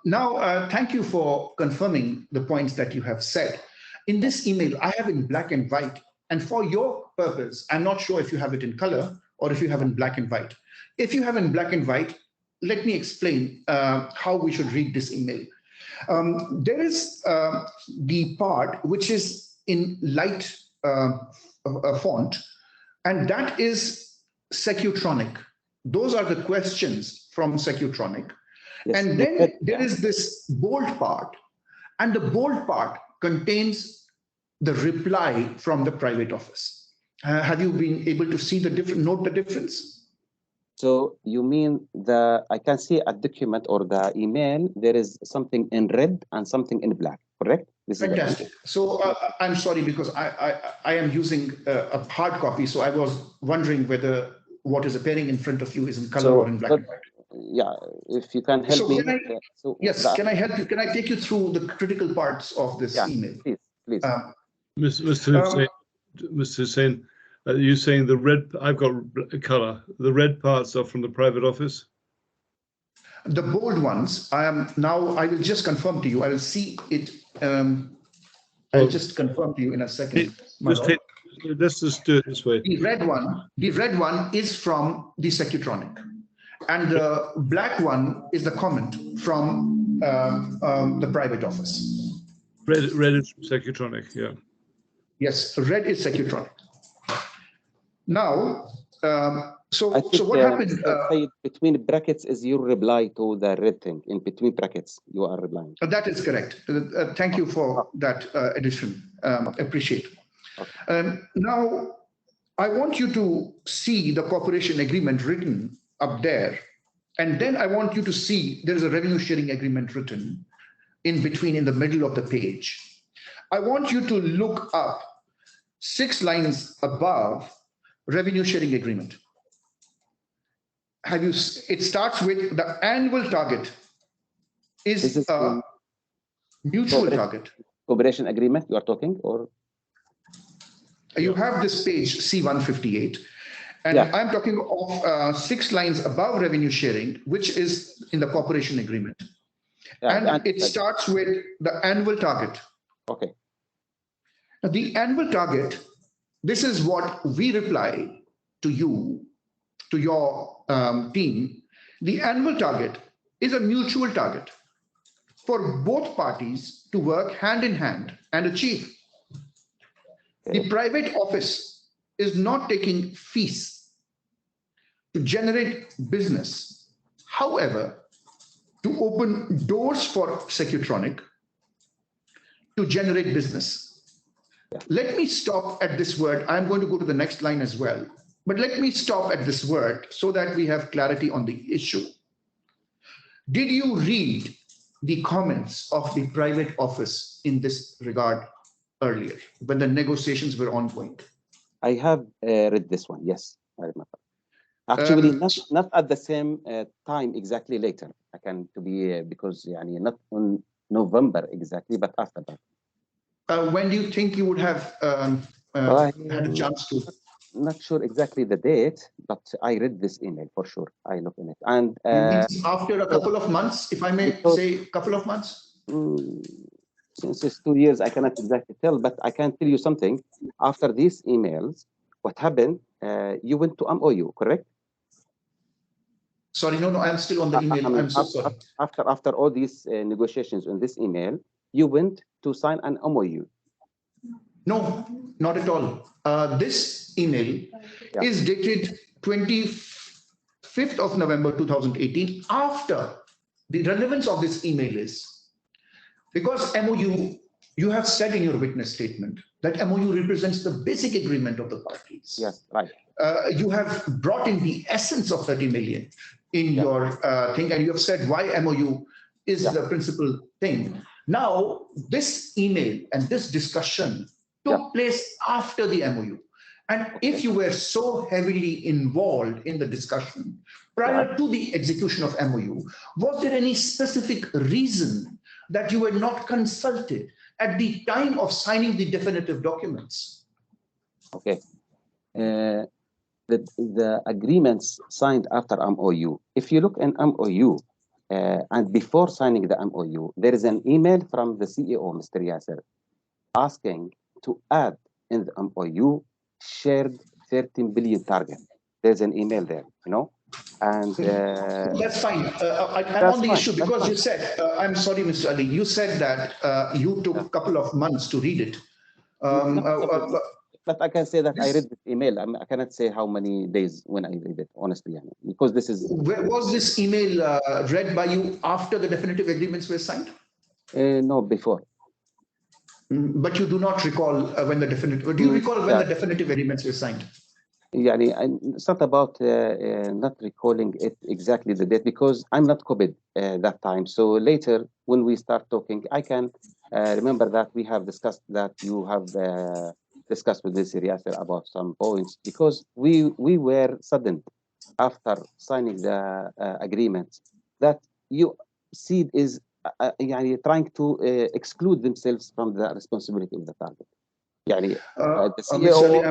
D: Now, thank you for confirming the points that you have said. In this email, I have in black and white. And for your purpose, I'm not sure if you have it in color or if you have in black and white. If you have in black and white, let me explain how we should read this email. There is the part which is in light font, and that is SECUTRONIC. Those are the questions from SECUTRONIC. Yes. And then there is this bold part, and the bold part contains the reply from the private office. Have you been able to see the note the difference?
F: So you mean I can see a document or the email, there is something in red and something in black, correct? This
D: Fantastic. So I'm sorry, because I am using a hard copy. So I was wondering whether what is appearing in front of you is in color or in black and white.
F: Yeah, if you can help me.
D: Can I help you? Can I take you through the critical parts of this email?
F: Please.
B: Mr. Hussain, you're saying the red, I've got color, the red parts are from the private office?
D: The bold ones, I will just confirm to you. I will see it. I'll just confirm to you in a second.
B: Let's just do it this way.
D: The red one is from the SECUTRONIC. And the black one is the comment from the private office.
B: Red is SECUTRONIC, yeah.
D: Yes, red is SECUTRONIC. Now, so what happened?
F: Between brackets is your reply to the red thing. In between brackets, you are replying.
D: That is correct. Thank you for that addition. Appreciate. Okay. Now, I want you to see the cooperation agreement written up there. And then I want you to see there is a revenue sharing agreement written in between, in the middle of the page. I want you to look up 6 lines above revenue sharing agreement. It starts with the annual target is a mutual target.
F: Cooperation agreement you are talking, or?
D: You have this page C158. And I'm talking of 6 lines above revenue sharing, which is in the cooperation agreement. And it starts with the annual target.
F: Okay.
D: Now, the annual target, this is what we reply to you, to your team, the annual target is a mutual target for both parties to work hand in hand and achieve. The private office is not taking fees to generate business. However, to open doors for SECUTRONIC to generate business. Let me stop at this word. I'm going to go to the next line as well, but let me stop at this word so that we have clarity on the issue. Did you read the comments of the private office in this regard earlier when the negotiations were ongoing?
F: I have read this one. Yes, I remember. Actually, not at the same time exactly later. I can to be because not on November exactly, but after that.
D: When do you think you would have had a chance to?
F: Not sure exactly the date, but I read this email for sure. I look in it, and
D: after a couple of months, if I may say, a couple of months.
F: Since it's 2 years, I cannot exactly tell, but I can tell you something. After these emails, what happened? You went to MOU, correct?
D: Sorry, no, I'm still on the email. I'm so sorry.
F: After all these negotiations on this email, you went to sign an MOU.
D: No, not at all. This email is dated 25th of November 2018. After the relevance of this email is because MOU, you have said in your witness statement that MOU represents the basic agreement of the parties.
F: Yes, right.
D: You have brought in the essence of 30 million in your thing, and you have said why MOU is the principal thing. Now, this email and this discussion took place after the MOU. And if you were so heavily involved in the discussion prior to the execution of MOU, was there any specific reason that you were not consulted at the time of signing the definitive documents?
F: Okay. The agreements signed after MOU, if you look in MOU, and before signing the MOU, there is an email from the CEO, Mr. Yasser, asking to add in the MOU shared 13 billion target. There's an email there, and
D: that's fine. I'm on the issue because you said, I'm sorry, Mr. Ali, you said that you took a couple of months to read it.
F: But I can say that I read this email. I cannot say how many days when I read it, honestly, because this is.
D: Was this email read by you after the definitive agreements were signed?
F: No, before.
D: But you do not recall when the definitive. Do you recall when the definitive agreements were signed?
F: Yeah, it's not about not recalling it exactly the date because I'm not copied that time. So later, when we start talking, I can remember that we have discussed that you have discussed with this Yasser about some points because we were sudden after signing the agreement that you see is trying to exclude themselves from the responsibility of the target. The CEO,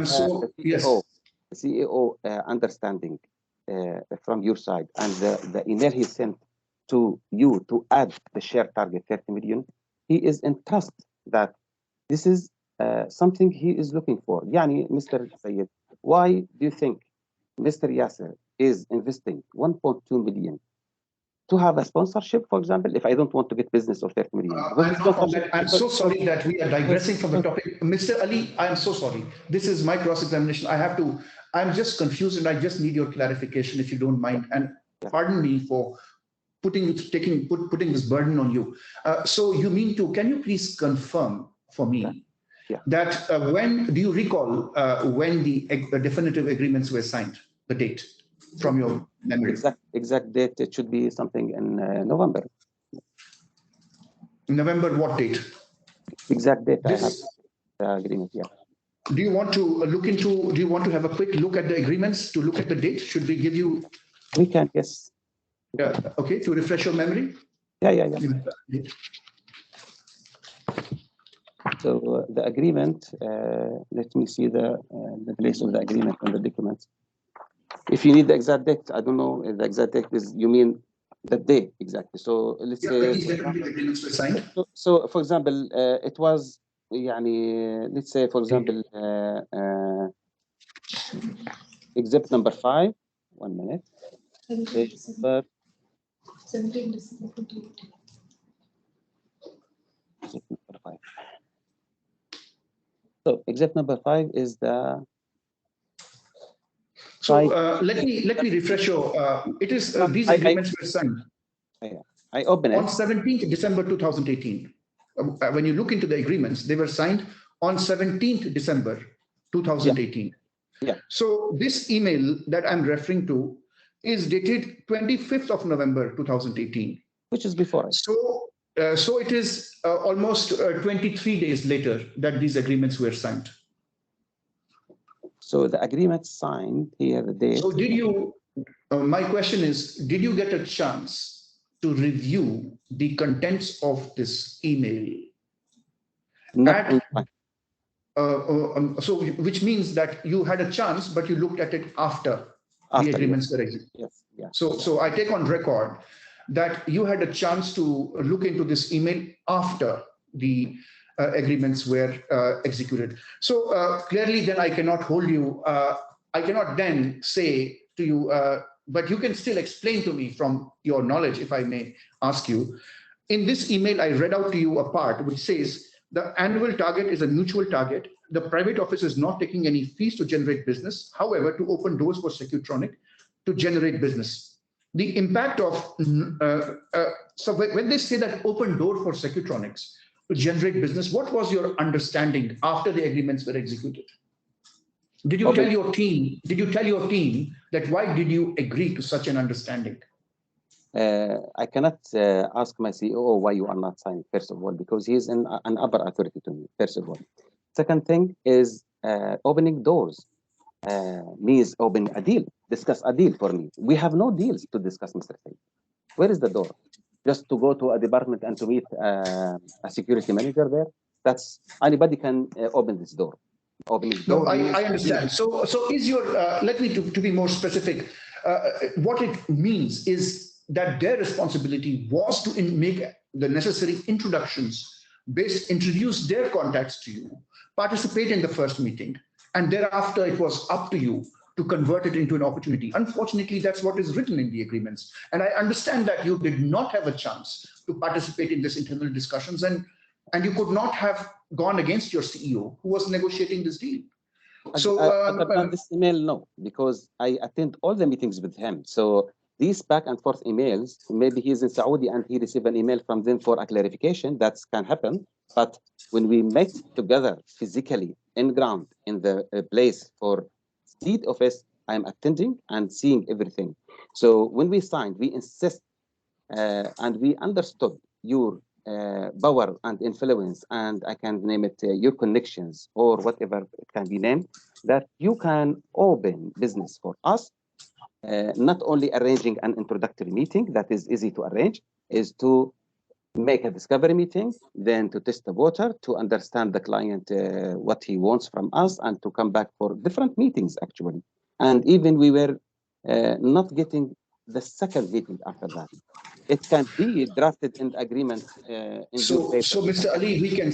F: the CEO understanding from your side and the email he sent to you to add the share target 30 million, he is in trust that this is something he is looking for. Mr. Sayed, why do you think Mr. Yasser is investing 1.2 million to have a sponsorship, for example, if I don't want to get business of 30 million?
D: I'm so sorry that we are digressing from the topic. Mr. Ali, I'm so sorry. This is my cross-examination. I'm just confused and I just need your clarification if you don't mind. And pardon me for putting this burden on you. So you mean to, can you please confirm for me that when, do you recall when the definitive agreements were signed, the date from your memory?
F: Exact date, it should be something in November.
D: November what date?
F: Exact date, I have the agreement,
D: Do you want to do you want to have a quick look at the agreements to look at the date? Should we give you?
F: We can, yes.
D: Yeah, okay, to refresh your memory?
F: Yeah. So the agreement, let me see the place of the agreement on the documents. If you need the exact date, I don't know if the exact date is, you mean the day exactly. So let's say.
D: Agreements were signed.
F: So for example, it was, let's say for example, exhibit number 5. 1 minute. Page number
E: 17 December 2018.
F: exhibit number 5. So exhibit number 5 is the.
D: So let me refresh your. It is these agreements were signed.
F: I open
D: On
F: it
D: 17th December 2018. When you look into the agreements, they were signed on 17th December 2018.
F: Yeah.
D: So this email that I'm referring to is dated 25th of November 2018.
F: which is before it.
D: So it is almost 23 days later that these agreements were signed.
F: So the agreement signed here. The date.
D: So did you? My question is: did you get a chance to review the contents of this email?
F: Not
D: So which means that you had a chance, but you looked at it after the agreements were executed.
F: Yes. Yeah.
D: So I take on record that you had a chance to look into this email after the agreements were executed. So clearly, then I cannot hold you. I cannot then say to you, but you can still explain to me from your knowledge, if I may ask you. In this email, I read out to you a part which says, the annual target is a mutual target. The private office is not taking any fees to generate business. However, to open doors for SECUTRONIC to generate business. The impact of, so when they say that open door for SECUTRONICs to generate business, what was your understanding after the agreements were executed? Did you tell your team, that why did you agree to such an understanding?
F: I cannot ask my CEO why you are not signing, first of all, because he is an upper authority to me, first of all. Second thing is opening doors means opening a deal, discuss a deal for me. We have no deals to discuss, Mr. Said. Where is the door? Just to go to a department and to meet a security manager there? That's anybody can open this door.
D: No, I understand. So is your, let me to be more specific, what it means is that their responsibility was to make the necessary introductions, introduce their contacts to you, participate in the first meeting, and thereafter it was up to you to convert it into an opportunity. Unfortunately, that's what is written in the agreements. And I understand that you did not have a chance to participate in this internal discussions, and you could not have gone against your CEO who was negotiating this deal. So
F: this email, no, because I attend all the meetings with him. So these back and forth emails, maybe he's in Saudi and he received an email from them for a clarification. That can happen. But when we met together physically in ground in the place for seat office, I'm attending and seeing everything. So when we signed, we insist and we understood your power and influence, and I can name it your connections or whatever it can be named, that you can open business for us. Not only arranging an introductory meeting that is easy to arrange, is to make a discovery meeting, then to test the water, to understand the client, what he wants from us, and to come back for different meetings actually. And even we were not getting the second meeting after that. It can be drafted in agreement.
D: So Mr. Ali, we can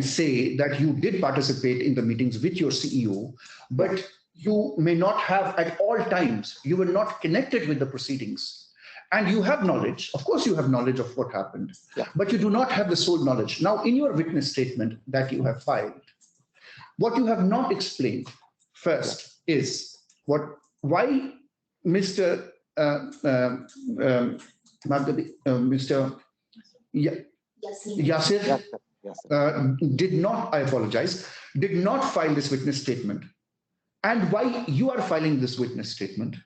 D: say that you did participate in the meetings with your CEO, but you may not have at all times, you were not connected with the proceedings. And you have knowledge, of course you have knowledge of what happened, but you do not have the sole knowledge. Now, in your witness statement that you have filed, what you have not explained first is why Mr. Yasir did not, I apologize, did not file this witness statement, and why you are filing this witness statement,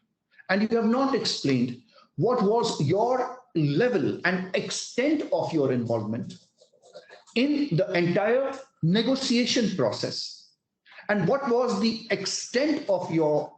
D: and you have not explained what was your level and extent of your involvement in the entire negotiation process, and what was the extent of your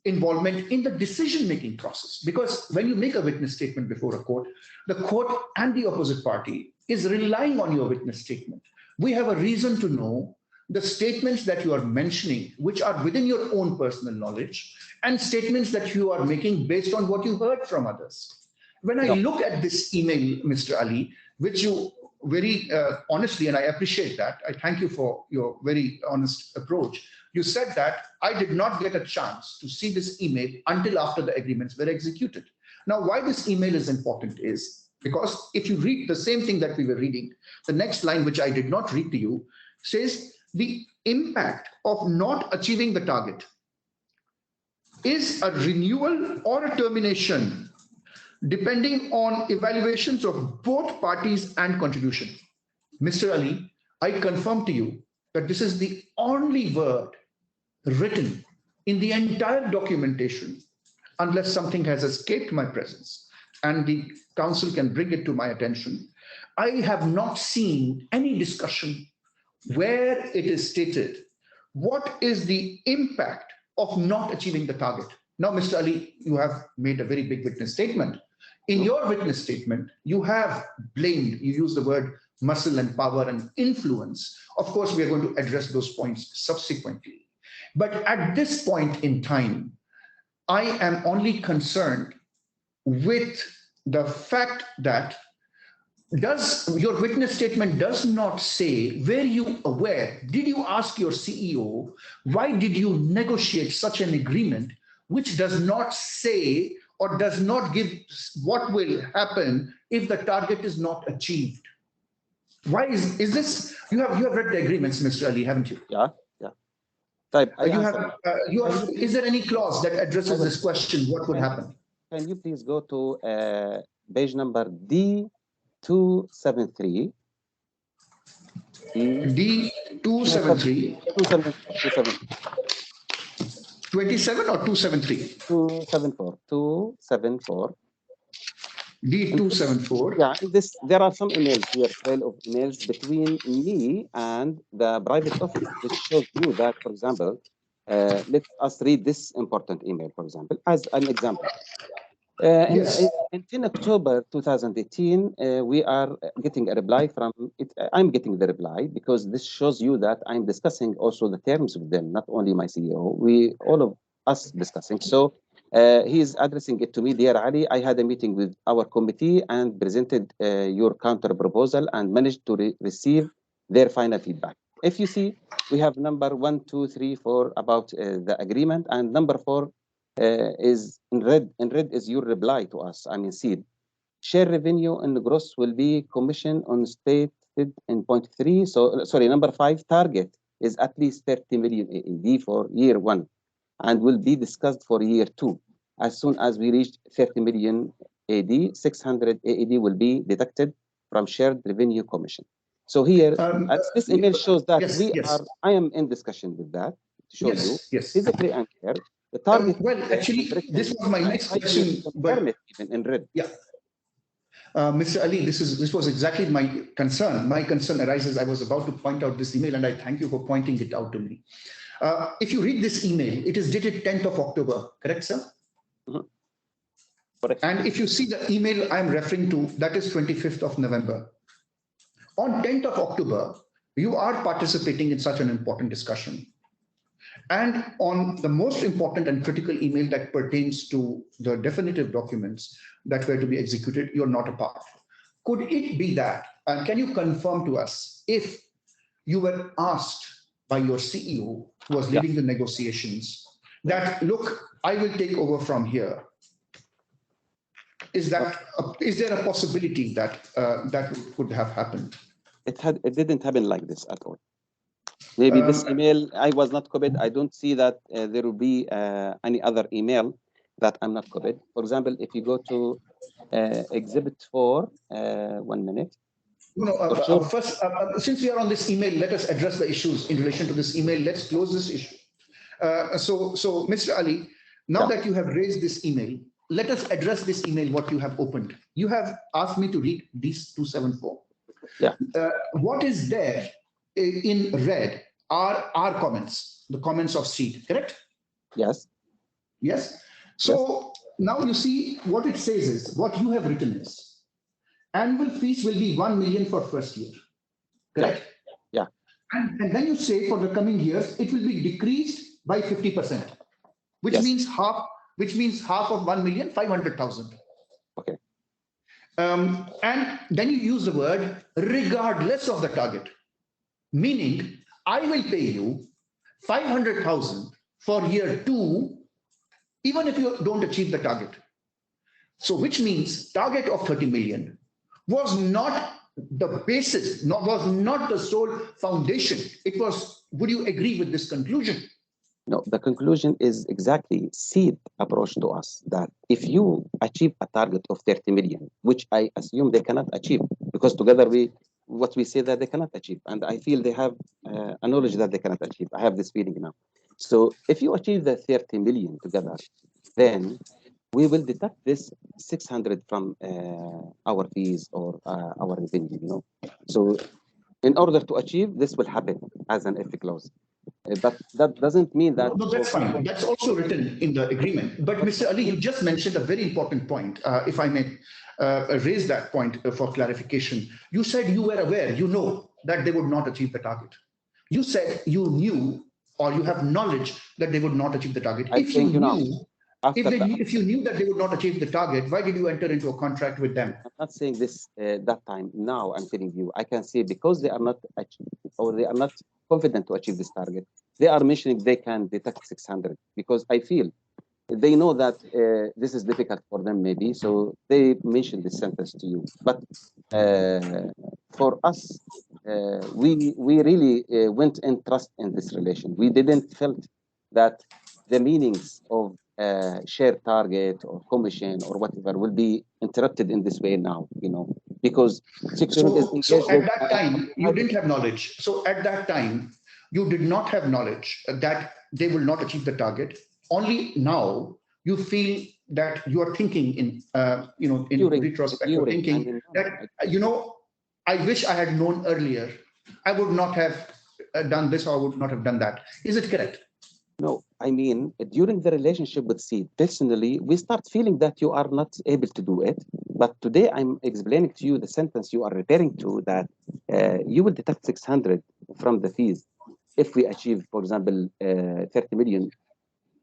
D: involvement in the decision-making process. Because when you make a witness statement before a court, the court and the opposite party is relying on your witness statement. We have a reason to know the statements that you are mentioning, which are within your own personal knowledge, and statements that you are making based on what you heard from others. When I look at this email, Mr. Ali, which you very honestly, and I appreciate that. I thank you for your very honest approach. You said that I did not get a chance to see this email until after the agreements were executed. Now, why this email is important is because if you read the same thing that we were reading, the next line, which I did not read to you, says the impact of not achieving the target is a renewal or a termination, depending on evaluations of both parties and contribution. Mr. Ali, I confirm to you that this is the only word written in the entire documentation, unless something has escaped my presence and the council can bring it to my attention. I have not seen any discussion where it is stated what is the impact of not achieving the target. Now, Mr. Ali, you have made a very big witness statement. In your witness statement, you have blamed, you use the word muscle and power and influence. Of course, we are going to address those points subsequently. But at this point in time, I am only concerned with the fact that your witness statement does not say, were you aware, did you ask your CEO, why did you negotiate such an agreement which does not say or does not give what will happen if the target is not achieved? Why is this? You have read the agreements, Mr. Ali, haven't you?
F: Yeah, yeah. Type,
D: is there any clause that addresses this question? What would happen?
F: Can you please go to page number D273?
D: D273. 27 or 273?
F: 274.
D: D274.
F: Yeah, there are some emails here, trail of emails between me and the private office, which shows you that, for example, let us read this important email, for example, as an example.
D: Yes.
F: In 10 October 2018, we are getting a reply from it. I'm getting the reply because this shows you that I'm discussing also the terms with them, not only my CEO. All of us discussing. So he's addressing it to me, dear Ali. I had a meeting with our committee and presented your counter proposal and managed to receive their final feedback. If you see, we have number 1, 2, 3, 4 about the agreement, and number 4 is in red. In red is your reply to us. I mean, see, share revenue and gross will be commission on stated in point 3. So sorry, number 5 target is at least 30 million AED for year 1, and will be discussed for year 2. As soon as we reach 30 million AED, 600 AED will be deducted from shared revenue commission. So here, as this email shows that I am in discussion with that. To show you physically and here. The target.
D: Well, actually, this was my next question.
F: But even in red.
D: Yeah, Mr. Ali, this was exactly my concern. My concern arises. I was about to point out this email, and I thank you for pointing it out to me. If you read this email, it is dated 10th of October, correct, sir?
F: Mm-hmm. Correct.
D: And if you see the email I'm referring to, that is 25th of November. On 10th of October, you are participating in such an important discussion. And on the most important and critical email that pertains to the definitive documents that were to be executed, you're not a part. Could it be that, and can you confirm to us, if you were asked by your CEO, who was leading the negotiations, that, look, I will take over from here. Is there a possibility that that could have happened?
F: It didn't happen like this at all. Maybe this email, I was not copied. I don't see that there will be any other email that I'm not copied. For example, if you go to Exhibit 4, 1 minute.
D: No, first, since we are on this email, let us address the issues in relation to this email. Let's close this issue. So, Mr. Ali, now that you have raised this email, let us address this email, what you have opened. You have asked me to read these 274.
F: Yeah.
D: What is there in red are our comments, the comments of Seed, correct?
F: Yes.
D: Yes. So now you see what it says is, what you have written is, annual fees will be 1 million for first year, correct?
F: Yeah.
D: And then you say for the coming years, it will be decreased by 50%, which means half of 1 million, 500,000.
F: Okay.
D: And then you use the word regardless of the target, meaning I will pay you 500,000 for year 2, even if you don't achieve the target. So which means target of 30 million was not the basis, was not the sole foundation. It was, would you agree with this conclusion?
F: No, the conclusion is exactly SEED approach to us, that if you achieve a target of 30 million, which I assume they cannot achieve, because together what we say that they cannot achieve, and I feel they have a knowledge that they cannot achieve. I have this feeling now. So if you achieve the 30 million together, then we will deduct this 600 from our fees or our revenue, you know. So in order to achieve, this will happen as an F clause. But that doesn't mean that.
D: No, that's fine. That's also written in the agreement. But Mr. Ali, you just mentioned a very important point. If I may raise that point for clarification. You said you were aware, you know, that they would not achieve the target. You said you knew or you have knowledge that they would not achieve the target. If you knew, if you knew that they would not achieve the target, why did you enter into a contract with them?
F: I'm not saying this that time. Now I'm telling you, I can say because they are not achieved, or they are not confident to achieve this target, they are mentioning they can detect 600, because I feel they know that this is difficult for them maybe, so they mentioned this sentence to you. But for us, we really went in trust in this relation. We didn't felt that the meanings of share target or commission or whatever will be interrupted in this way now, you know, because
D: so at that time you didn't have knowledge. So at that time you did not have knowledge that they will not achieve the target. Only now you feel that you are thinking in in retrospect, you're thinking that, you know, I wish I had known earlier, I would not have done this, or I would not have done that. Is it correct?
F: No, I mean, during the relationship with Seed, personally, we start feeling that you are not able to do it. But today I'm explaining to you the sentence you are referring to, that you will deduct 600 from the fees if we achieve, for example, 30 million.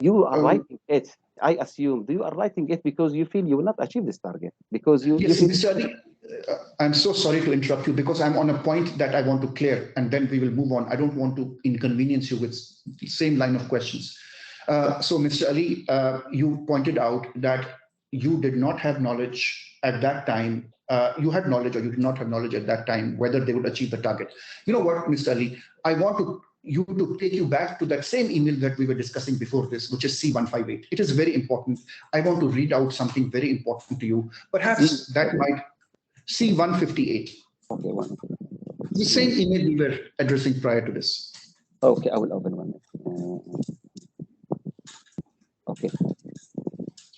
F: You are writing it, I assume, you are writing it because you feel you will not achieve this target. Because you.
D: Yes, Mr. Ali, I'm so sorry to interrupt you, because I'm on a point that I want to clear, and then we will move on. I don't want to inconvenience you with the same line of questions. So, Mr. Ali, you pointed out that you did not have knowledge at that time. You had knowledge, or you did not have knowledge at that time whether they would achieve the target. You know what, Mr. Ali, I want you to take you back to that same email that we were discussing before this, which is C158. It is very important. I want to read out something very important to you. Perhaps that might C158.
F: Okay, one.
D: The same email we were addressing prior to this.
F: Okay, I will open one. Okay.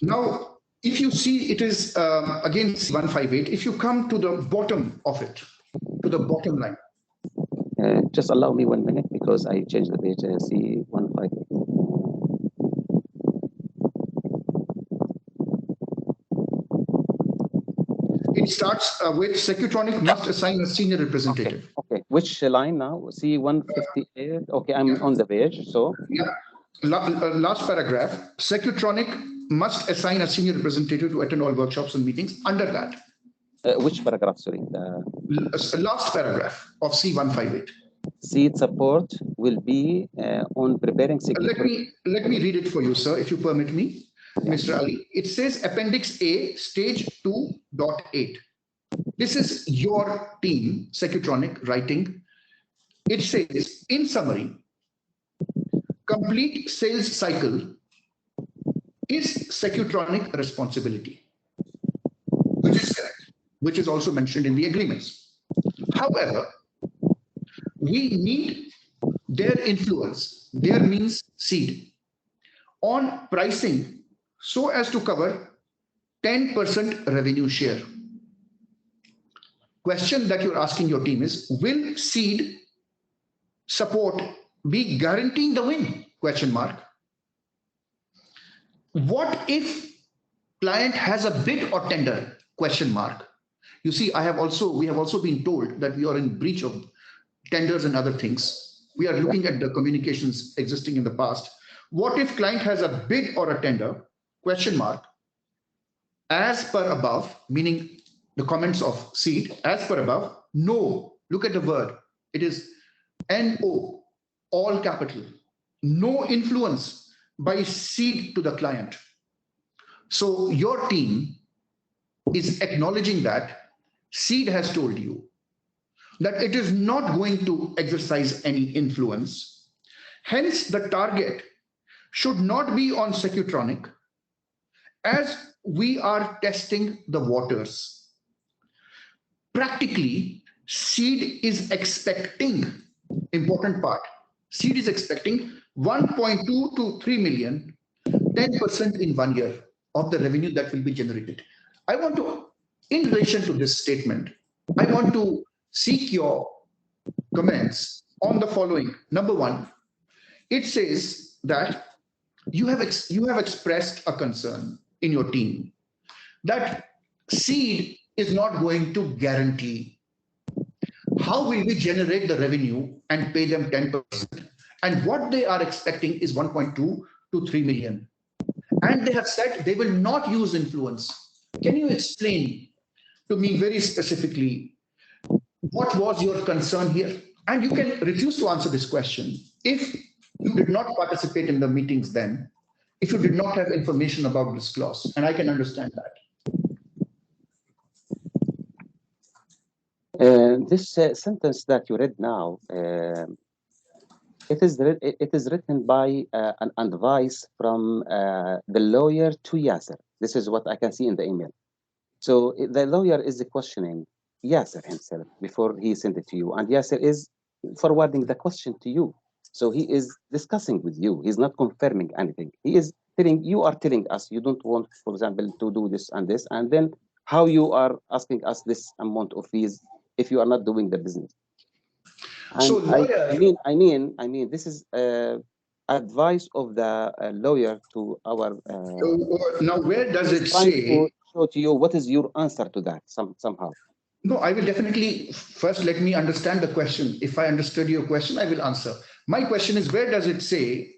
D: Now, if you see, it is again C158. If you come to the bottom of it, to the bottom line.
F: Just allow me 1 minute, because I changed the page. C158.
D: It starts with SECUTRONIC must assign a senior representative.
F: Okay. Which line now? C158. Okay, I'm on the page. So
D: yeah, last paragraph. SECUTRONIC must assign a senior representative to attend all workshops and meetings. Under that.
F: Which paragraph? Sorry.
D: Last paragraph of C158.
F: Seed support will be on preparing.
D: Let me read it for you, sir, if you permit me, Mr. Ali. It says Appendix A, Stage 2.8. This is your team, SECUTRONIC, writing. It says, in summary, complete sales cycle is SECUTRONIC responsibility, which is correct, which is also mentioned in the agreements. However, we need their influence, their means Seed, on pricing so as to cover 10% revenue share. Question that you're asking your team is, will Seed support be guaranteeing the win? Question mark. What if client has a bid or tender? Question mark. You see, we have also been told that we are in breach of tenders and other things. We are looking at the communications existing in the past. What if client has a bid or a tender? Question mark. As per above, meaning the comments of Seed as per above. No, look at the word. It is NO, all capital. No influence by Seed to the client. So your team is acknowledging that Seed has told you that it is not going to exercise any influence. Hence, the target should not be on SECUTRONIC as we are testing the waters. Practically, Seed is expecting, important part, Seed is expecting 1.2 to 3 million, 10% in 1 year of the revenue that will be generated. I want to, in relation to this statement, I want to seek your comments on the following. Number one, it says that you have expressed a concern in your team that Seed is not going to guarantee. How will we generate the revenue and pay them 10%? And what they are expecting is 1.2 to 3 million. And they have said they will not use influence. Can you explain to me very specifically what was your concern here? And you can refuse to answer this question if you did not participate in the meetings then, if you did not have information about this clause, and I can understand that.
F: This sentence that you read now, it is written by an advice from the lawyer to Yasser. This is what I can see in the email. So the lawyer is questioning Yasser himself before he sent it to you, and Yasser is forwarding the question to you. So he is discussing with you. He's not confirming anything. He is telling, you are telling us you don't want, for example, to do this, and then how you are asking us this amount of fees if you are not doing the business. And
D: So lawyer,
F: I mean, this is advice of the lawyer to our.
D: now where does it
F: trying
D: say?
F: to show to you what is your answer to that somehow.
D: No, I will definitely, first let me understand the question. If I understood your question, I will answer. My question is, where does it say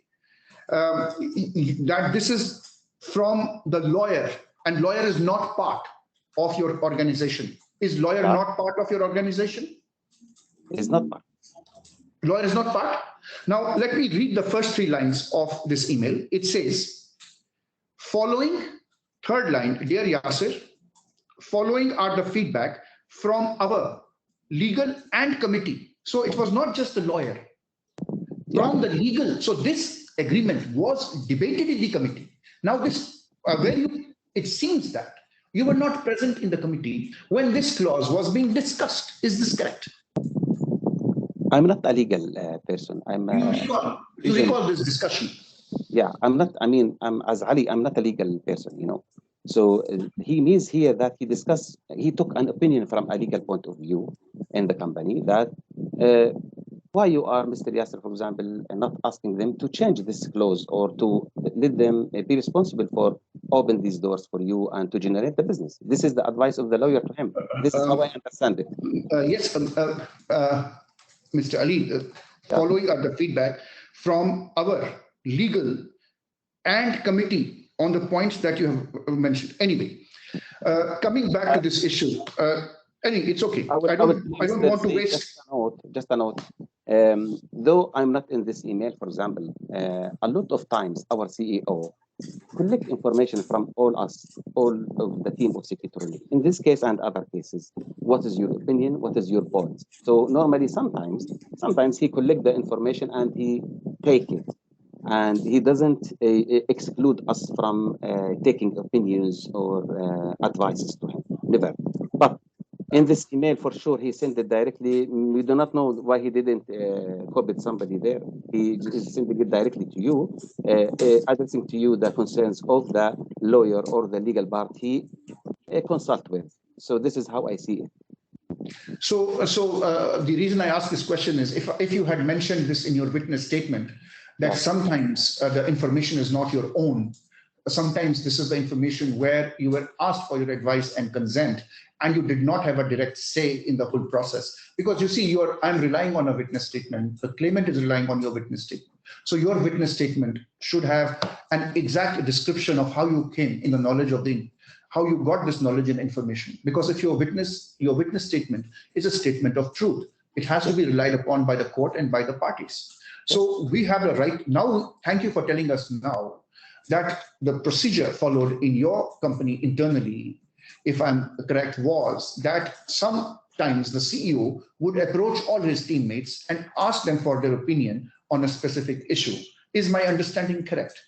D: that this is from the lawyer, and lawyer is not part of your organization? Is lawyer not part of your organization?
F: It's not part.
D: Lawyer is not part? Now, let me read the first 3 lines of this email. It says, following, third line, dear Yasser, following are the feedback from our legal and committee. So it was not just the lawyer, from the legal. So this agreement was debated in the committee. Now this, it seems that you were not present in the committee when this clause was being discussed. Is this correct?
F: I'm not a legal person.
D: You recall this discussion?
F: Yeah, I'm not. I mean, as Ali, I'm not a legal person, you know. So he means here that he took an opinion from a legal point of view in the company that why you are, Mr. Yasser, for example, not asking them to change this clause or to let them be responsible for open these doors for you and to generate the business. This is the advice of the lawyer to him. This is how I understand it.
D: Yes, Mr. Ali, following are the feedback from our legal and committee on the points that you have mentioned. Anyway, coming back to this issue, anyway, it's okay. I don't want to waste.
F: Just a note. Though I'm not in this email, for example, a lot of times our CEO collect information from all of the team of SECUTRONIC. In this case and other cases, what is your opinion? What is your point? So normally, sometimes he collect the information and he take it, and he doesn't exclude us from taking opinions or advices to him. Never. But in this email, for sure, he sent it directly. We do not know why he didn't copy somebody there. He is sending it directly to you, addressing to you the concerns of the lawyer or the legal party consult with. So this is how I see it.
D: So the reason I ask this question is if you had mentioned this in your witness statement, that sometimes the information is not your own. Sometimes this is the information where you were asked for your advice and consent, and you did not have a direct say in the whole process. Because you see, I'm relying on a witness statement. The claimant is relying on your witness statement. So your witness statement should have an exact description of how you came in the knowledge of how you got this knowledge and information. Because if your witness statement is a statement of truth, it has to be relied upon by the court and by the parties. So we have the right now. Thank you for telling us now that the procedure followed in your company internally, if I'm correct, was that sometimes the CEO would approach all his teammates and ask them for their opinion on a specific issue. Is my understanding correct?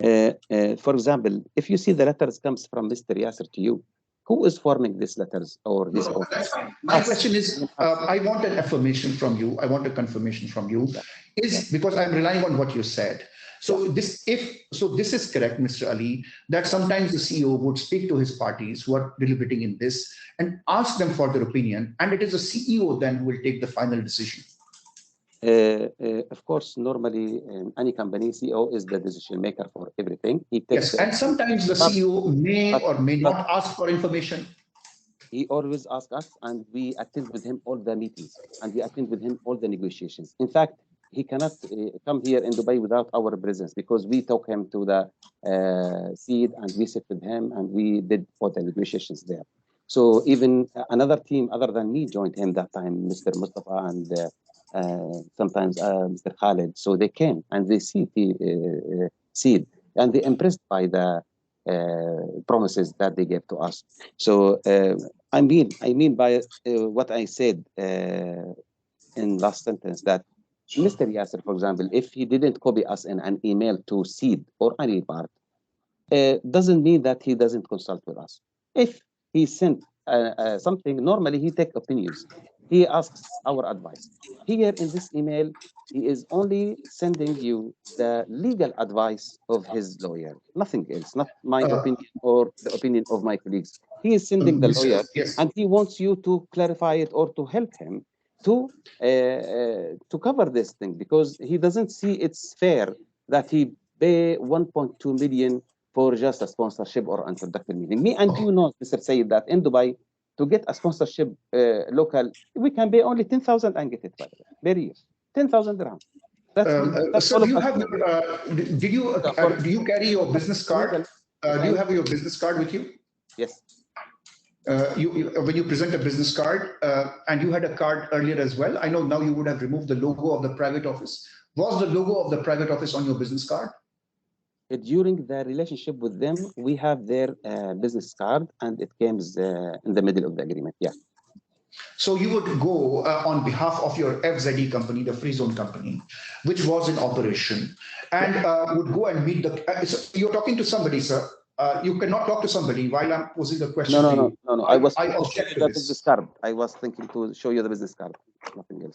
F: For example, if you see the letters comes from Mr. Yasser to you, who is forming these letters or this?
D: No, that's fine. My question is, I want an affirmation from you. I want a confirmation from you. Is because I'm relying on what you said. So this is correct, Mr. Ali, that sometimes the CEO would speak to his parties who are deliberating in this and ask them for their opinion, and it is the CEO then who will take the final decision.
F: Of course, normally in any company, CEO is the decision maker for everything. He
D: Yes,
F: takes
D: and sometimes the CEO may or may not ask for information.
F: He always asks us, and we attend with him all the meetings, and we attend with him all the negotiations. In fact, he cannot come here in Dubai without our presence, because we took him to the seed and we sit with him and we did all the negotiations there. So even another team other than me joined him that time, Mr. Mustafa and sometimes Mr. Khalid. So they came and they see the seed, and they impressed by the promises that they gave to us. So I mean by what I said in last sentence, that Mr. Yasser, for example, if he didn't copy us in an email to seed or any part, doesn't mean that he doesn't consult with us. If he sent something, normally he takes opinions. He asks our advice. Here in this email, he is only sending you the legal advice of his lawyer, nothing else, not my opinion or the opinion of my colleagues. He is sending the lawyer, and he wants you to clarify it or to help him to cover this thing, because he doesn't see it's fair that he pay 1.2 million for just a sponsorship or introductory meeting. Me and you know, Mr. Sayyid, that in Dubai, to get a sponsorship local, we can pay only 10,000 and get it by the way, very year. 10,000 dirham.
D: So do you have do you carry your business card? Do you have your business card with you?
F: Yes.
D: When you present a business card, and you had a card earlier as well, I know now you would have removed the logo of the private office. Was the logo of the private office on your business card?
F: During the relationship with them, we have their business card, and it comes in the middle of the agreement. Yeah.
D: So you would go on behalf of your FZE company, the free zone company, which was in operation, and would go and meet the. So you're talking to somebody, sir. You cannot talk to somebody while I'm posing the question.
F: No. I
D: object to this.
F: Business card. I was thinking to show you the business card. Nothing else.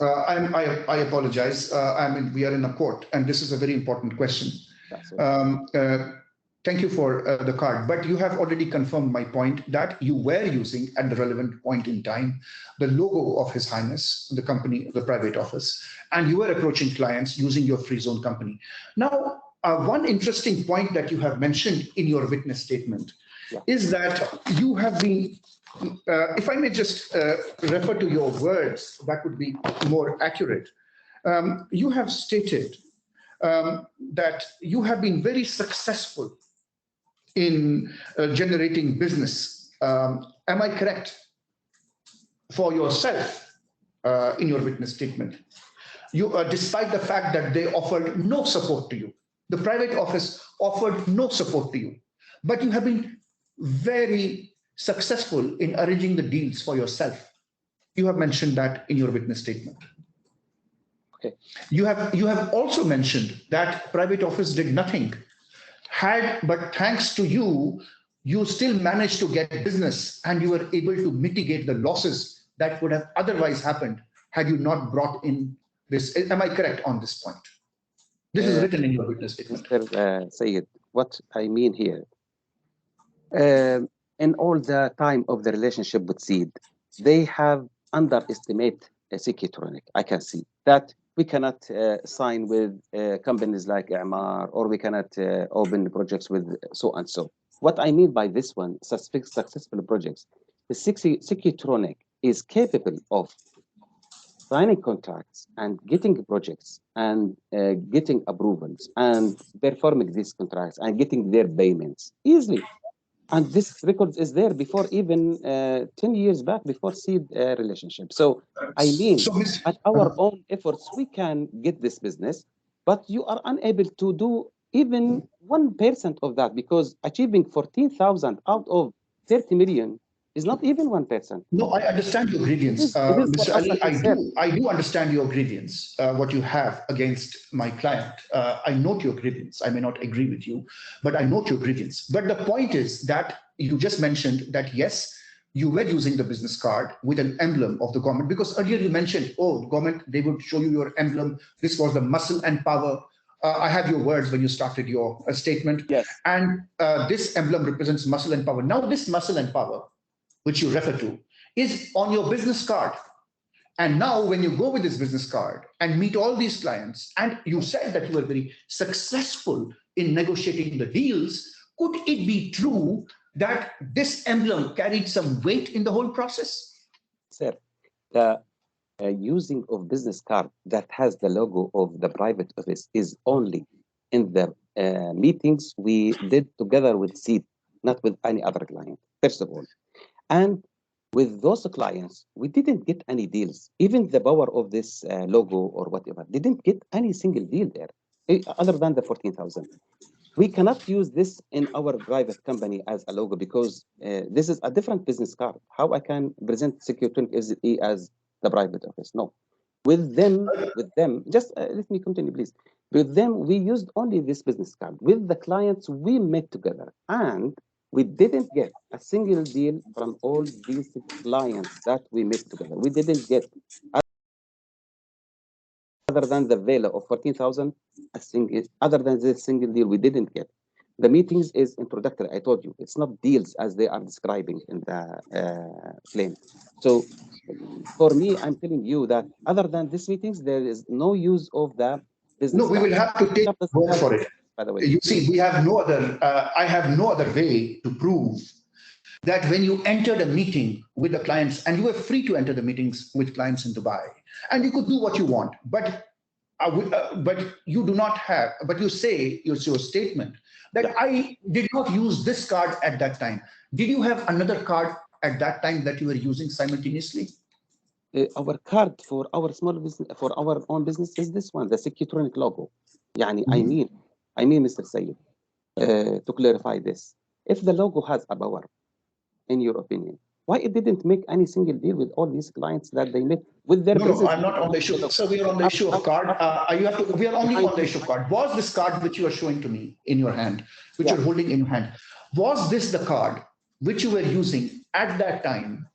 D: I apologize. I mean, we are in a court, and this is a very important question. Thank you for the card, but you have already confirmed my point that you were using at the relevant point in time the logo of His Highness, the company, the private office, and you were approaching clients using your free zone company. Now, one interesting point that you have mentioned in your witness statement is that you have been, if I may just refer to your words, that would be more accurate. You have stated that you have been very successful in generating business. Am I correct? For yourself, in your witness statement, you, despite the fact that they offered no support to you, the private office offered no support to you, but you have been very successful in arranging the deals for yourself. You have mentioned that in your witness statement.
F: Okay.
D: You have also mentioned that private office did nothing. But thanks to you, you still managed to get business, and you were able to mitigate the losses that would have otherwise happened had you not brought in this. Am I correct on this point? This is written in your witness statement.
F: Mr. Sayyid, what I mean here, in all the time of the relationship with Seed, they have underestimated SECUTRONIC. I can see that. We cannot sign with companies like A'mar, or we cannot open projects with so and so. What I mean by this one, successful projects, the SECUTRONIC is capable of signing contracts and getting projects and getting approvals and performing these contracts and getting their payments easily. And this record is there before even 10 years back, before seed relationship. So I mean, at our own efforts, we can get this business, but you are unable to do even 1% of that, because achieving 14,000 out of 30 million is not even 1%.
D: No, I understand your grievance, Mr. Ali. I do understand your grievance, what you have against my client. I note your grievance. I may not agree with you, but I note your grievance. But the point is that you just mentioned that, yes, you were using the business card with an emblem of the government, because earlier you mentioned, oh, the government, they would show you your emblem. This was the muscle and power. I have your words when you started your statement.
F: Yes.
D: And this emblem represents muscle and power. Now, this muscle and power, which you refer to, is on your business card. And now when you go with this business card and meet all these clients, and you said that you were very successful in negotiating the deals, could it be true that this emblem carried some weight in the whole process?
F: Sir, the using of business card that has the logo of the private office is only in the meetings we did together with Seed, not with any other client, first of all. And with those clients, we didn't get any deals. Even the power of this logo or whatever, didn't get any single deal there, other than the 14,000. We cannot use this in our private company as a logo, because this is a different business card. How I can present SECUTRONIC as the private office? No. With them, just let me continue, please. With them, we used only this business card. With the clients, we met together, and we didn't get a single deal from all these clients that we met together. We didn't get, other than the vela of 14,000, a single, other than this single deal, we didn't get. The meetings is introductory. I told you, it's not deals as they are describing in the claim. So for me, I'm telling you that other than these meetings, there is no use of the business.
D: No, we will have to take word for it.
F: By the way,
D: you see, we have no other, I have no other way to prove that when you entered a meeting with the clients, and you were free to enter the meetings with clients in Dubai, and you could do what you want, but you do not have, but you say, your statement, that I did not use this card at that time. Did you have another card at that time that you were using simultaneously?
F: Our card for our small business, for our own business, is this one, the SECUTRONIC logo. Yani, I mean, Mr. Sayyid, to clarify this, if the logo has a power, in your opinion, why it didn't make any single deal with all these clients that they met with their business?
D: No, I'm not on the issue. So we are on the issue of card. We are only on the issue of card. Was this card which you are showing to me in your hand, which you're holding in your hand, was this the card which you were using at that time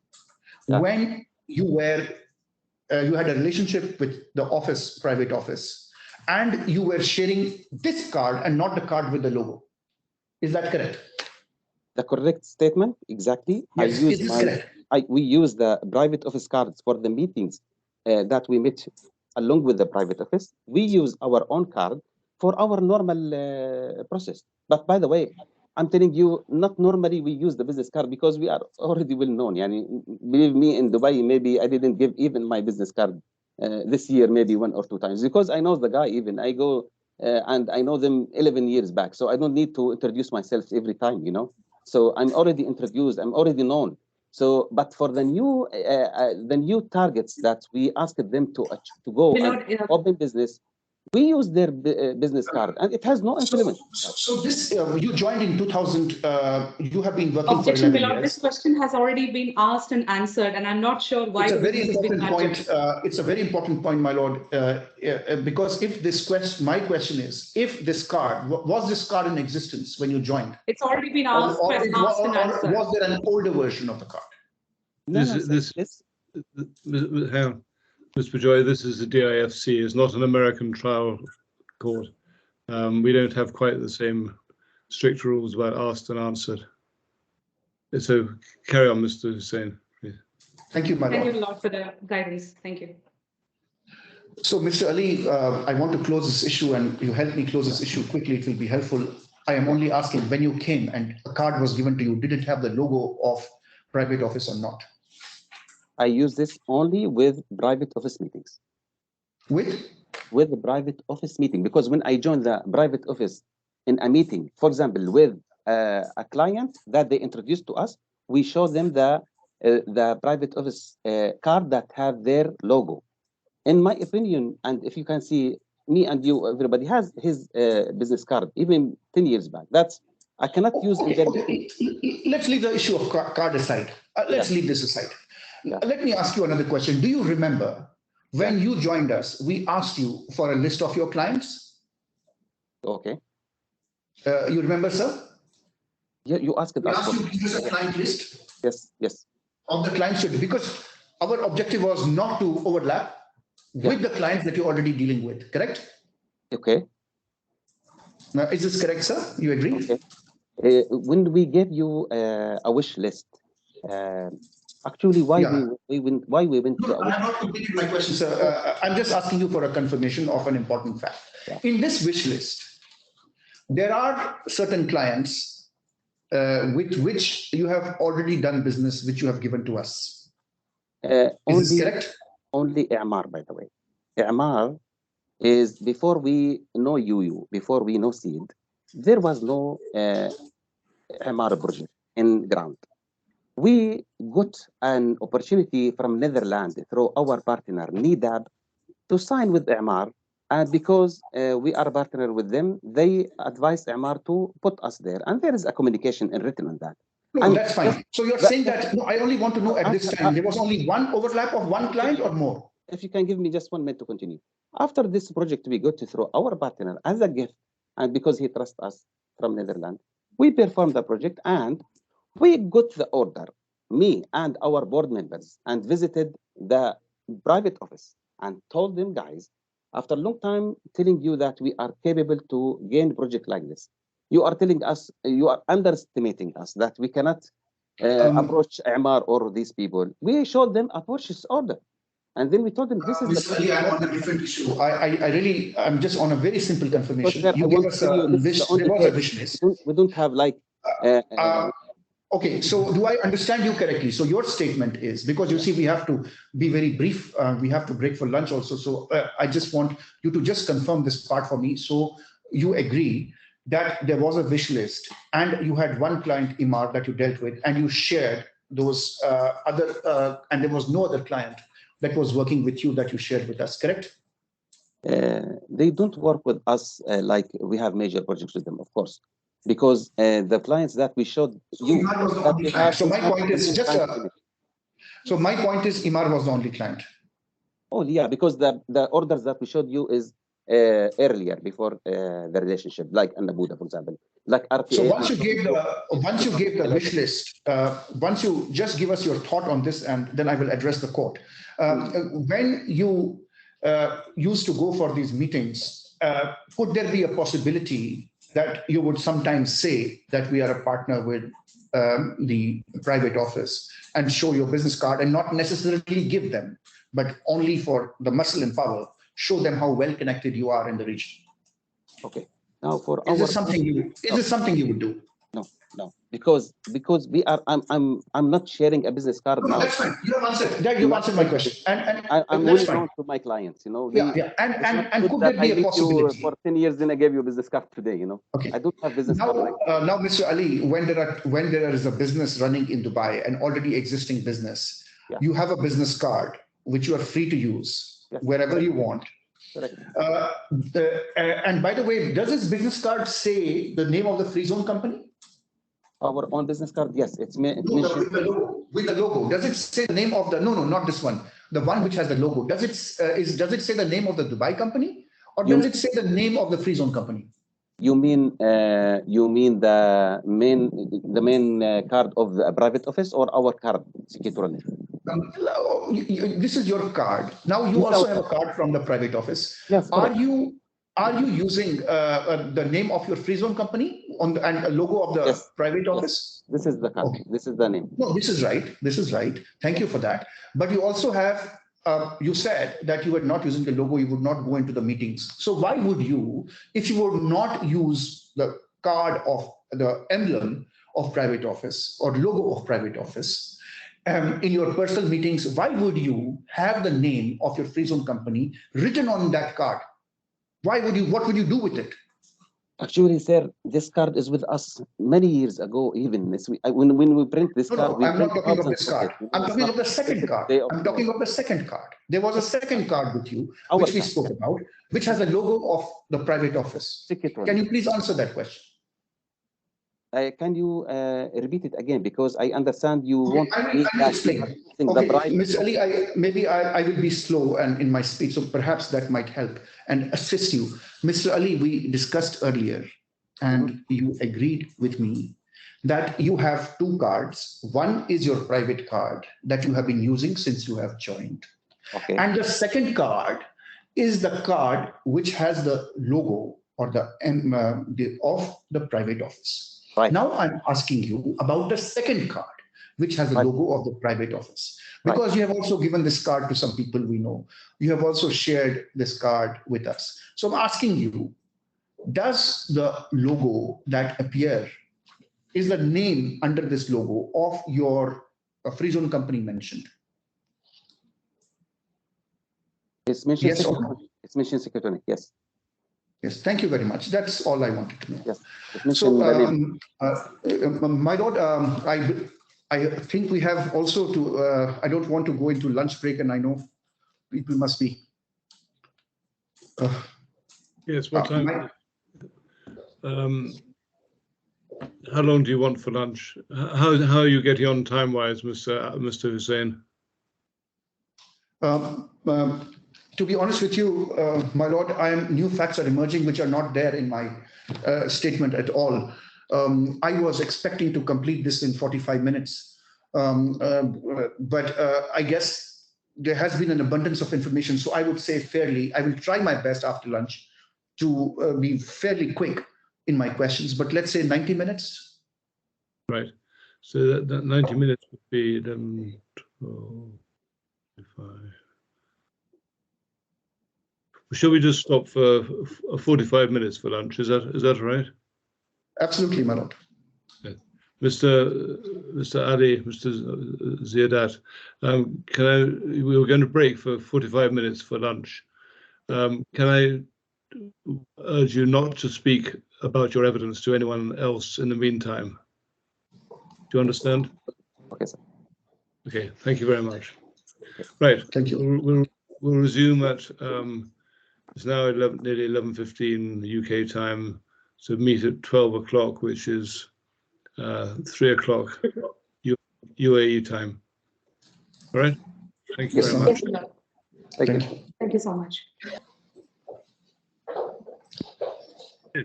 D: when you were, you had a relationship with the office, private office, and you were sharing this card and not the card with the logo? Is that correct?
F: The correct statement, exactly.
D: Yes,
F: we use the private office cards for the meetings that we met along with the private office. We use our own card for our normal process. But by the way, I'm telling you, not normally we use the business card because we are already well known. Yani, believe me, in Dubai, maybe I didn't give even my business card this year, maybe 1 or 2 times, because I know the guy. Even I go and I know them 11 years back, so I don't need to introduce myself every time, you know. So I'm already introduced, I'm already known. So, but for the new targets that we asked them to go and open business, we use their business card, and it has no implement.
D: So this, you joined in 2000, you have been working
C: Objection,
D: for 11 years.
C: This question has already been asked and answered, and I'm not sure why.
D: It's a very important point. It's a very important point, my lord, because if this question, my question is, if this card, was this card in existence when you joined?
C: It's already been asked, and answered.
D: Was there an older version of the card?
B: Mr. Joy, this is the DIFC. It's not an American trial court. We don't have quite the same strict rules about asked and answered. So carry on, Mr. Hussain. Please.
D: Thank you, my lord.
C: Thank you a lot for the guidance. Thank you.
D: So, Mr. Ali, I want to close this issue, and you help me close this issue quickly. It will be helpful. I am only asking, when you came and a card was given to you, did it have the logo of private office or not?
F: I use this only with private office meetings. With the private office meeting, because when I join the private office in a meeting, for example, with a client that they introduced to us, we show them the private office card that have their logo. In my opinion, and if you can see, me and you, everybody has his business card, even 10 years back. That's, I cannot use in their meeting.
D: Let's leave the issue of card aside. Let's leave this aside. Let me ask you another question. Do you remember when you joined us, we asked you for a list of your clients?
F: Okay.
D: You remember, sir?
F: Yeah, you asked us.
D: We asked you to give us a client list.
F: Yes, yes.
D: Of the clients, because our objective was not to overlap with the clients that you're already dealing with, correct?
F: Okay.
D: Now, is this correct, sir? You agree?
F: Okay. When we gave you a wish list, actually, why we went to a wish
D: I have not completed my question, sir. I'm just asking you for a confirmation of an important fact. In this wish list, there are certain clients with which you have already done business, which you have given to us. Is this correct?
F: Only I'mar, by the way. I'mar is before we know you, before we know Seed, there was no I'mar project in ground. We got an opportunity from Netherlands through our partner NIDAB to sign with I'mar, and because we are partner with them, they advised I'mar to put us there, and there is a communication in written on that.
D: No,
F: and
D: that's fine. So you're saying that, no, I only want to know at this time, there was only one overlap of one client or more?
F: If you can give me just 1 minute to continue. After this project, we got to throw our partner as a gift, and because he trusts us from Netherlands, we performed the project and we got the order, me and our board members, and visited the private office and told them, guys, after a long time telling you that we are capable to gain project like this, you are telling us, you are underestimating us, that we cannot approach I'mar or these people. We showed them a purchase order. And then we told them this is
D: Mr. Ali, I'm on a different issue. I'm just on a very simple confirmation.
F: Sir,
D: you give us a wish, there was a wish list.
F: We don't have like...
D: Okay, so do I understand you correctly? So your statement is, because you see, we have to be very brief. We have to break for lunch also. So I just want you to just confirm this part for me. So you agree that there was a wish list and you had one client, Imar, that you dealt with, and you shared those and there was no other client that was working with you that you shared with us, correct?
F: They don't work with us like we have major projects with them, of course, because the clients that we showed you.
D: Imar was the only client. So my point is my point is Imar was the only client.
F: Oh yeah, because the orders that we showed you is earlier before the relationship, like Annabuda, for example, like RPA.
D: So once you gave the wish list, once you just give us your thought on this, and then I will address the court. When you used to go for these meetings, could there be a possibility that you would sometimes say that we are a partner with the private office and show your business card and not necessarily give them, but only for the muscle and power, show them how well connected you are in the region?
F: Okay. Now for
D: is this something you would do?
F: No, because we are. I'm not sharing a business card now.
D: That's fine. You have answered. You answered my question. And
F: I'm really known to my clients. You know.
D: And could there be a possibility?
F: For 10 years, then I gave you a business card today. You know.
D: Okay.
F: I don't have business card like that.
D: Now, Mr. Ali, when there is a business running in Dubai, an already existing business, you have a business card which you are free to use wherever you want.
F: Correct.
D: And by the way, does this business card say the name of the free zone company?
F: Our own business card, yes. It's mentioned
D: with the logo. Does it say the name of the? No, not this one. The one which has the logo. Does it say the name of the Dubai company, or does it say the name of the free zone company?
F: You mean the main card of the private office, or our card, SECUTRONIC?
D: This is your card. Now you also have a card from the private office.
F: Yes.
D: Are you using the name of your free zone company and a logo of the private office?
F: This is the card. Okay. This is the name.
D: No, this is right. This is right. Thank you for that. But you also have, you said that you were not using the logo, you would not go into the meetings. So why would you, if you would not use the card of the emblem of private office or logo of private office, in your personal meetings, why would you have the name of your free zone company written on that card? Why would you? What would you do with it?
F: Actually, sir, this card is with us many years ago. Even when we print this card, we
D: I'm not
F: print
D: talking of
F: thousands
D: this card.
F: it.
D: I'm
F: It's
D: talking
F: not
D: of the second
F: printed
D: card.
F: day of
D: I'm talking of the second card. There was a second card with you, which we spoke about, which has a logo of the private office.
F: SECUTRONIC.
D: Can you please answer that question?
F: Can you repeat it again? Because I understand you want
D: I
F: me
D: will explain.
F: the bright.
D: Mr. Ali, I will be slow and in my speech, so perhaps that might help and assist you. Mr. Ali, we discussed earlier, and you agreed with me that you have two cards. One is your private card that you have been using since you have joined.
F: Okay.
D: And the second card is the card which has the logo or the of the private office.
F: Right.
D: Now I'm asking you about the second card, which has the logo of the private office, because you have also given this card to some people we know. You have also shared this card with us. So I'm asking you, does the logo that appear, is the name under this logo of your free zone company mentioned?
F: It's mentioned.
D: Yes or no?
F: It's mentioned SECUTRONIC. Yes.
D: Yes, thank you very much. That's all I wanted to know.
F: Yes.
D: So, my lord, I think we have also to, I don't want to go into lunch break, and I know people must be.
B: Yes, what time? How long do you want for lunch? How are you getting on time-wise, Mr. Hussain?
D: To be honest with you, my lord, new facts are emerging which are not there in my statement at all. I was expecting to complete this in 45 minutes, but I guess there has been an abundance of information. So I would say fairly, I will try my best after lunch to be fairly quick in my questions, but let's say 90 minutes.
B: Right. So that 90 minutes would be 12, 5. Shall we just stop for 45 minutes for lunch? Is that right?
D: Absolutely, my lord.
B: Yeah. Mr. Ali, Mr. Ziadat, we were going to break for 45 minutes for lunch. Can I urge you not to speak about your evidence to anyone else in the meantime? Do you understand?
F: Okay, sir.
B: Okay, thank you very much. Right.
D: Thank you.
B: We'll resume at it's now nearly 11:15 UK time. So meet at 12 o'clock, which is 3 o'clock UAE time. All right. Thank you very much.
C: Thank you. Thank you so much.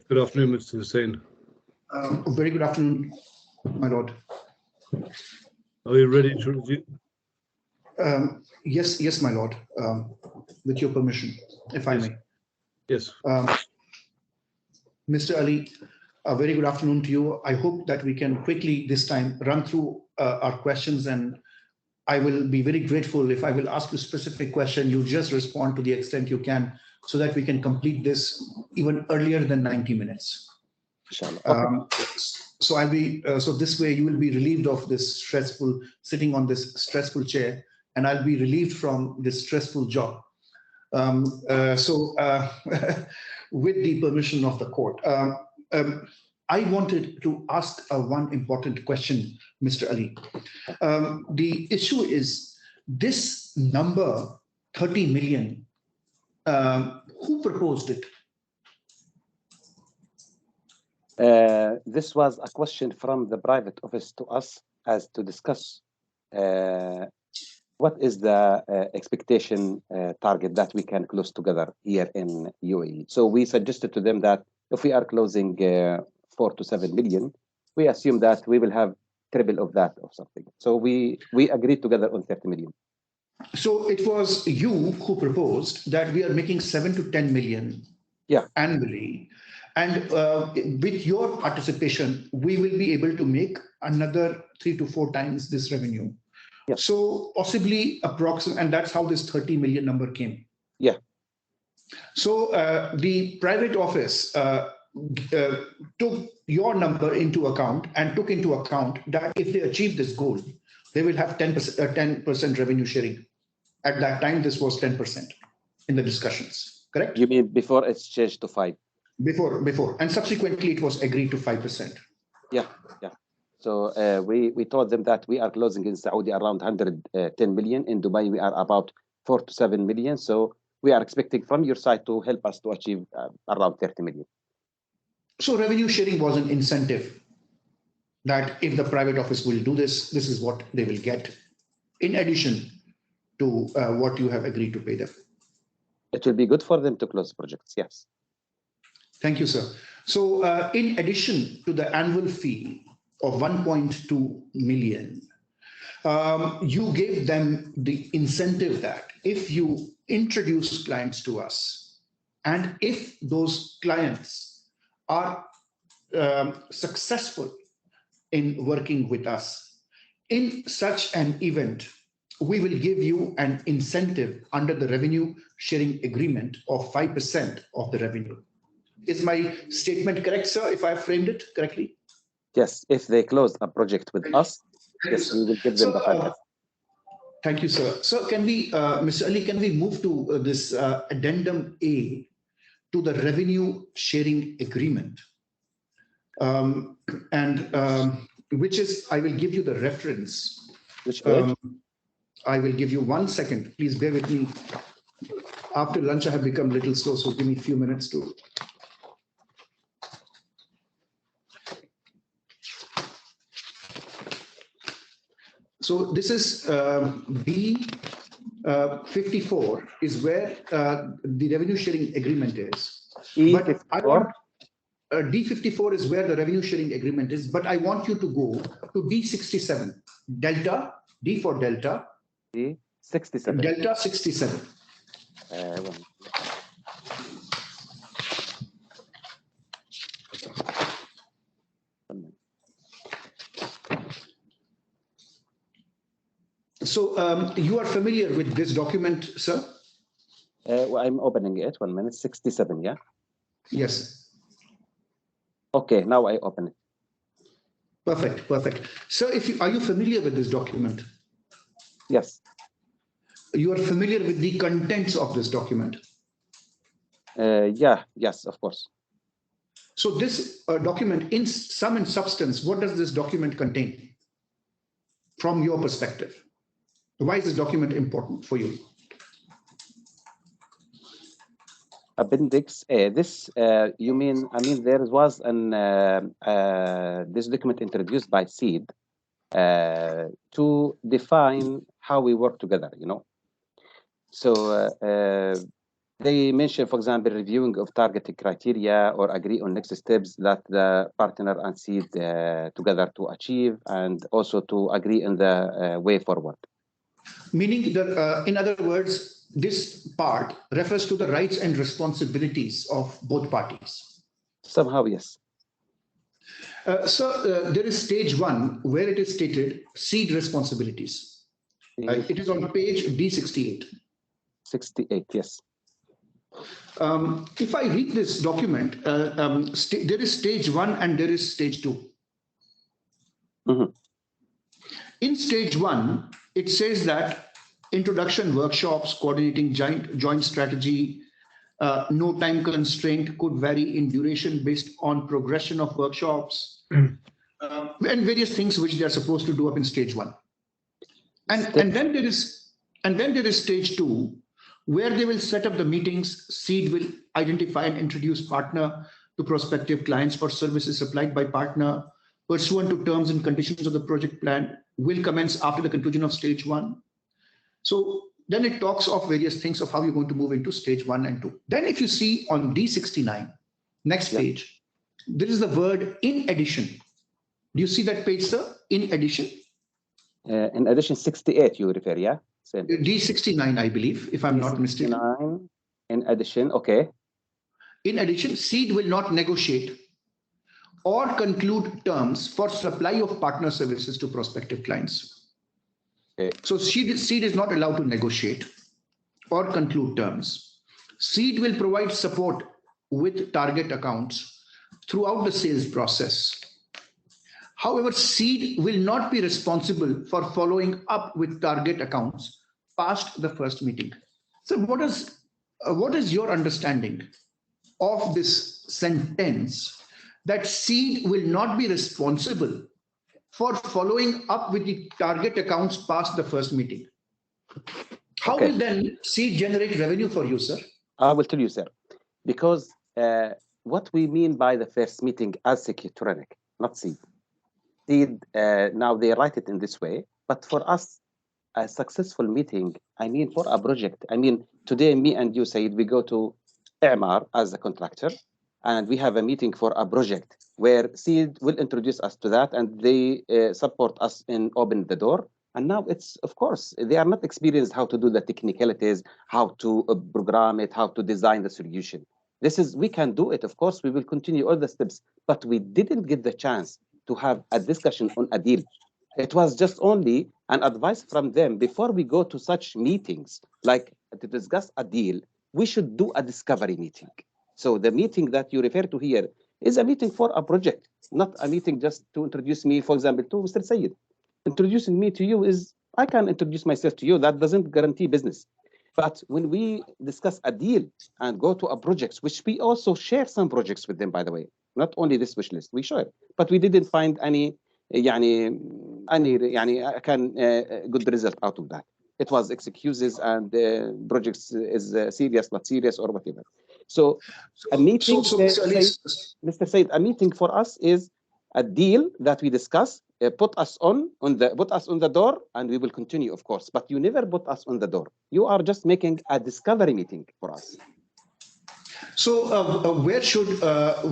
B: Good afternoon, Mr. Hussain.
D: Very good afternoon, my lord.
B: Are we ready to review?
D: Yes, my lord. With your permission, if I may.
B: Yes.
D: Mr. Ali, a very good afternoon to you. I hope that we can quickly this time run through our questions, and I will be very grateful if I will ask you a specific question, you just respond to the extent you can, so that we can complete this even earlier than 90 minutes. So I'll be so this way you will be relieved of this stressful sitting on this stressful chair, and I'll be relieved from this stressful job. With the permission of the court, I wanted to ask one important question, Mr. Ali. The issue is this number 30 million. Who proposed it?
F: This was a question from the private office to us as to discuss what is the expectation target that we can close together here in UAE. So we suggested to them that if we are closing 4 to 7 million, we assume that we will have triple of that or something. So we agreed together on 30 million.
D: So it was you who proposed that we are making 7 to 10 million annually. And with your participation, we will be able to make another 3 to 4 times this revenue.
F: Yeah.
D: So possibly approximately, and that's how this 30 million number came.
F: Yeah.
D: So the private office took your number into account and took into account that if they achieve this goal, They will have 10% revenue sharing. At that time, this was 10% in the discussions, correct?
F: You mean before it's changed to 5?
D: Before. And subsequently, it was agreed to 5%.
F: Yeah. So we told them that we are closing in Saudi around 110 million. In Dubai, we are about 4 to 7 million. So we are expecting from your side to help us to achieve around 30 million.
D: So revenue sharing was an incentive that if the private office will do this, this is what they will get in addition to what you have agreed to pay them.
F: It will be good for them to close projects, yes.
D: Thank you, sir. So in addition to the annual fee of 1.2 million, you gave them the incentive that if you introduce clients to us, and if those clients are successful in working with us, in such an event, we will give you an incentive under the revenue sharing agreement of 5% of the revenue. Is my statement correct, sir, if I framed it correctly?
F: Yes, if they close a project with us, yes, we will give them the 5%.
D: Thank you, sir. So can we, Mr. Ali, can we move to this addendum A to the revenue sharing agreement? Which is, I will give you the reference.
F: Which page?
D: I will give you 1 second. Please bear with me. After lunch, I have become a little slow, so give me a few minutes to. So this is B54 is where the revenue sharing agreement is. But I want D54 is where the revenue sharing agreement is, but I want you to go to D67, Delta, D for Delta.
F: D67.
D: Delta 67. So you are familiar with this document, sir?
F: Well, I'm opening it. 1 minute. 67, yeah?
D: Yes.
F: Okay, now I open it.
D: Perfect. Sir, are you familiar with this document?
F: Yes.
D: You are familiar with the contents of this document?
F: Yes, of course.
D: So this document, in sum and substance, what does this document contain from your perspective? Why is this document important for you?
F: Appendix A. This, you mean, there was this document introduced by SEED to define how we work together, you know. So they mention, for example, reviewing of targeted criteria or agree on next steps that the partner and SEED together to achieve, and also to agree on the way forward. Meaning
D: that, in other words, this part refers to the rights and responsibilities of both parties.
F: Somehow, yes.
D: So there is stage 1 where it is stated SEED responsibilities. It is on page D68. 68, yes. If I read this document, there is stage 1 and there is stage 2. Mm-hmm. In stage 1, it says that introduction workshops, coordinating joint strategy, no time constraint, could vary in duration based on progression of workshops, and various things which they are supposed to do up in stage 1. And then there is stage 2, where they will set up the meetings. SEED will identify and introduce partner to prospective clients for services supplied by partner pursuant to terms and conditions of the project plan, will commence after the conclusion of stage 1. So then it talks of various things of how you're going to move into stage 1 and 2. Then if you see on D69, next page, there is the word in addition. Do you see that page, sir? In addition?
F: In addition, 68 you refer, yeah?
D: D69, I believe, if I'm not mistaken.
F: In addition, okay.
D: In addition, SEED will not negotiate or conclude terms for supply of partner services to prospective clients. Okay. So SEED is not allowed to negotiate or conclude terms. SEED will provide support with target accounts throughout the sales process. However, seed will not be responsible for following up with target accounts past the first meeting. So what is your understanding of this sentence that seed will not be responsible for following up with the target accounts past the first meeting? How will then seed generate revenue for you, sir?
F: I will tell you, sir, because what we mean by the first meeting as SECUTRONIC, not seed. Seed, now they write it in this way, but for us, a successful meeting, I mean for a project, I mean today me and you, Said, we go to EMAR as a contractor, and we have a meeting for a project where Seed will introduce us to that, and they support us in opening the door. And now it's, of course, they are not experienced how to do the technicalities, how to program it, how to design the solution. This is, we can do it, of course, we will continue all the steps, but we didn't get the chance to have a discussion on a deal. It was just only an advice from them before we go to such meetings, like to discuss a deal, we should do a discovery meeting. So the meeting that you refer to here is a meeting for a project, not a meeting just to introduce me, for example, to Mr. Sayed. Introducing me to you is, I can introduce myself to you, that doesn't guarantee business. But when we discuss a deal and go to a project, which we also share some projects with them, by the way, not only this wish list, we share, but we didn't find any good result out of that. It was excuses and projects is serious, not serious, or whatever. So a meeting, Mr. Said, a meeting for us is a deal that we discuss, put us on the door, and we will continue, of course. But you never put us on the door. You are just making a discovery meeting for us.
D: So where should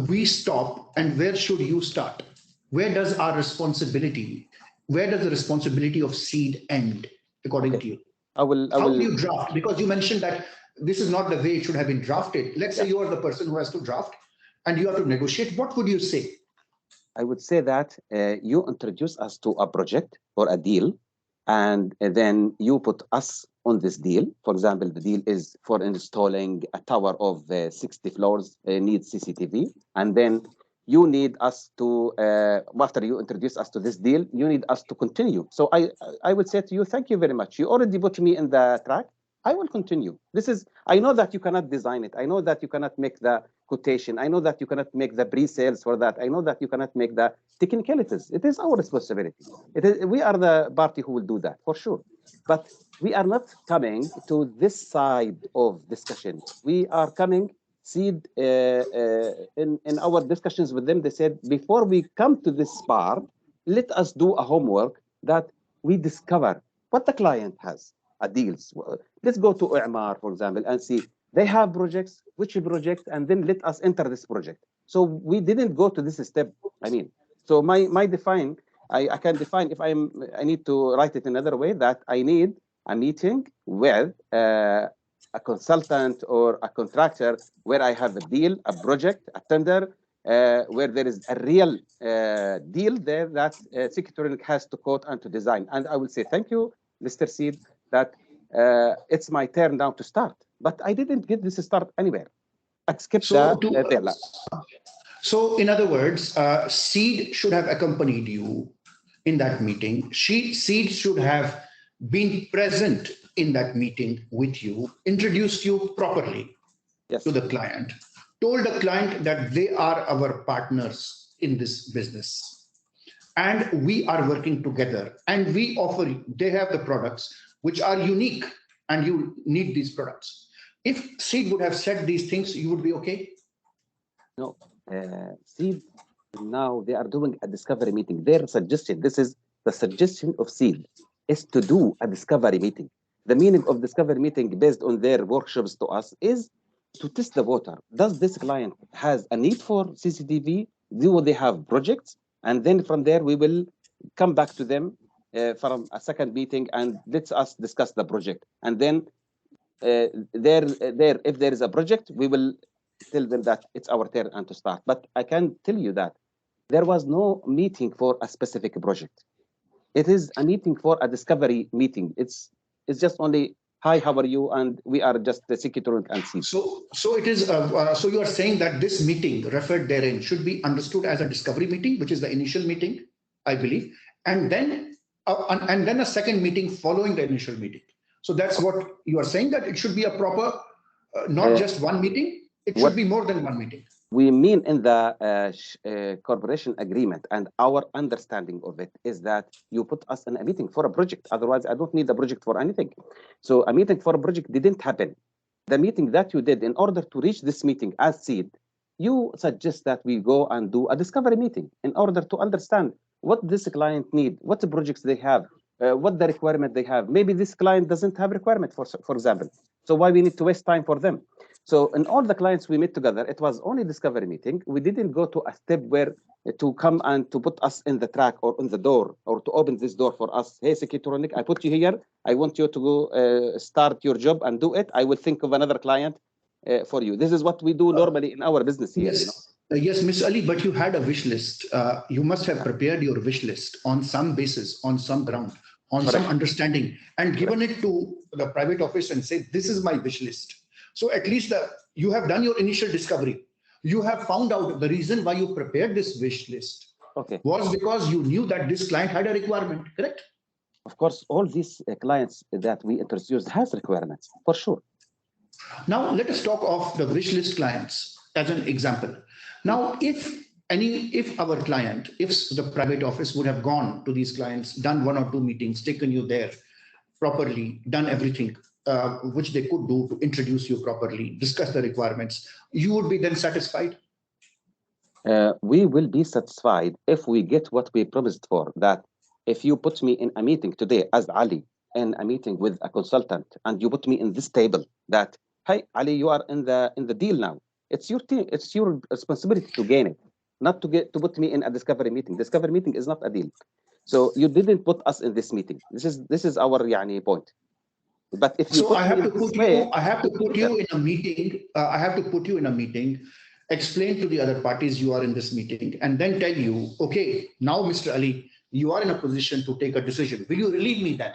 D: we stop and where should you start? Where does the responsibility of seed end, according to you?
F: How
D: do you draft? Because you mentioned that this is not the way it should have been drafted. Let's say you are the person who has to draft and you have to negotiate. What would you say?
F: I would say that you introduce us to a project or a deal, and then you put us on this deal. For example, the deal is for installing a tower of 60 floors, needs CCTV, and then you need us to, after you introduce us to this deal, you need us to continue. So I would say to you, thank you very much. You already put me in the track. I will continue. This is, I know that you cannot design it. I know that you cannot make the quotation. I know that you cannot make the pre-sales for that. I know that you cannot make the technicalities. It is our responsibility. We are the party who will do that, for sure. But we are not coming to this side of discussion. We are coming, Seed, in our discussions with them, they said, before we come to this part, let us do a homework that we discover what the client has, deals. Let's go to EMAR, for example, and see they have projects, which project, and then let us enter this project. So we didn't go to this step. I mean, so my define, I can define if I need to write it another way, that I need a meeting with a consultant or a contractor where I have a deal, a project, a tender, where there is a real deal there that SECUTRONIC has to quote and to design. And I will say, thank you, Mr. Seed, that it's my turn now to start. But I didn't get this start anywhere, except
D: So in other words, Seed should have accompanied you in that meeting. Seed should have been present in that meeting with you, introduced you properly to the client, told the client that they are our partners in this business and we are working together, and we offer, they have the products which are unique and you need these products. If Seed would have said these things, you would be okay?
F: No, Seed, now they are doing a discovery meeting. Their suggestion, this is the suggestion of Seed, is to do a discovery meeting. The meaning of discovery meeting based on their workshops to us is to test the water. Does this client has a need for CCTV? Do they have projects? And then from there, we will come back to them from a second meeting and let us discuss the project. And then if there is a project, we will tell them that it's our turn and to start. But I can tell you that there was no meeting for a specific project. It is a meeting for a discovery meeting. It's just only, hi, how are you? And we are just the SECUTRONIC and Seed.
D: So it is. So you are saying that this meeting referred therein should be understood as a discovery meeting, which is the initial meeting. I believe, and then a second meeting following the initial meeting. So that's what you are saying, that it should be a proper, not just one meeting, it should be more than one meeting.
F: We mean in the corporation agreement, and our understanding of it is that you put us in a meeting for a project. Otherwise, I don't need a project for anything. So a meeting for a project didn't happen. The meeting that you did, in order to reach this meeting as seed, you suggest that we go and do a discovery meeting in order to understand what this client need, what the projects they have, what the requirement they have. Maybe this client doesn't have requirement, for example. So why we need to waste time for them? So in all the clients we met together, it was only discovery meeting. We didn't go to a step where to come and to put us in the track or on the door or to open this door for us. Hey, SECUTRONIC, I put you here. I want you to go start your job and do it. I will think of another client for you. This is what we do normally in our business here.
D: Yes,
F: you know?
D: Yes, Ms. Ali, but you had a wish list. You must have prepared your wish list on some basis, on some ground, on some understanding, and given it to the private office and say, this is my wish list. So at least you have done your initial discovery. You have found out the reason why you prepared this wish list was because you knew that this client had a requirement, correct?
F: Of course, all these clients that we introduced has requirements, for sure.
D: Now, let us talk of the wish list clients as an example. Now, if our client, if the private office would have gone to these clients, done 1 or 2 meetings, taken you there properly, done everything which they could do to introduce you properly, discuss the requirements, you would be then satisfied?
F: We will be satisfied if we get what we promised for. That if you put me in a meeting today as Ali, in a meeting with a consultant, and you put me in this table, that, hey, Ali, you are in the deal now. It's your team. It's your responsibility to gain it, not to put me in a discovery meeting. Discovery meeting is not a deal. So you didn't put us in this meeting. This is our point. But if you
D: I have to put you in a meeting. I have to put you in a meeting, explain to the other parties you are in this meeting, and then tell you, okay, now, Mr. Ali, you are in a position to take a decision. Will you relieve me then?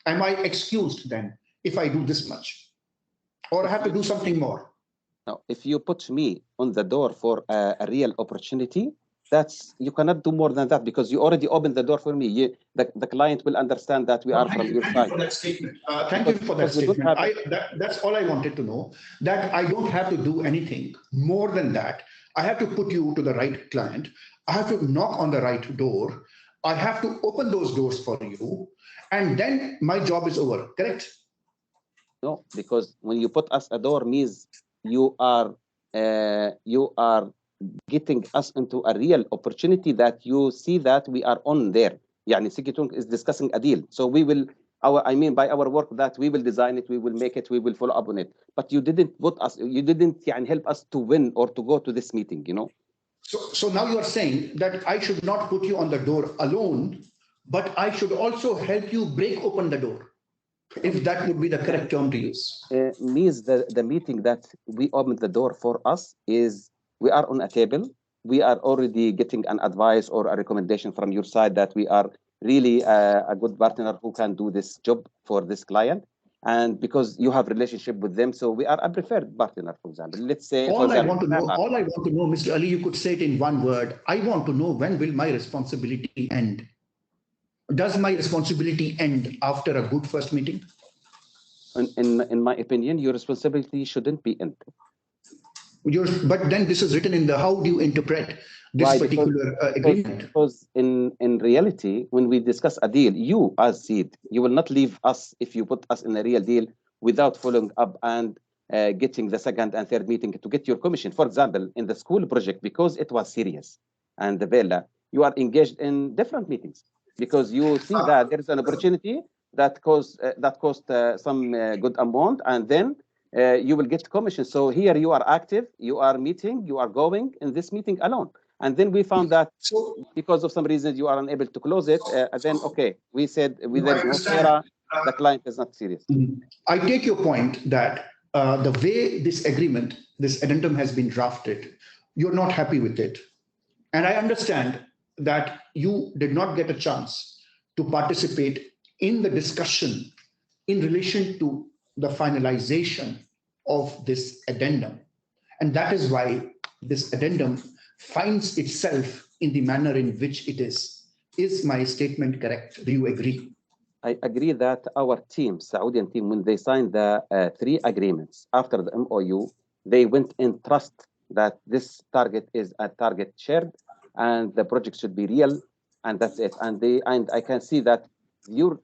D: Am I excused then if I do this much? Or I have to do something more?
F: Now, if you put me on the door for a real opportunity, you cannot do more than that, because you already opened the door for me. The client will understand that we are from your side.
D: Thank you for that statement. Thank you for that statement. That's all I wanted to know, that I don't have to do anything more than that. I have to put you to the right client. I have to knock on the right door. I have to open those doors for you, and then my job is over, correct?
F: No, because when you put us a door means you are getting us into a real opportunity that you see that we are on there. Yani SECUTRONIC is discussing a deal. So we will, by our work, that we will design it, we will make it, we will follow up on it. But you didn't put us, you didn't help us to win or to go to this meeting, you know?
D: So now you are saying that I should not put you on the door alone, but I should also help you break open the door, if that would be the correct term to use.
F: Means the meeting that we opened the door for us is we are on a table. We are already getting an advice or a recommendation from your side that we are really a good partner who can do this job for this client. And because you have relationship with them, so we are a preferred partner, for example. Let's say,
D: all I want to know, Mr. Ali, you could say it in one word. I want to know, when will my responsibility end? Does my responsibility end after a good first meeting?
F: In my opinion, your responsibility shouldn't be end.
D: But then this is written in the, how do you interpret this particular agreement?
F: Because in reality, when we discuss a deal, you as seed, you will not leave us if you put us in a real deal without following up and getting the second and third meeting to get your commission. For example, in the school project, because it was serious and the Vela, you are engaged in different meetings because you see that there is an opportunity that cost some good amount, and then you will get commission. So here you are active, you are meeting, you are going in this meeting alone. And then we found that because of some reasons you are unable to close it. Then, okay, we said there is no FERA, the client is not serious.
D: I take your point that the way this agreement, this addendum has been drafted, you're not happy with it. And I understand that you did not get a chance to participate in the discussion in relation to the finalization of this addendum. And that is why this addendum finds itself in the manner in which it is. Is my statement correct? Do you agree?
F: I agree that our team, Saudian team, when they signed the 3 agreements after the MOU, they went in trust that this target is a target shared and the project should be real, and that's it. And I can see that your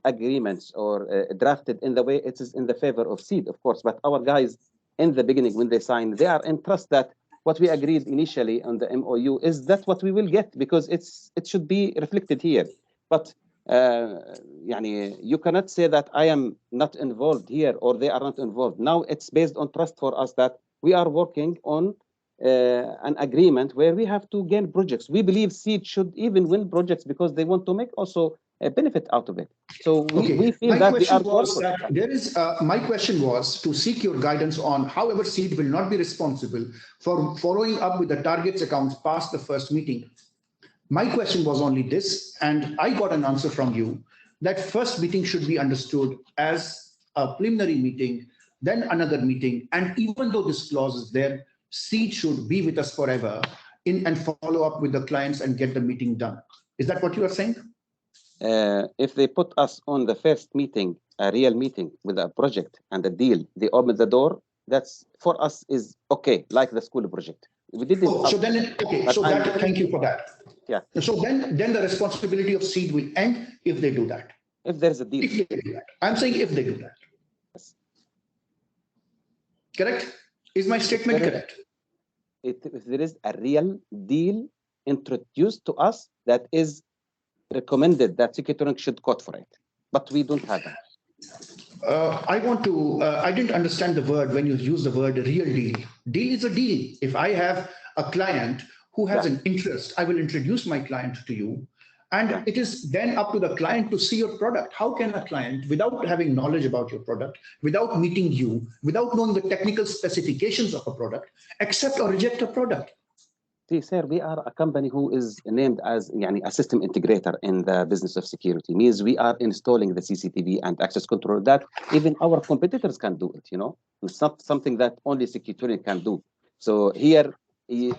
F: agreements or drafted in the way it is in the favor of SEED, of course, but our guys in the beginning when they signed, they are in trust that what we agreed initially on the MOU is that what we will get, because it should be reflected here. But you cannot say that I am not involved here or they are not involved. Now it's based on trust for us that we are working on an agreement where we have to gain projects. We believe SEED should even win projects because they want to make also a benefit out of it. So we feel
D: my
F: that
D: question was that there is my question was to seek your guidance on however SEED will not be responsible for following up with the targets accounts past the first meeting. My question was only this, and I got an answer from you that first meeting should be understood as a preliminary meeting, then another meeting, and even though this clause is there, SEED should be with us forever and follow up with the clients and get the meeting done. Is that what you are saying?
F: If they put us on the first meeting, a real meeting with a project and a deal, they open the door, that's for us is okay, like the school project. We did it.
D: So then, thank you for that.
F: Yeah.
D: So then the responsibility of SEED will end if they do that.
F: If there's a deal.
D: If they do that. I'm saying if they do that.
F: Yes.
D: Correct? Is my statement correct?
F: If there is a real deal introduced to us that is recommended that SECUTRONIC should quote for it, but we don't have that.
D: I didn't understand the word when you use the word real deal. Deal is a deal. If I have a client who has an interest, I will introduce my client to you. And it is then up to the client to see your product. How can a client, without having knowledge about your product, without meeting you, without knowing the technical specifications of a product, accept or reject a product?
F: See, sir, we are a company who is named as a system integrator in the business of security. Means we are installing the CCTV and access control that even our competitors can do it. It's not something that only SECUTRONIC can do. So here,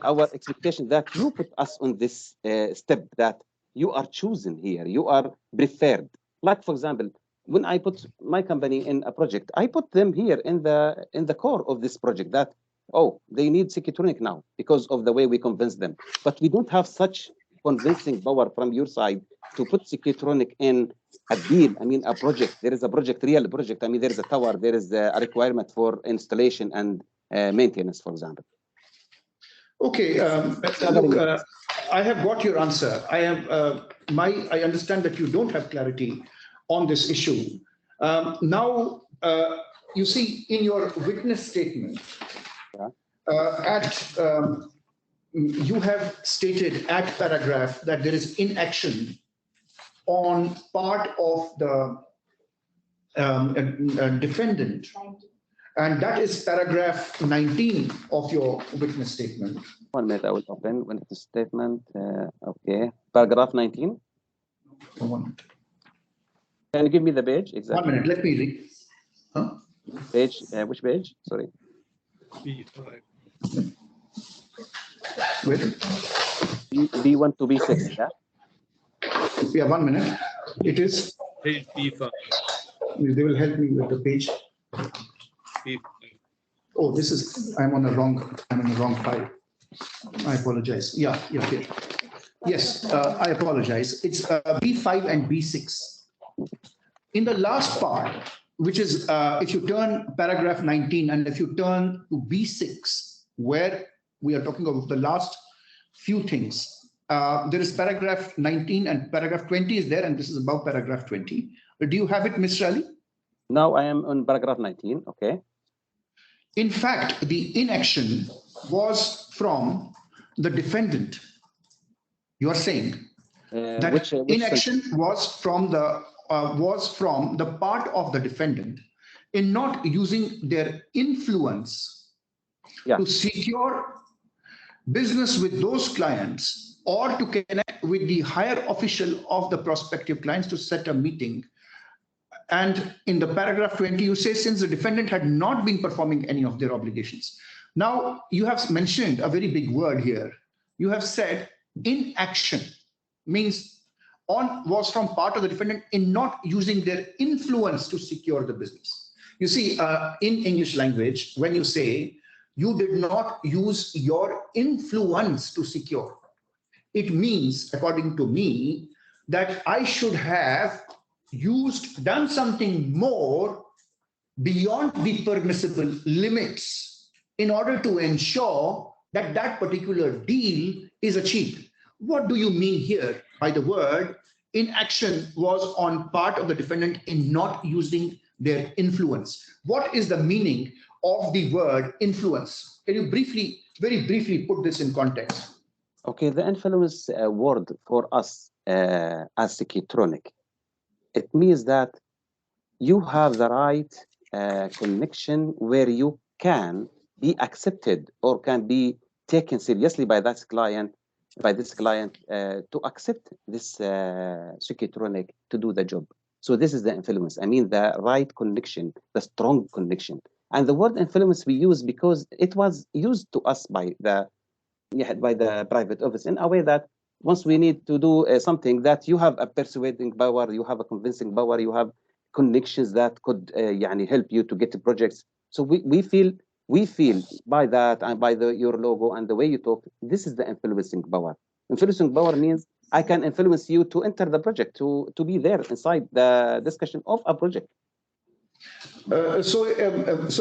F: our expectation that you put us on this step that you are chosen here, you are preferred. Like for example, when I put my company in a project, I put them here in the core of this project that, oh, they need SECUTRONIC now because of the way we convince them. But we don't have such convincing power from your side to put SECUTRONIC in a deal. I mean, a project. There is a project, real project. I mean, there is a tower. There is a requirement for installation and maintenance, for example.
D: Okay. Look, I have got your answer. I understand that you don't have clarity on this issue. Now, you see, in your witness statement, you have stated at paragraph that there is inaction on part of the defendant, and that is paragraph 19 of your witness statement.
F: 1 minute, I will open witness statement. Okay, paragraph 19.
D: 1 minute.
F: Can you give me the page exactly?
D: 1 minute, let me read. Huh?
F: Page, which page? Sorry.
B: B5.
D: Wait.
F: B1 to B6, yeah?
D: Yeah, 1 minute. It is.
B: Page B5.
D: They will help me with the page.
B: B5.
D: Oh, this is, I'm on the wrong file. I apologize. Yeah, here. Yes, I apologize. It's B5 and B6. In the last part, which is if you turn paragraph 19 and if you turn to B6, where we are talking about the last few things, there is paragraph 19 and paragraph 20 is there, and this is above paragraph 20. Do you have it, Mr. Ali?
F: Now I am on paragraph 19, okay.
D: In fact, the inaction was from the defendant. You are saying that which inaction was from the part of the defendant in not using their influence to secure business with those clients or to connect with the higher official of the prospective clients to set a meeting. And in the paragraph 20, you say since the defendant had not been performing any of their obligations. Now, you have mentioned a very big word here. You have said inaction means was from part of the defendant in not using their influence to secure the business. You see, in English language, when you say you did not use your influence to secure, it means, according to me, that I should have done something more beyond the permissible limits in order to ensure that that particular deal is achieved. What do you mean here by the word inaction was on part of the defendant in not using their influence? What is the meaning of the word influence? Can you briefly, very briefly put this in context?
F: Okay, the influence word for us as SECUTRONIC, it means that you have the right connection where you can be accepted or can be taken seriously by this client, to accept this SECUTRONIC to do the job. So this is the influence. I mean the right connection, the strong connection. And the word influence we use because it was used to us by the private office in a way that once we need to do something that you have a persuading power, you have a convincing power, you have connections that could help you to get the projects. So we feel by that and by your logo and the way you talk, this is the influencing power. Influencing power means I can influence you to enter the project, to be there inside the discussion of a project.
D: So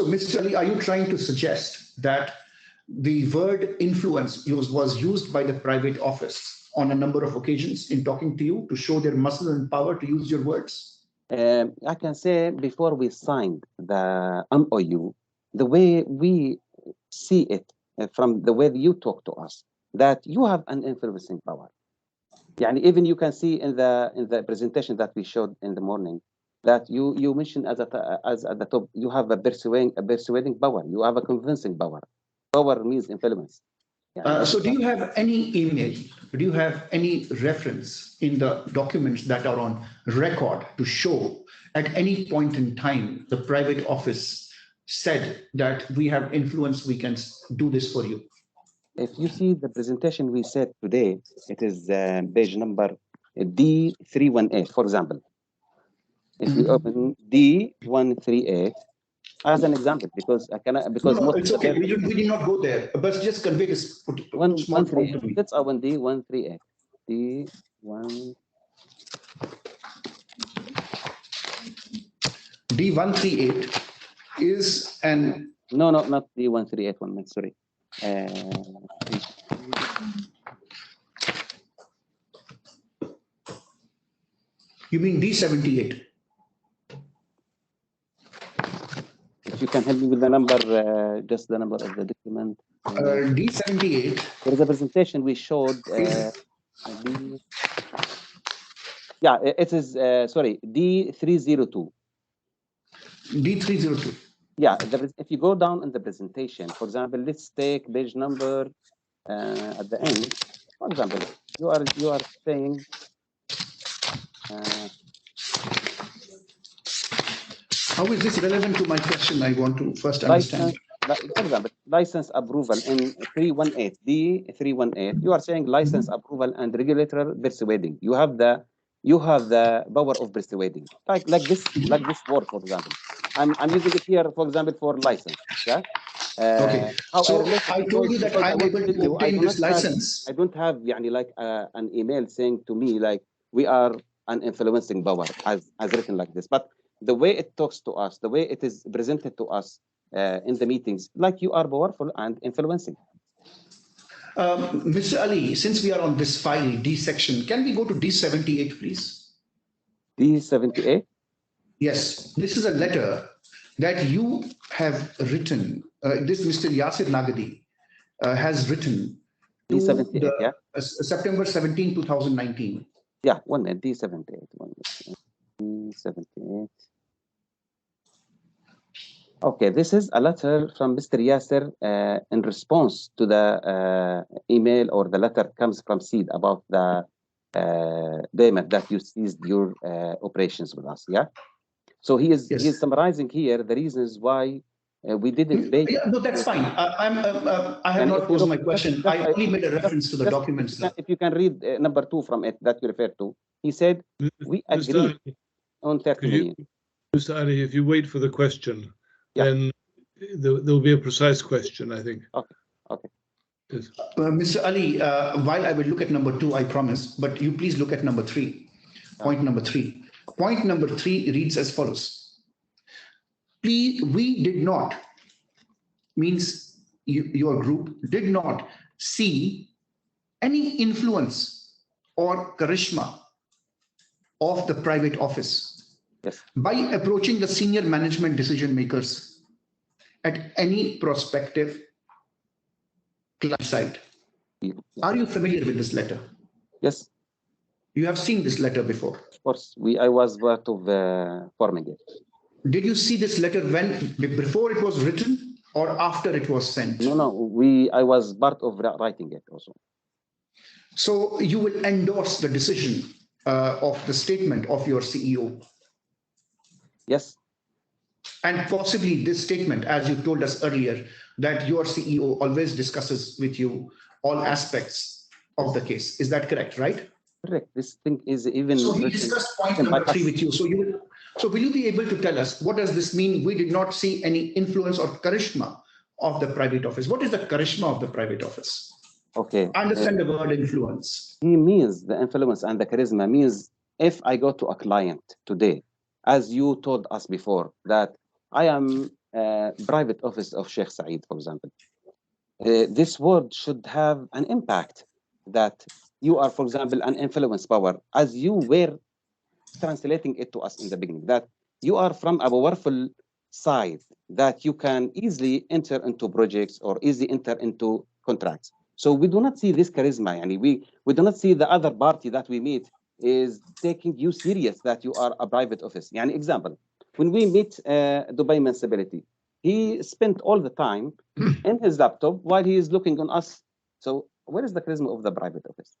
D: Mr. Ali, are you trying to suggest that the word influence was used by the private office on a number of occasions in talking to you to show their muscle and power, to use your words?
F: I can say before we signed the MOU, the way we see it from the way you talk to us, that you have an influencing power. Even you can see in the presentation that we showed in the morning that you mentioned as at the top, you have a persuading power, you have a convincing power. Power means influence.
D: So do you have any email, do you have any reference in the documents that are on record to show at any point in time the private office said that we have influence, we can do this for you?
F: If you see the presentation we said today, it is page number D318, for example. If you open D138, as an example, because
D: no, it's okay. We did not go there, but just convey this small point to me.
F: Let's open D138. D1.
D: D138 is an.
F: No, not D138. 1 minute. Sorry.
D: You mean D78?
F: If you can help me with the number, just the number of the document.
D: D78.
F: There is a presentation we showed. Yeah, it is, sorry, D302.
D: D302.
F: Yeah, if you go down in the presentation, for example, let's take page number at the end. For example, you are saying.
D: How is this relevant to my question? I want to first understand.
F: For example, license approval in 318, D318, you are saying license approval and regulator persuading. You have the power of persuading. Like this word, for example. I'm using it here, for example, for license. Yeah.
D: Okay. So I told you that I'm able to obtain this license.
F: I don't have like an email saying to me like we are an influencing power as written like this, but the way it talks to us, the way it is presented to us in the meetings, like you are powerful and influencing.
D: Mr. Ali, since we are on this file, D section, can we go to D78, please?
F: D78?
D: Yes, this is a letter that you have written. This Mr. Yasir Nagadi has written.
F: D78, yeah.
D: September 17, 2019.
F: Yeah, 1 minute, D78. 1 minute. D78. Okay, this is a letter from Mr. Yasser in response to the email or the letter comes from Seed about the payment that you ceased your operations with us. Yeah. So he is summarizing here the reasons why we didn't pay.
D: Yeah, no, that's fine. I have not posed my question. I only made a reference to the documents.
F: If you can read number 2 from it that you referred to. He said, we agree
B: Ali,
F: on 30 million.
B: Mr. Ali, if you wait for the question,
F: Yeah.
B: then there'll be a precise question, I think.
F: Okay.
B: Yes.
D: Mr. Ali, while I will look at number 2, I promise, but you please look at number 3. Point number 3. Point number 3 reads as follows. Please, we did not, means your group did not see any influence or charisma of the private office by approaching the senior management decision makers at any prospective client side. Are you familiar with this letter?
F: Yes.
D: You have seen this letter before?
F: Of course, I was part of forming it.
D: Did you see this letter before it was written or after it was sent?
F: No, I was part of writing it also.
D: So you will endorse the decision of the statement of your CEO?
F: Yes.
D: And possibly this statement, as you told us earlier, that your CEO always discusses with you all aspects of the case. Is that correct, right?
F: Correct. This thing is even.
D: So he discussed point number 3 with you. So will you be able to tell us what does this mean? We did not see any influence or charisma of the private office. What is the charisma of the private office?
F: Okay.
D: I understand the word influence.
F: He means the influence and the charisma means if I go to a client today, as you told us before, that I am private office of Sheikh Saeed, for example. This word should have an impact that you are, for example, an influence power, as you were translating it to us in the beginning, that you are from a powerful side, that you can easily enter into projects or easily enter into contracts. So we do not see this charisma. And we do not see the other party that we meet is taking you serious that you are a private office. Yani example, when we meet Dubai Municipality, he spent all the time in his laptop while he is looking on us. So where is the charisma of the private office?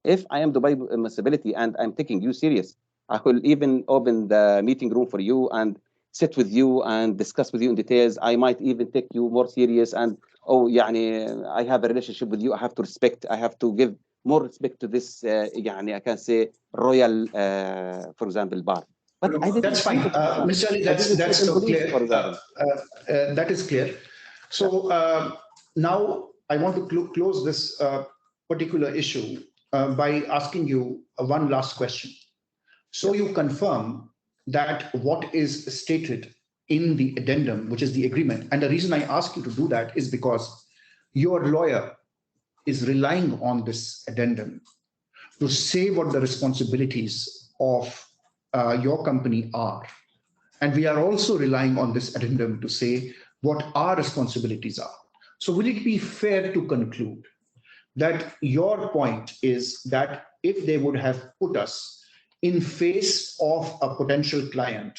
F: If I am Dubai Municipality and I'm taking you serious, I will even open the meeting room for you and sit with you and discuss with you in details. I might even take you more serious and, I have a relationship with you. I have to respect, I have to give more respect to this, I can say royal, for example, bar. But
D: that's fine. Mr. Ali, that's so clear. That is clear. So now I want to close this particular issue by asking you one last question. So you confirm that what is stated in the addendum, which is the agreement, and the reason I ask you to do that is because your lawyer is relying on this addendum to say what the responsibilities of your company are. And we are also relying on this addendum to say what our responsibilities are. So will it be fair to conclude that your point is that if they would have put us in face of a potential client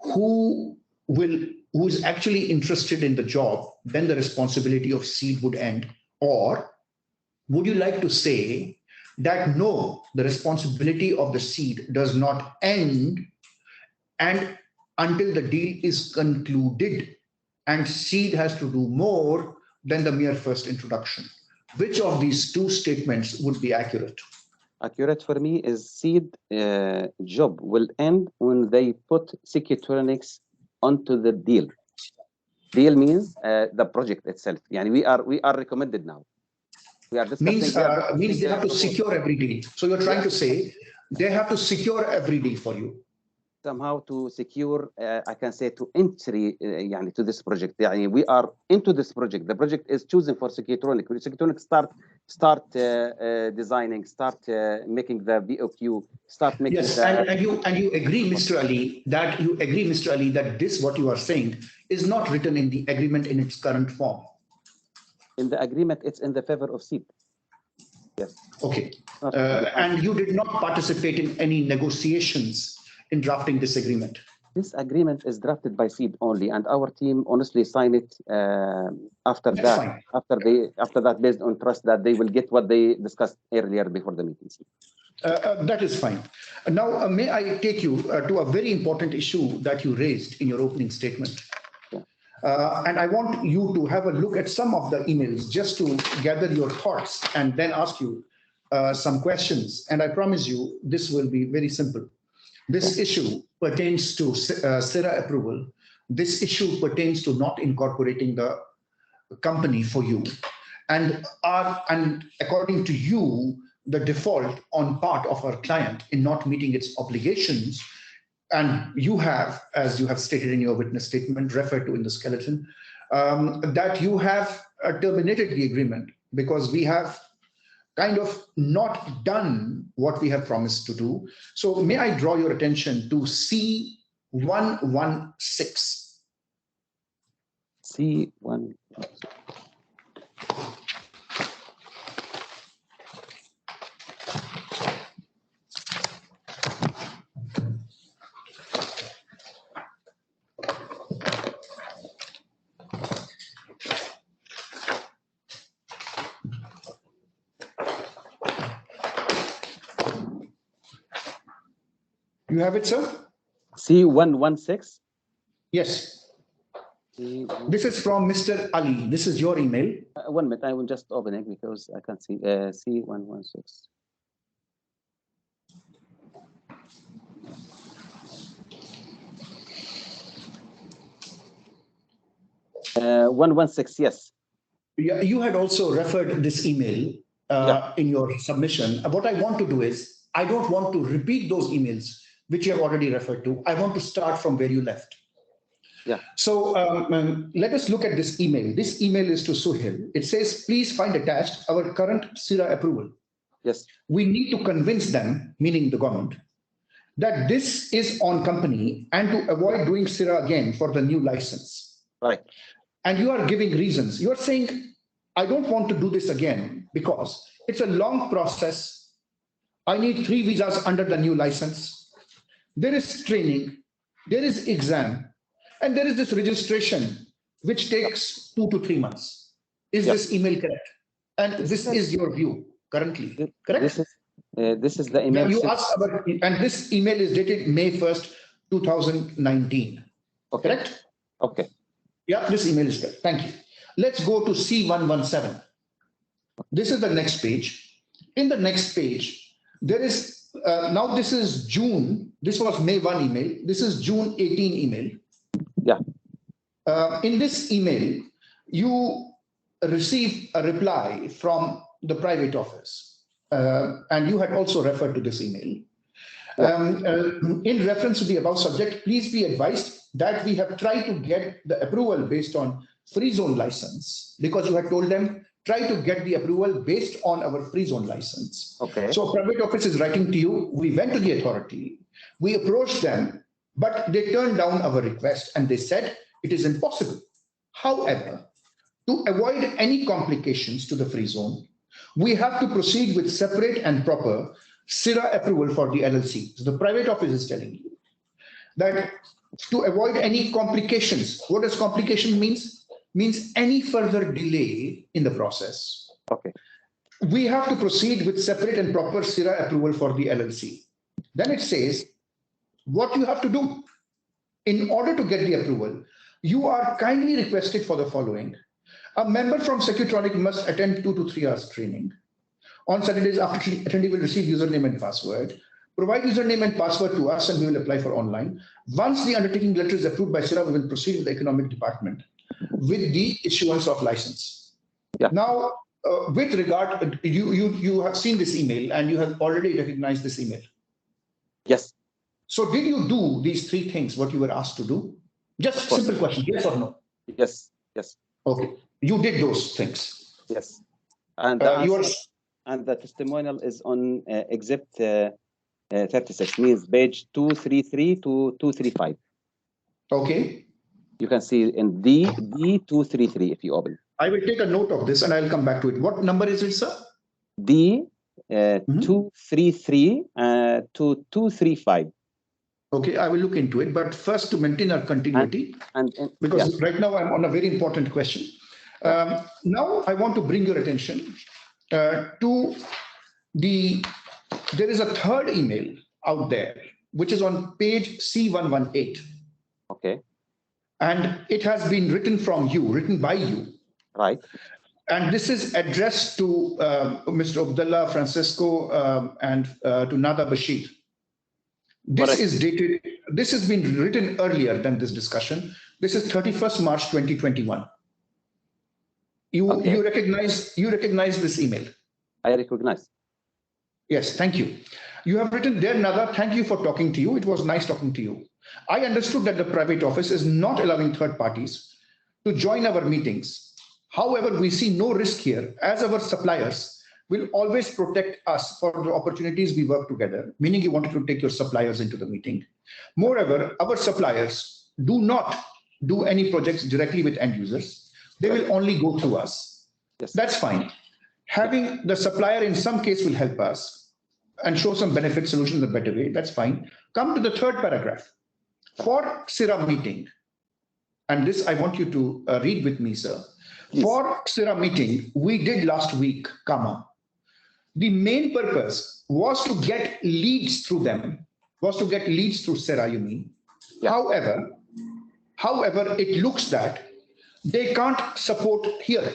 D: who is actually interested in the job, then the responsibility of SEED would end? Or would you like to say that no, the responsibility of the SEED does not end and until the deal is concluded and SEED has to do more than the mere first introduction? Which of these two statements would be accurate?
F: Accurate for me is SEED job will end when they put SECUTRONICS onto the deal. Deal means the project itself. We are recommended now. We are discussing.
D: Means they have to secure every deal. So you're trying to say they have to secure every deal for you.
F: Somehow to secure, I can say, to entry to this project. We are into this project. The project is chosen for SECUTRONIC. When SECUTRONIC start designing, start making the BOQ, start making.
D: Yes, and you agree, Mr. Ali, that this what you are saying is not written in the agreement in its current form.
F: In the agreement, it's in the favor of SEED. Yes.
D: Okay. And you did not participate in any negotiations in drafting this agreement?
F: This agreement is drafted by SEED only, and our team honestly signed it after that, based on trust that they will get what they discussed earlier before the meetings.
D: That is fine. Now, may I take you to a very important issue that you raised in your opening statement?
F: Yeah.
D: And I want you to have a look at some of the emails just to gather your thoughts and then ask you some questions, and I promise you this will be very simple. This issue pertains to SIRA approval. This issue pertains to not incorporating the company for you, and according to you, the default on part of our client in not meeting its obligations. And you have, as you have stated in your witness statement, referred to in the skeleton, that you have terminated the agreement because we have kind of not done what we have promised to do. So may I draw your attention to C116.
F: C1.
D: You have it, sir?
F: C116?
D: Yes.
F: C1.
D: This is from Mr. Ali. This is your email.
F: 1 minute, I will just open it because I can't see. C116. 116, yes.
D: Yeah, you had also referred this email in your submission. What I want to do is, I don't want to repeat those emails which you have already referred to. I want to start from where you left.
F: Yeah.
D: So let us look at this email. This email is to Suhail. It says, please find attached our current SIRA approval.
F: Yes.
D: We need to convince them, meaning the government, that this is on company and to avoid doing SIRA again for the new license.
F: Right.
D: And you are giving reasons. You are saying, I don't want to do this again because it's a long process. I need 3 visas under the new license. There is training, there is exam, and there is this registration, which takes 2 to 3 months. Is this email correct? And this is your view currently, correct?
F: This is the email.
D: You asked about, and this email is dated May 1st, 2019.
F: Okay.
D: Correct?
F: Okay.
D: Yeah, this email is correct. Thank you. Let's go to C117. This is the next page. In the next page, there is, now this is June. This was May 1 email. This is June 18 email.
F: Yeah.
D: In this email, you receive a reply from the private office. And you had also referred to this email. In reference to the above subject, please be advised that we have tried to get the approval based on free zone license, because you had told them, try to get the approval based on our free zone license.
F: Okay.
D: So private office is writing to you. We went to the authority. We approached them, but they turned down our request and they said it is impossible. However, to avoid any complications to the free zone, we have to proceed with separate and proper SIRA approval for the LLC. So the private office is telling you that to avoid any complications. What does complication means? Means any further delay in the process.
F: Okay.
D: We have to proceed with separate and proper SIRA approval for the LLC. Then it says what you have to do. In order to get the approval, you are kindly requested for the following. A member from SECUTRONIC must attend 2 to 3 hours training. On Saturdays, after attendee will receive username and password. Provide username and password to us and we will apply for online. Once the undertaking letter is approved by SIRA, we will proceed with the economic department with the issuance of license.
F: Yeah.
D: Now, with regard, you have seen this email and you have already recognized this email.
F: Yes.
D: So did you do these 3 things, what you were asked to do? Just simple question, yes or no?
F: Yes. Yes.
D: Okay. You did those things.
F: Yes. And the testimonial is on exhibit 36, means page 233 to 235.
D: Okay.
F: You can see in D233 if you open.
D: I will take a note of this and I'll come back to it. What number is it, sir?
F: D233 to 235.
D: Okay, I will look into it. But first, to maintain our continuity, because right now I'm on a very important question. Now I want to bring your attention to there is a third email out there, which is on page C118.
F: Okay.
D: And it has been written from you, written by you.
F: Right.
D: And this is addressed to Mr. Abdullah, Francisco, and to Nada Bashir. This is dated, this has been written earlier than this discussion. This is 31st March 2021. You recognize this email?
F: I recognize.
D: Yes, thank you. You have written there, Nada, thank you for talking to you. It was nice talking to you. I understood that the private office is not allowing third parties to join our meetings. However, we see no risk here, as our suppliers will always protect us for the opportunities we work together, meaning you wanted to take your suppliers into the meeting. Moreover, our suppliers do not do any projects directly with end users. They will only go through us.
F: Yes.
D: That's fine. Having the supplier in some case will help us and show some benefit solution in a better way. That's fine. Come to the third paragraph. For CIRA meeting, and this I want you to read with me, sir.
F: Please.
D: For CIRA meeting, we did last week, the main purpose was to get leads through them, was to get leads through CIRA, you mean.
F: Yeah.
D: However, it looks that they can't support here.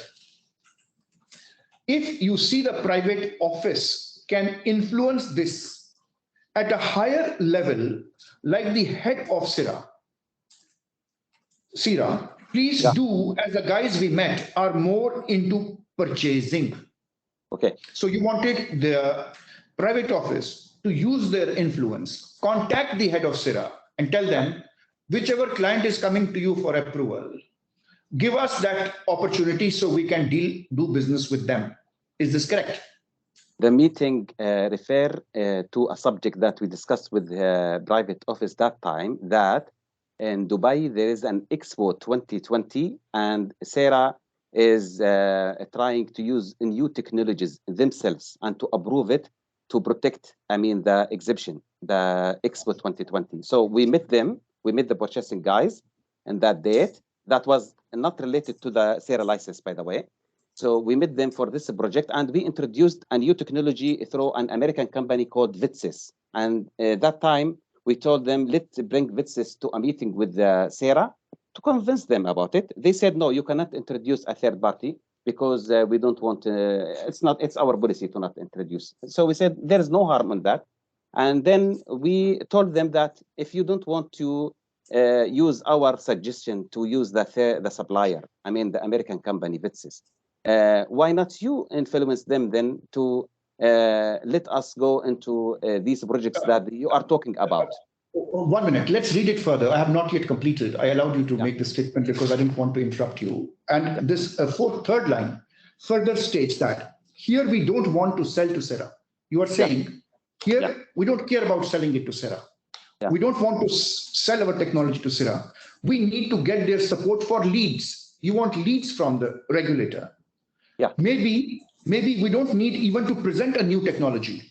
D: If you see the private office can influence this at a higher level, like the head of CIRA, please do, as the guys we met are more into purchasing.
F: Okay.
D: So you wanted the private office to use their influence, contact the head of CIRA and tell them, whichever client is coming to you for approval, give us that opportunity so we can do business with them. Is this correct?
F: The meeting refer to a subject that we discussed with the private office that time, that in Dubai there is an Expo 2020 and CIRA is trying to use new technologies themselves and to approve it to protect, the exhibition, the Expo 2020. So we met them, we met the purchasing guys and that date. That was not related to the CIRA license, by the way. So we met them for this project and we introduced a new technology through an American company called VITSIS. And that time we told them, let's bring VITSIS to a meeting with CIRA to convince them about it. They said, no, you cannot introduce a third party because we don't want, it's our policy to not introduce. So we said, there is no harm in that. And then we told them that if you don't want to use our suggestion to use the supplier, the American company VITSIS, why not you influence them then to let us go into these projects that you are talking about?
D: 1 minute, let's read it further. I have not yet completed. I allowed you to make the statement because I didn't want to interrupt you. And this third line further states that here we don't want to sell to CIRA. You are saying here we don't care about selling it to CIRA. We don't want to sell our technology to CIRA. We need to get their support for leads. You want leads from the regulator. Maybe we don't need even to present a new technology.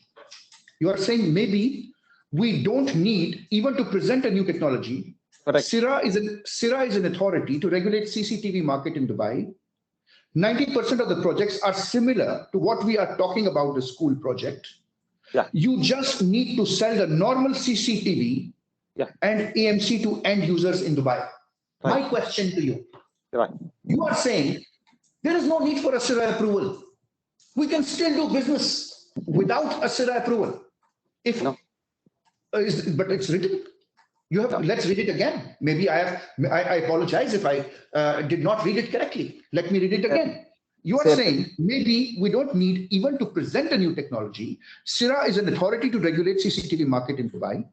D: You are saying maybe we don't need even to present a new technology. CIRA is an authority to regulate CCTV market in Dubai. 90% of the projects are similar to what we are talking about, the school project. You just need to sell the normal CCTV and AMC to end users in Dubai. My question to you, you are saying there is no need for a CIRA approval. We can still do business without a CIRA approval. But it's written. You have. Let's read it again. Maybe I apologize if I did not read it correctly. Let me read it again. You are saying maybe we don't need even to present a new technology. CIRA is an authority to regulate CCTV market in Dubai.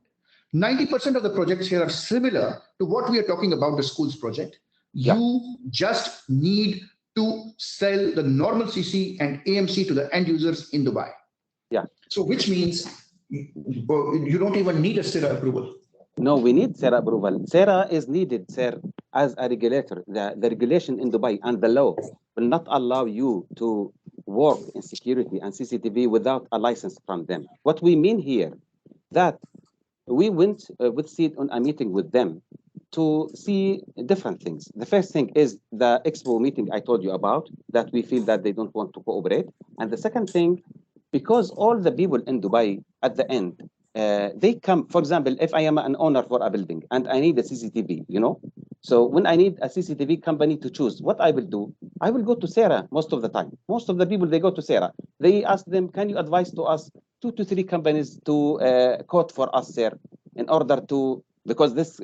D: 90% of the projects here are similar to what we are talking about, the schools project. You just need to sell the normal CC and AMC to the end users in Dubai. So which means you don't even need a CIRA approval.
F: No, we need CIRA approval. CIRA is needed, sir, as a regulator. The regulation in Dubai and the law will not allow you to work in security and CCTV without a license from them. What we mean here, that we went with Seed on a meeting with them to see different things. The first thing is the Expo meeting I told you about, that we feel that they don't want to cooperate. And the second thing, because all the people in Dubai at the end, they come, for example, if I am an owner for a building and I need a CCTV, So when I need a CCTV company to choose, what I will do, I will go to Sarah most of the time. Most of the people, they go to Sarah. They ask them, can you advise to us 2 to 3 companies to quote for us, sir, in order to, because this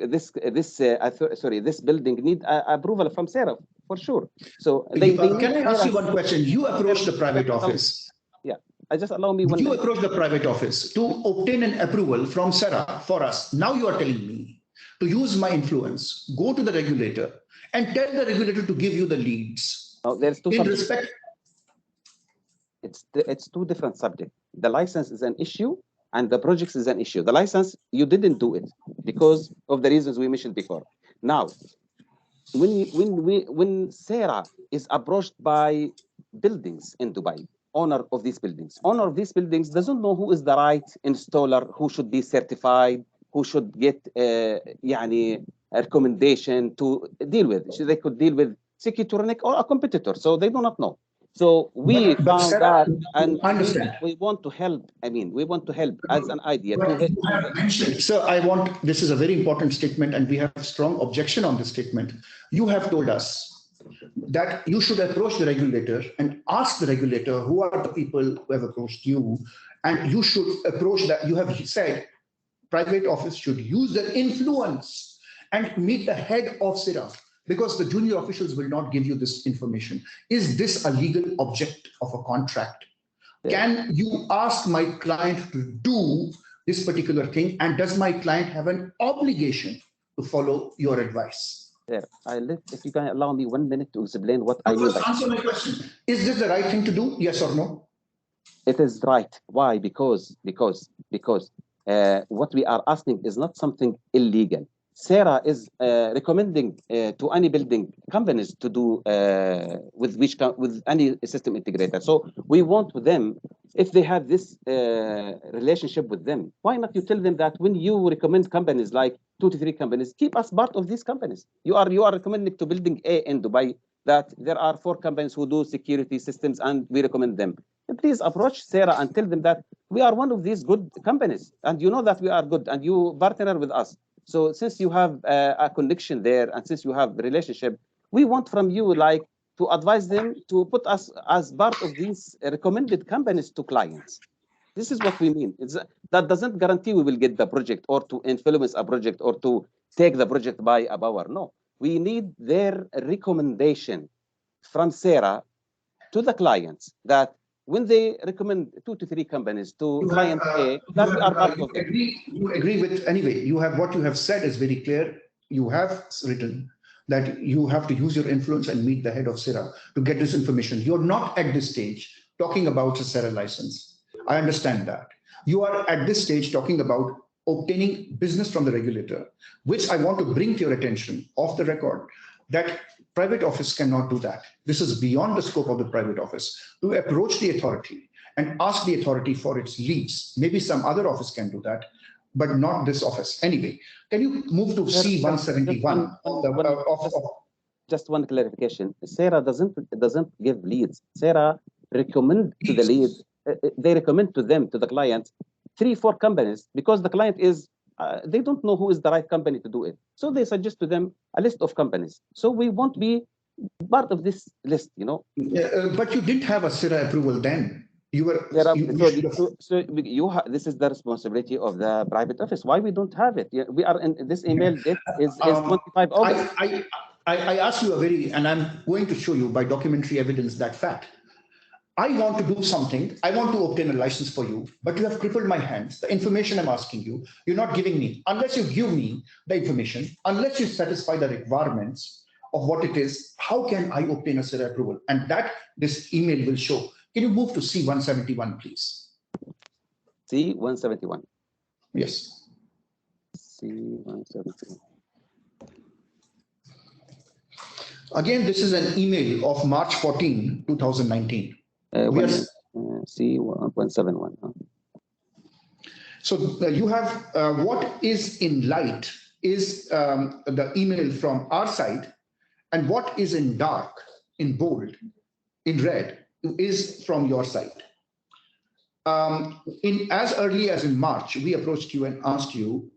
F: building need approval from Sarah for sure. So
D: can I ask you one question? You approach the private office.
F: Yeah, I just allow me one.
D: You approach the private office to obtain an approval from Sarah for us. Now you are telling me to use my influence, go to the regulator and tell the regulator to give you the leads.
F: No, there's two
D: in
F: subjects.
D: Respect.
F: It's two different subjects. The license is an issue and the projects is an issue. The license, you didn't do it because of the reasons we mentioned before. Now, when Sarah is approached by buildings in Dubai, owner of these buildings doesn't know who is the right installer, who should be certified, who should get a recommendation to deal with. So they could deal with SECUTRONIC or a competitor, so they do not know. So we found
D: Sarah,
F: that, and
D: understand.
F: we want to help. I mean, we want to help as an idea.
D: Sir, this is a very important statement, and we have a strong objection on this statement. You have told us that you should approach the regulator and ask the regulator who are the people who have approached you, and you should approach that. You have said private office should use their influence and meet the head of SIRA, because the junior officials will not give you this information. Is this a legal object of a contract? Yeah. Can you ask my client to do this particular thing? And does my client have an obligation to follow your advice?
F: There, if you can allow me 1 minute to explain what I mean.
D: Answer my question. Is this the right thing to do? Yes or no?
F: It is right. Why? Because what we are asking is not something illegal. Sarah is recommending to any building companies to do with any system integrator. So we want them, if they have this relationship with them, why not you tell them that when you recommend companies like 2 to 3 companies, keep us part of these companies. You are recommending to building A in Dubai that there are 4 companies who do security systems and we recommend them. Please approach Sarah and tell them that we are one of these good companies and you know that we are good and you partner with us. So since you have a connection there and since you have a relationship, we want from you to advise them to put us as part of these recommended companies to clients. This is what we mean. That doesn't guarantee we will get the project or to influence a project or to take the project by a power. No, we need their recommendation from Sarah to the clients that when they recommend 2 to 3 companies to client A, that we are part of it.
D: You agree with, anyway, you have what you have said is very clear. You have written that you have to use your influence and meet the head of SIRA to get this information. You're not at this stage talking about a SIRA license. I understand that. You are at this stage talking about obtaining business from the regulator, which I want to bring to your attention off the record, that private office cannot do that. This is beyond the scope of the private office to approach the authority and ask the authority for its leads. Maybe some other office can do that, but not this office. Anyway, can you move to C171?
F: Just one clarification. Sarah doesn't give leads. Sarah recommend to the lead. They recommend to them, to the clients, 3, 4 companies, because the client is they don't know who is the right company to do it. So they suggest to them a list of companies. So we won't be part of this list, you know.
D: But you didn't have a SIRA approval then. You were.
F: This is the responsibility of the private office. Why we don't have it? We are in this email date is 25 August.
D: I asked you and I'm going to show you by documentary evidence that fact. I want to do something. I want to obtain a license for you, but you have crippled my hands. The information I'm asking you, you're not giving me. Unless you give me the information, unless you satisfy the requirements of what it is, how can I obtain a SIRA approval? And that this email will show. Can you move to C171, please?
F: C171.
D: Yes.
F: C171.
D: Again, this is an email of March 14, 2019.
F: C171.
D: So you have what is in light is the email from our side, and what is in dark, in bold, in red is from your side. As early as in March, we approached you and asked you,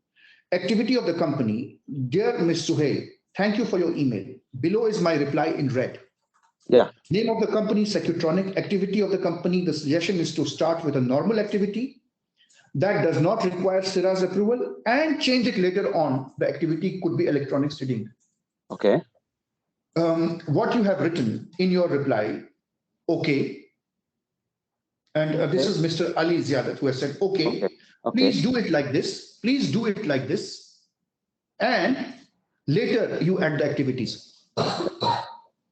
D: activity of the company, dear Ms. Suhail, Thank you for your email. Below is my reply in red.
F: Yeah.
D: Name of the company, Secutronic. Activity of the company, the suggestion is to start with a normal activity that does not require SIRA's approval and change it later on. The activity could be electronics trading.
F: Okay.
D: What you have written in your reply, okay. And this is Mr. Ali Ziadat who has said, okay, please do it like this. Please do it like this. And later you add the activities.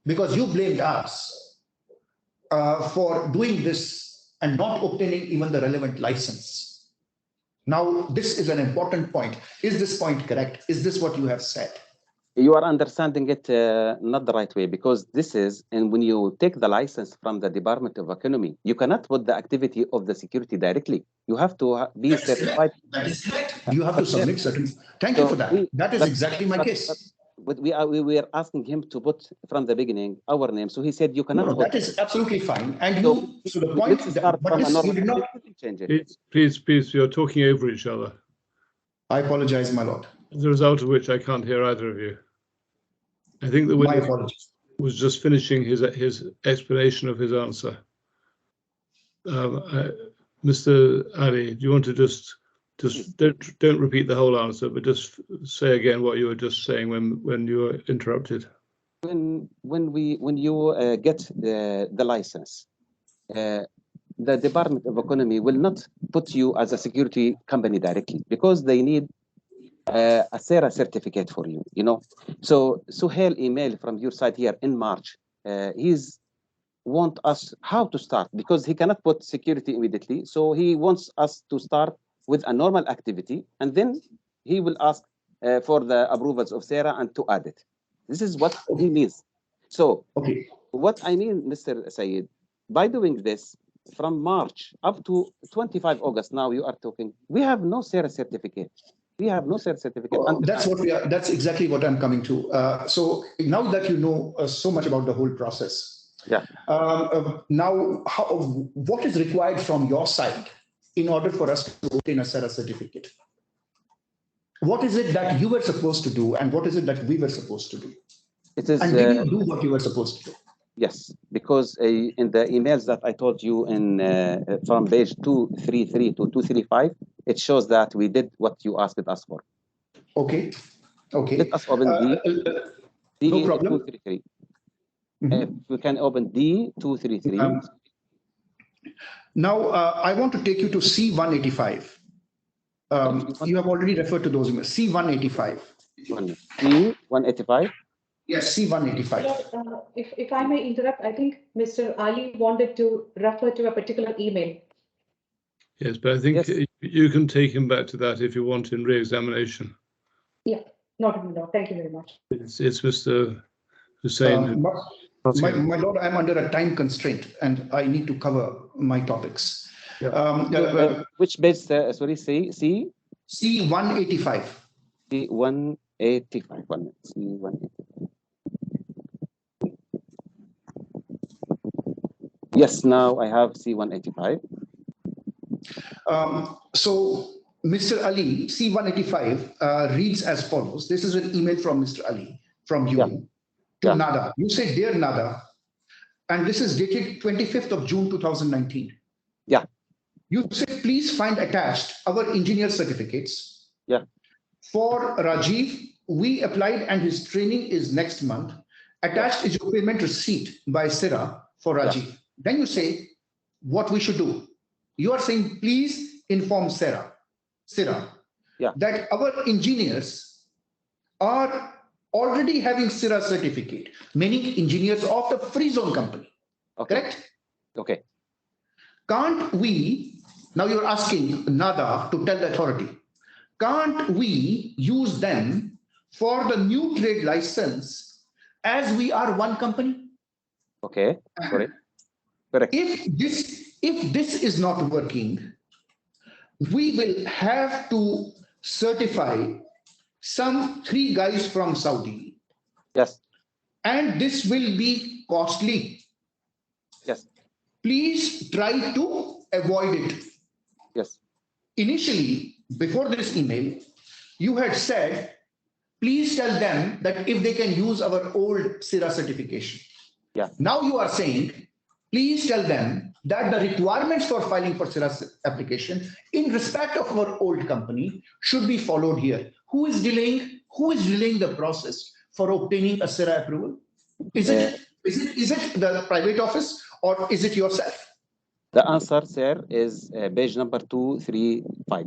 D: Because you blamed us for doing this and not obtaining even the relevant license. Now, this is an important point. Is this point correct? Is this what you have said?
F: You are understanding it not the right way, because this is, and when you take the license from the Department of Economy, you cannot put the activity of the security directly. You have to be certified.
D: That is correct. You have to submit certain. Thank you for that. That is exactly my case.
F: But we were asking him to put from the beginning our name, so he said you cannot.
D: No, that is absolutely fine. And so the point is that, but this, you did not
F: change it.
B: Please, you're talking over each other.
D: I apologize, my lord.
B: As a result of which I can't hear either of you. I think the witness was just finishing his explanation of his answer. Mr. Ali, do you want to just don't repeat the whole answer, but just say again what you were just saying when you were interrupted?
F: When you get the license, the Department of Economy will not put you as a security company directly, because they need a SERA certificate for you, you know. So Suhail email from your side here in March, he's want us how to start, because he cannot put security immediately. So he wants us to start with a normal activity, and then he will ask for the approvals of SERA and to add it. This is what he means. So what I mean, Mr. Sayed, by doing this from March up to 25 August, now you are talking, we have no SERA certificate. We have no SERA certificate.
D: That's what we are. That's exactly what I'm coming to. So now that you know so much about the whole process, now what is required from your side in order for us to obtain a SERA certificate? What is it that you were supposed to do, and what is it that we were supposed to do?
F: It is,
D: and did you do what you were supposed to do?
F: Yes, because in the emails that I told you in from page 233 to 235, it shows that we did what you asked us for.
D: Okay.
F: Let us open D
D: no problem.
F: 233. We can open D 233.
D: Now, I want to take you to C185. You have already referred to those emails. C185.
F: C185?
D: Yes, C185.
C: If I may interrupt, I think Mr. Ali wanted to refer to a particular email.
B: Yes, but I think you can take him back to that if you want in re-examination.
C: Yeah, no, thank you very much.
B: It's Mr. Hussain.
D: My lord, I'm under a time constraint and I need to cover my topics.
F: Which page, sorry, C?
D: C185.
F: C185. C185. Yes, now I have C185.
D: So, Mr. Ali, C185 reads as follows. This is an email from Mr. Ali, from you to Nada. You say, dear Nada, and this is dated 25th of June 2019.
F: Yeah.
D: You say, please find attached our engineer certificates.
F: Yeah.
D: For Rajiv, we applied and his training is next month. Attached is your payment receipt by SERA for Rajiv. Yeah. Then you say what we should do. You are saying, please inform SERA that our engineers are already having SERA certificate, meaning engineers of the free zone company. Correct?
F: Okay.
D: Can't we, now you're asking Nada to tell the authority, can't we use them for the new trade license as we are one company?
F: Okay, correct. Correct.
D: If this is not working, we will have to certify some 3 guys from Saudi.
F: Yes.
D: And this will be costly.
F: Yes.
D: Please try to avoid it.
F: Yes.
D: Initially, before this email, you had said please tell them that if they can use our old SIRA certification.
F: Yeah.
D: Now you are saying, please tell them that the requirements for filing for SIRA application in respect of our old company should be followed here. Who is delaying the process for obtaining a SIRA approval? Is it the private office or is it yourself?
F: The answer, sir, is page number 235.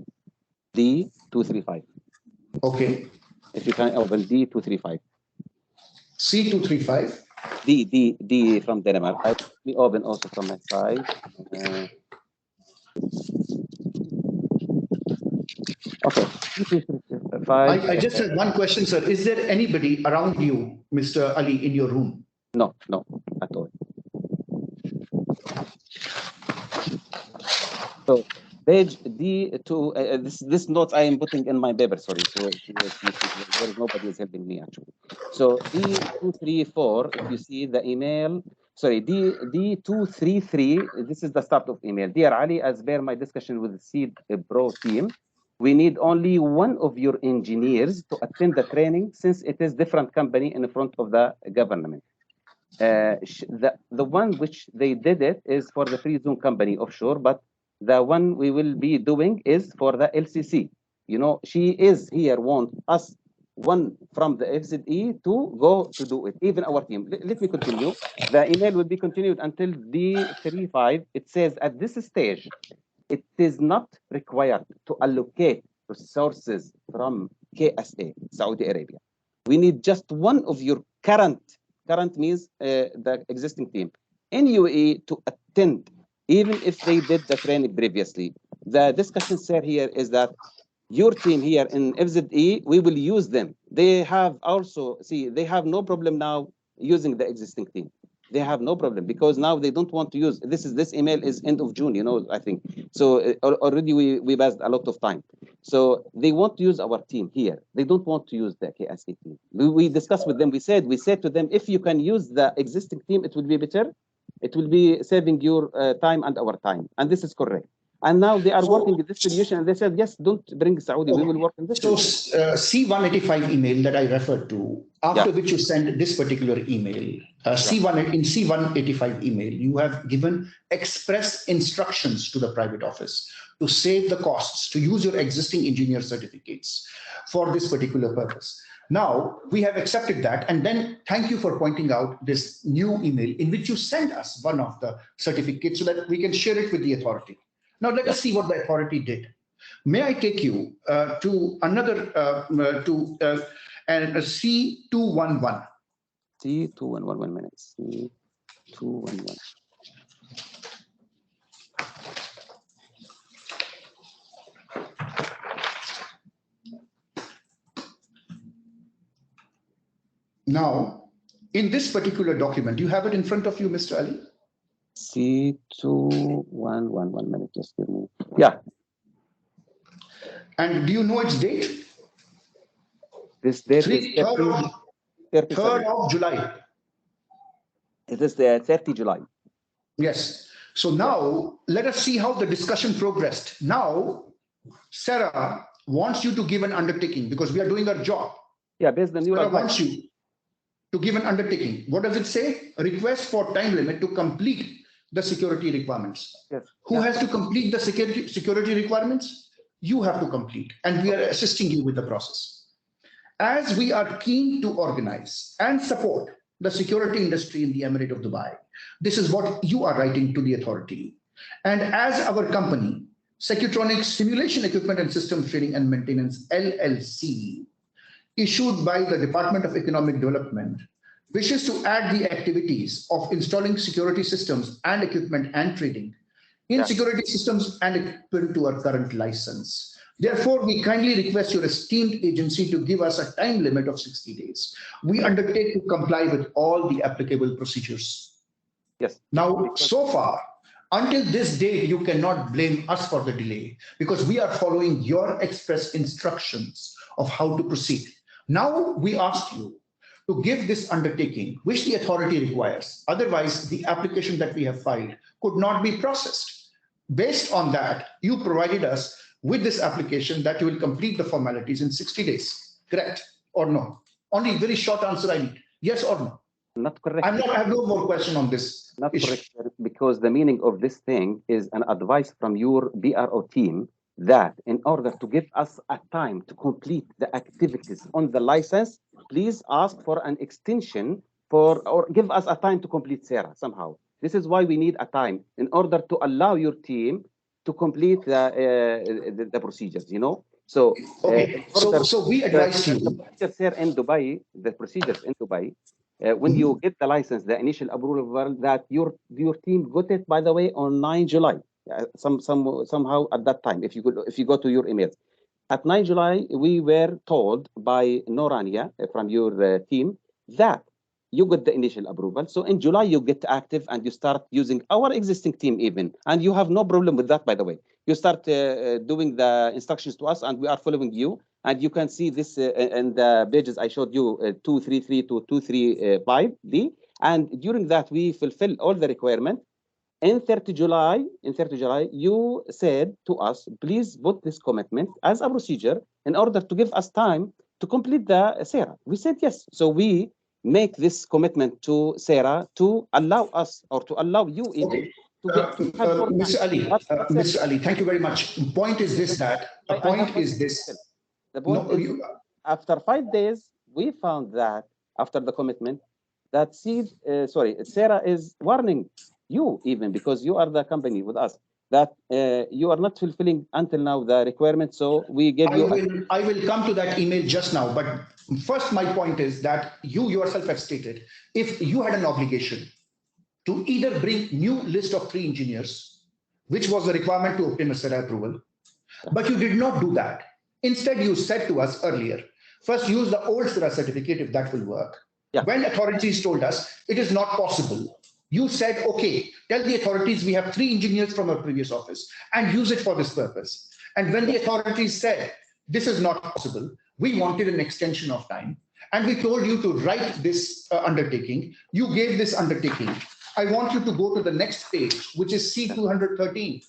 F: D235.
D: Okay.
F: If you can open D235.
D: C235.
F: D from Denmark. Let me open also from my side. Okay.
D: I just had one question, sir. Is there anybody around you, Mr. Ali, in your room?
F: No, at all. So page D2, this note I am putting in my paper, sorry. So there is nobody is helping me actually. So D234, if you see the email, sorry, D233, this is the start of email. Dear Ali, as per my discussion with the Seed Pro team, we need only one of your engineers to attend the training since it is different company in front of the government. The one which they did it is for the free zone company offshore, but the one we will be doing is for the LCC. You know, she is here, want us one from the FZE to go to do it, even our team. Let me continue. The email will be continued until D35. It says at this stage, it is not required to allocate resources from KSA, Saudi Arabia. We need just one of your current means the existing team in UAE to attend, even if they did the training previously. The discussion, sir, here is that your team here in FZE, we will use them. They have also, they have no problem now using the existing team. They have no problem because now they don't want to use, this email is end of June, you know, I think. So already we passed a lot of time. So they want to use our team here. They don't want to use the KSA team. We discussed with them, we said to them, if you can use the existing team, it will be better. It will be saving your time and our time. And this is correct. And now they are working with this solution, and they said, yes, don't bring Saudi, we will work in this.
D: So C185 email that I referred to, after which you send this particular email, C185 email, you have given express instructions to the private office to save the costs, to use your existing engineer certificates for this particular purpose. Now, we have accepted that, and then thank you for pointing out this new email in which you send us one of the certificates so that we can share it with the authority. Now, let us see what the authority did. May I take you to another, C211.
F: C211, 1 minute, C211.
D: Now, in this particular document, you have it in front of you, Mr. Ali?
F: C211, 1 minute, just give me. Yeah.
D: And do you know its date?
F: This date is
D: 3rd of July.
F: It is the 30 July.
D: Yes. So now let us see how the discussion progressed. Now, Sarah wants you to give an undertaking because we are doing our job.
F: Yeah, based on your
D: Sarah
F: advice.
D: wants you to give an undertaking. What does it say? A request for time limit to complete the security requirements.
F: Yes.
D: Who has to complete the security requirements? You have to complete, and we are assisting you with the process. As we are keen to organize and support the security industry in the Emirate of Dubai, this is what you are writing to the authority. And as our company, SECUTRONIC Simulation Equipment and Systems Training and Maintenance, LLC, issued by the Department of Economic Development, wishes to add the activities of installing security systems and equipment and trading in security systems and equipment to our current license. Therefore, we kindly request your esteemed agency to give us a time limit of 60 days. We undertake to comply with all the applicable procedures.
F: Yes.
D: Now, so far, until this day, you cannot blame us for the delay because we are following your express instructions of how to proceed. Now, we ask you to give this undertaking, which the authority requires. Otherwise, the application that we have filed could not be processed. Based on that, you provided us with this application that you will complete the formalities in 60 days. Correct? or no? Only very short answer I need. Yes or no?
F: Not correct.
D: I have no more question on this.
F: Not
D: issue.
F: correct, sir, because the meaning of this thing is an advice from your BRO team that in order to give us a time to complete the activities on the license, please ask for an extension or give us a time to complete SERA somehow. This is why we need a time in order to allow your team to complete the procedures, you know? So,
D: okay. So we advise you.
F: The procedures in Dubai, when you get the license, the initial approval that your team got it, by the way, on 9 July. Somehow at that time, if you go to your emails. At 9 July, we were told by Norania from your team that you got the initial approval. So in July, you get active and you start using our existing team even. And you have no problem with that, by the way. You start doing the instructions to us and we are following you. And you can see this in the pages I showed you, 233 to 235D. And during that, we fulfill all the requirements. In 30 July, you said to us, please put this commitment as a procedure in order to give us time to complete the SERA. We said yes. So we make this commitment to SERA to allow us or to allow you even
D: okay.
F: to get
D: Mr. Ali, Mr. Ali, thank you very much. The point is this,
F: the point is, after 5 days, we found that after the commitment that SERA is warning you even because you are the company with us that you are not fulfilling until now the requirement. So we gave you.
D: I will come to that email just now. But first, my point is that you yourself have stated if you had an obligation to either bring new list of 3 engineers, which was the requirement to obtain a SERA approval, but you did not do that. Instead, you said to us earlier, first use the old SERA certificate if that will work.
F: Yeah.
D: When authorities told us it is not possible, you said, okay, tell the authorities we have 3 engineers from our previous office and use it for this purpose. And when the authorities said this is not possible, we wanted an extension of time. And we told you to write this undertaking. You gave this undertaking. I want you to go to the next page, which is C213.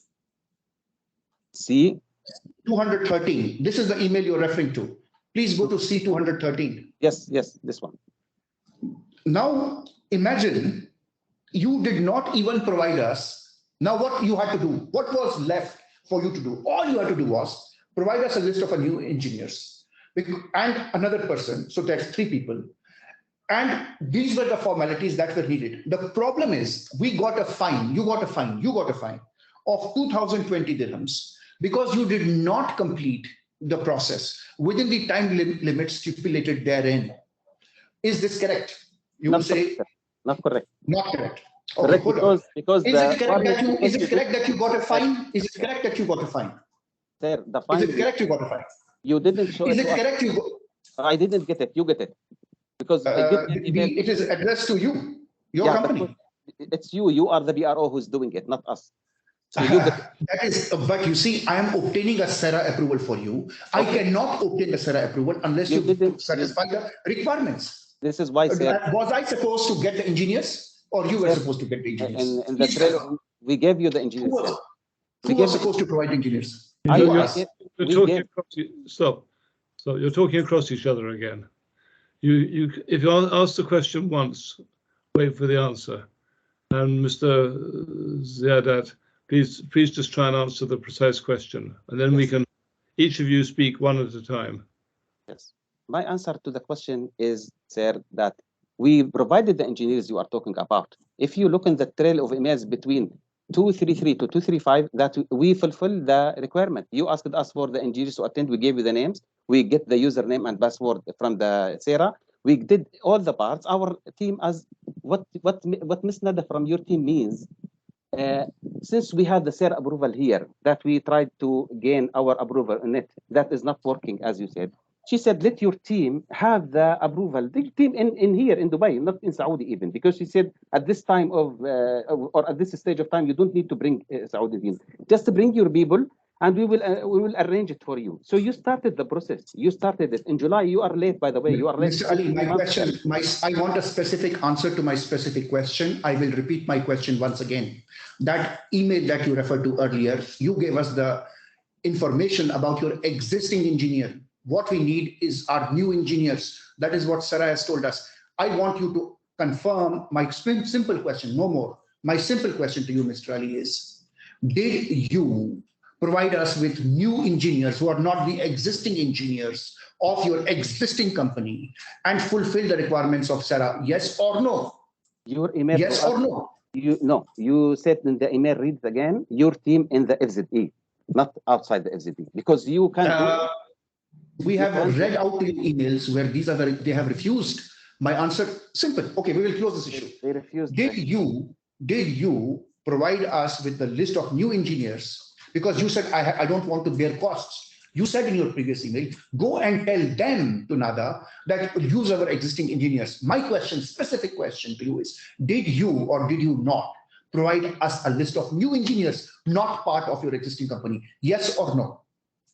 D: C213. This is the email you're referring to. Please go to C213.
F: Yes, this one.
D: Now, imagine you did not even provide us. Now, what you had to do, what was left for you to do? All you had to do was provide us a list of new engineers and another person. So that's 3 people. And these were the formalities that were needed. The problem is we got a fine, you got a fine of 2,020 dirhams because you did not complete the process within the time limit stipulated therein. Is this correct? You will say
F: not correct.
D: Not correct.
F: Okay, correct because
D: is it correct that you got a fine? Is it correct that you got a fine?
F: Sir, the fine.
D: Is it correct you got a fine?
F: You didn't show
D: it.
F: Is it correct
D: you got?
F: I didn't get it. You get it. Because
D: it is addressed to you, your company.
F: It's you. You are the BRO who's doing it, not us. So you get
D: that is, but you see, I am obtaining a SERA approval for you. Okay. I cannot obtain a SERA approval unless you satisfy the requirements.
F: This is why, sir.
D: Was I supposed to get the engineers, or you were supposed to get the engineers?
F: In the trailer, we gave you the engineers.
D: Who was supposed to provide engineers?
B: Stop. So you're talking across each other again. If you ask the question once, wait for the answer. And Mr. Ziadat, please just try and answer the precise question, and then we can each of you speak one at a time.
F: Yes. My answer to the question is, sir, that we provided the engineers you are talking about. If you look in the trail of emails between 233 to 235, that we fulfill the requirement. You asked us for the engineers to attend. We gave you the names. We get the username and password from the SERA. We did all the parts. Our team, as what Ms. Nada from your team means, since we had the SERA approval here, that we tried to gain our approval in it, that is not working, as you said. She said, let your team have the approval. The team in here in Dubai, not in Saudi even, because she said at this time or at this stage of time, you don't need to bring Saudi team. Just to bring your people, and we will arrange it for you. So you started the process. You started it in July. You are late, by the way. You are late.
D: Mr. Ali, my question. I want a specific answer to my specific question. I will repeat my question once again. That email that you referred to earlier, you gave us the information about your existing engineer. What we need is our new engineers. That is what Sarah has told us. I want you to confirm my simple question, no more. My simple question to you, Mr. Ali, is, did you provide us with new engineers who are not the existing engineers of your existing company and fulfill the requirements of Sarah? Yes or no?
F: Your email.
D: Yes or no?
F: You said in the email, read again, your team in the FZE, not outside the FZE, because you can.
D: We have read out the emails where they have refused. My answer, simple. Okay, we will close this issue.
F: They refused.
D: Did you provide us with the list of new engineers? Because you said, I don't want to bear costs. You said in your previous email, go and tell them, to NADA, that use our existing engineers. My question, specific question to you is, did you or did you not provide us a list of new engineers not part of your existing company? Yes or no?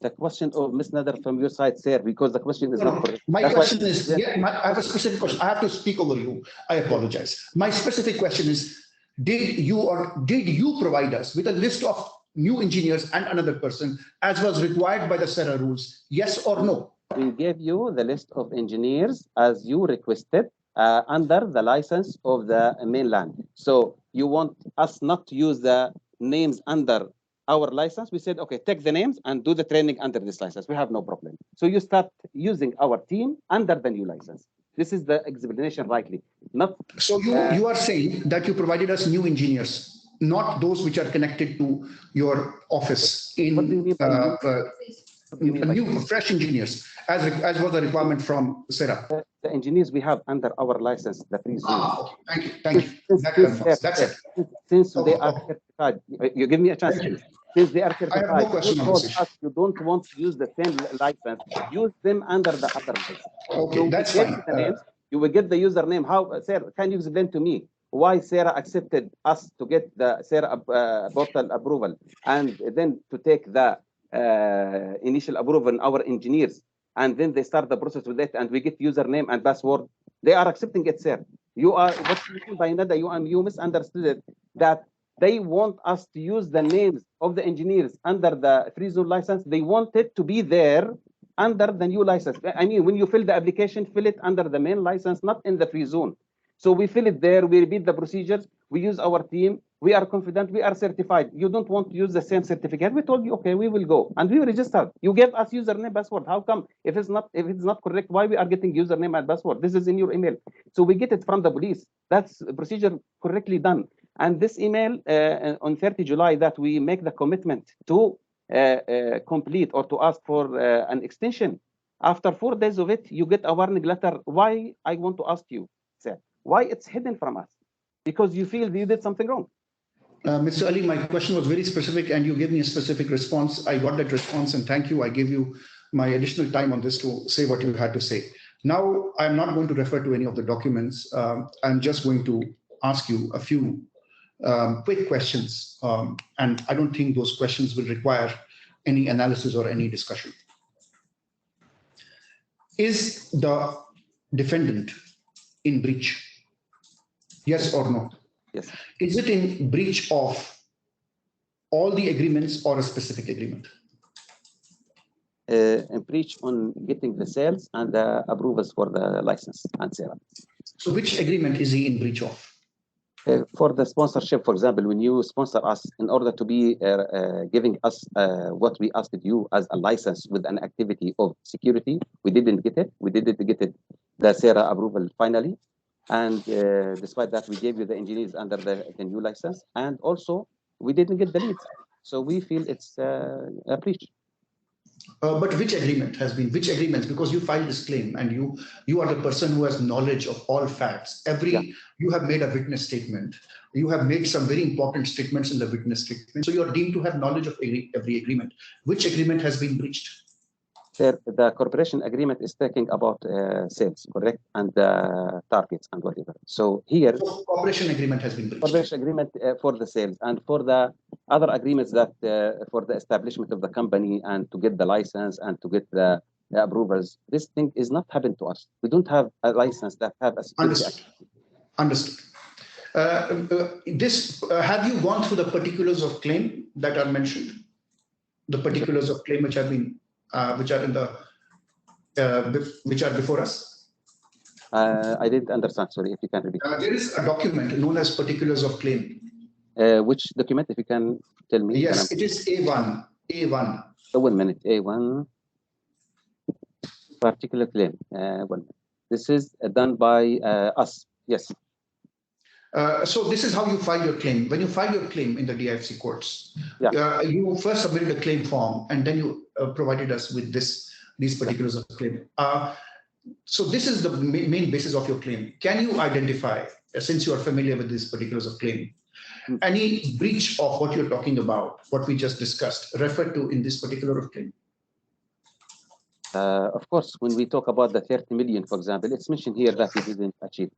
F: The question of Ms. Nader from your side, sir, because the question is not correct.
D: My question is, I have a specific question. I have to speak over you. I apologize. My specific question is, did you provide us with a list of new engineers and another person as was required by the SERA rules? Yes or no?
F: We gave you the list of engineers as you requested under the license of the mainland. So you want us not to use the names under our license? We said, okay, take the names and do the training under this license. We have no problem. So you start using our team under the new license. This is the explanation rightly. Not.
D: So you are saying that you provided us new engineers, not those which are connected to your office in new fresh engineers, as was the requirement from SERA.
F: The engineers we have under our license, the free zone.
D: Okay. Thank you. That's it.
F: Since they are certified, you give me a chance. Since they are certified,
D: I have no question on this issue.
F: You don't want to use the same license. Use them under the other license.
D: Okay,
F: so
D: that's fine.
F: You will get the username. How, Sarah? Can you explain to me why Sarah accepted us to get the Sarah portal approval and then to take the initial approval our engineers, and then they start the process with it, and we get username and password? They are accepting it, sir. You are what you mean by NADA? You misunderstood it. That they want us to use the names of the engineers under the free zone license. They want it to be there under the new license. I mean, when you fill the application, fill it under the main license, not in the free zone. So we fill it there. We repeat the procedures. We use our team. We are confident. We are certified. You don't want to use the same certificate. We told you, okay, we will go, and we registered. You gave us username, password. How come? If it's not correct, why we are getting username and password? This is in your email. So we get it from the police. That's a procedure correctly done. And this email on 30 July that we make the commitment to complete or to ask for an extension. After 4 days of it, you get a warning letter. Why? I want to ask you, sir, why it's hidden from us? Because you feel you did something wrong.
D: Mr. Ali, my question was very specific and you gave me a specific response. I got that response and thank you. I gave you my additional time on this to say what you had to say. Now, I'm not going to refer to any of the documents. I'm just going to ask you a few quick questions. And I don't think those questions will require any analysis or any discussion. Is the defendant in breach? Yes or no?
F: Yes.
D: Is it in breach of all the agreements or a specific agreement?
F: In breach on getting the sales and the approvals for the license and sale.
D: So which agreement is he in breach of?
F: For the sponsorship, for example, when you sponsor us in order to be giving us what we asked you as a license with an activity of security, we didn't get it. We didn't get it, the SERA approval finally. And despite that, we gave you the engineers under the new license. And also, we didn't get the leads. So we feel it's a breach.
D: But which agreement has been, which agreements? Because you filed this claim and you are the person who has knowledge of all facts. You have made a witness statement. You have made some very important statements in the witness statement. So you are deemed to have knowledge of every agreement. Which agreement has been breached?
F: Sir, the corporation agreement is talking about sales, correct? And targets and whatever. So here,
D: so corporation agreement has been breached.
F: Corporation agreement for the sales and for the other agreements that for the establishment of the company and to get the license and to get the approvals. This thing is not happened to us. We don't have a license that have a security.
D: Understood. Have you gone through the particulars of claim that are mentioned? The particulars of claim which have been which are in the which are before us?
F: I didn't understand. Sorry, if you can repeat.
D: There is a document known as particulars of claim.
F: Which document, if you can tell me?
D: Yes, it is A1. A1.
F: Oh, 1 minute. A1 particular claim. 1 minute. This is done by us. Yes.
D: So this is how you file your claim. When you file your claim in the DIFC courts,
F: Yeah.
D: You first submitted a claim form, and then you provided us with these particulars of claim. So this is the main basis of your claim. Can you identify, since you are familiar with these particulars of claim, any breach of what you're talking about, what we just discussed, referred to in this particular of claim?
F: Of course, when we talk about the 30 million, for example, it's mentioned here that you didn't achieve.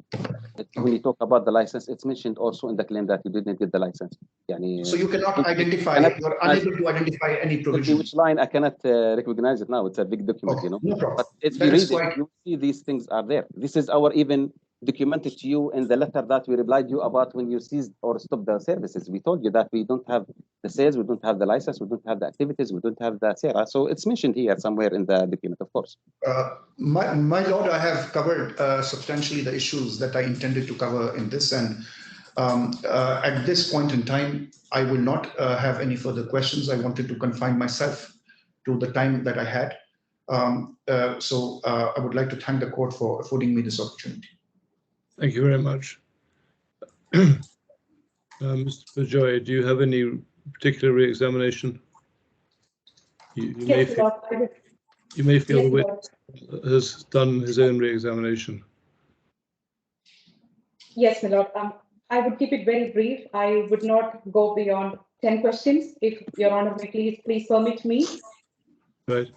F: When you talk about the license, it's mentioned also in the claim that you didn't get the license.
D: So you cannot identify, you're unable to identify any provision.
F: Which line I cannot recognize it now. It's a big document,
D: Okay,
F: you know.
D: no problem.
F: But if
D: That
F: you
D: is
F: read
D: quite-
F: it, you see these things are there. This is our even documented to you in the letter that we replied you about when you ceased or stopped the services. We told you that we don't have the sales, we don't have the license, we don't have the activities, we don't have the SERA. So it's mentioned here somewhere in the document, of course.
D: My lord, I have covered substantially the issues that I intended to cover in this, and at this point in time, I will not have any further questions. I wanted to confine myself to the time that I had. So I would like to thank the court for affording me this opportunity.
B: Thank you very much. Mr. Bajoy, do you have any particular re-examination? You may feel the witness has done his own re-examination.
C: Yes, my lord. I would keep it very brief. I would not go beyond 10 questions. If Your Honor may please permit me.
B: Right.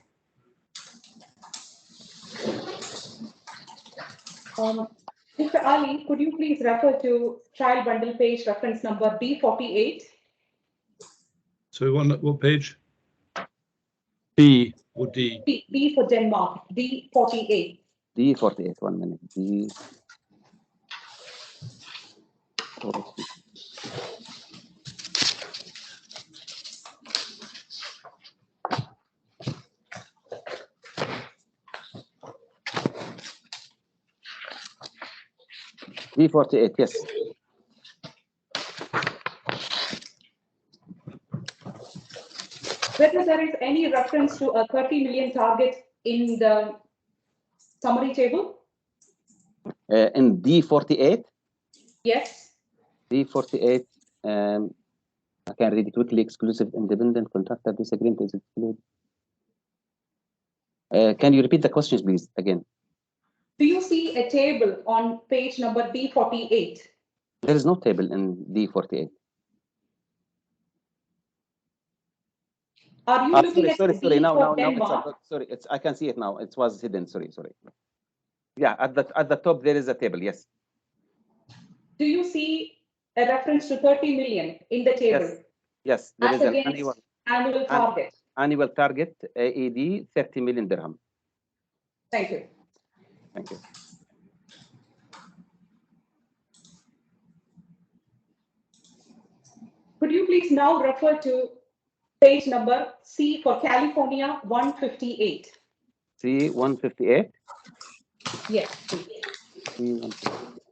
C: Mr. Ali, could you please refer to trial bundle page reference number D48?
B: So what page? B or D?
C: D for Denmark, D48.
F: D48, 1 minute. D48. D48, yes.
C: Whether there is any reference to a 30 million target in the summary table?
F: In D48?
C: Yes.
F: D48, I can read it quickly. Exclusive independent contractor disagreement is excluded. Can you repeat the questions, please, again?
C: Do you see a table on page number D48?
F: There is no table in D48.
C: Are you looking at
F: sorry,
C: D
F: now
C: for
F: it's
C: Denmark?
F: sorry, I can see it now. It was hidden. Sorry. Yeah, at the top there is a table. Yes.
C: Do you see a reference to 30 million in the table?
F: Yes. There
C: as
F: is an
C: annual target.
F: Annual target AED 30 million dirham.
C: Thank you.
F: Thank you.
C: Could you please now refer to page number C for California 158?
F: C 158.
C: Yes.
F: C 158.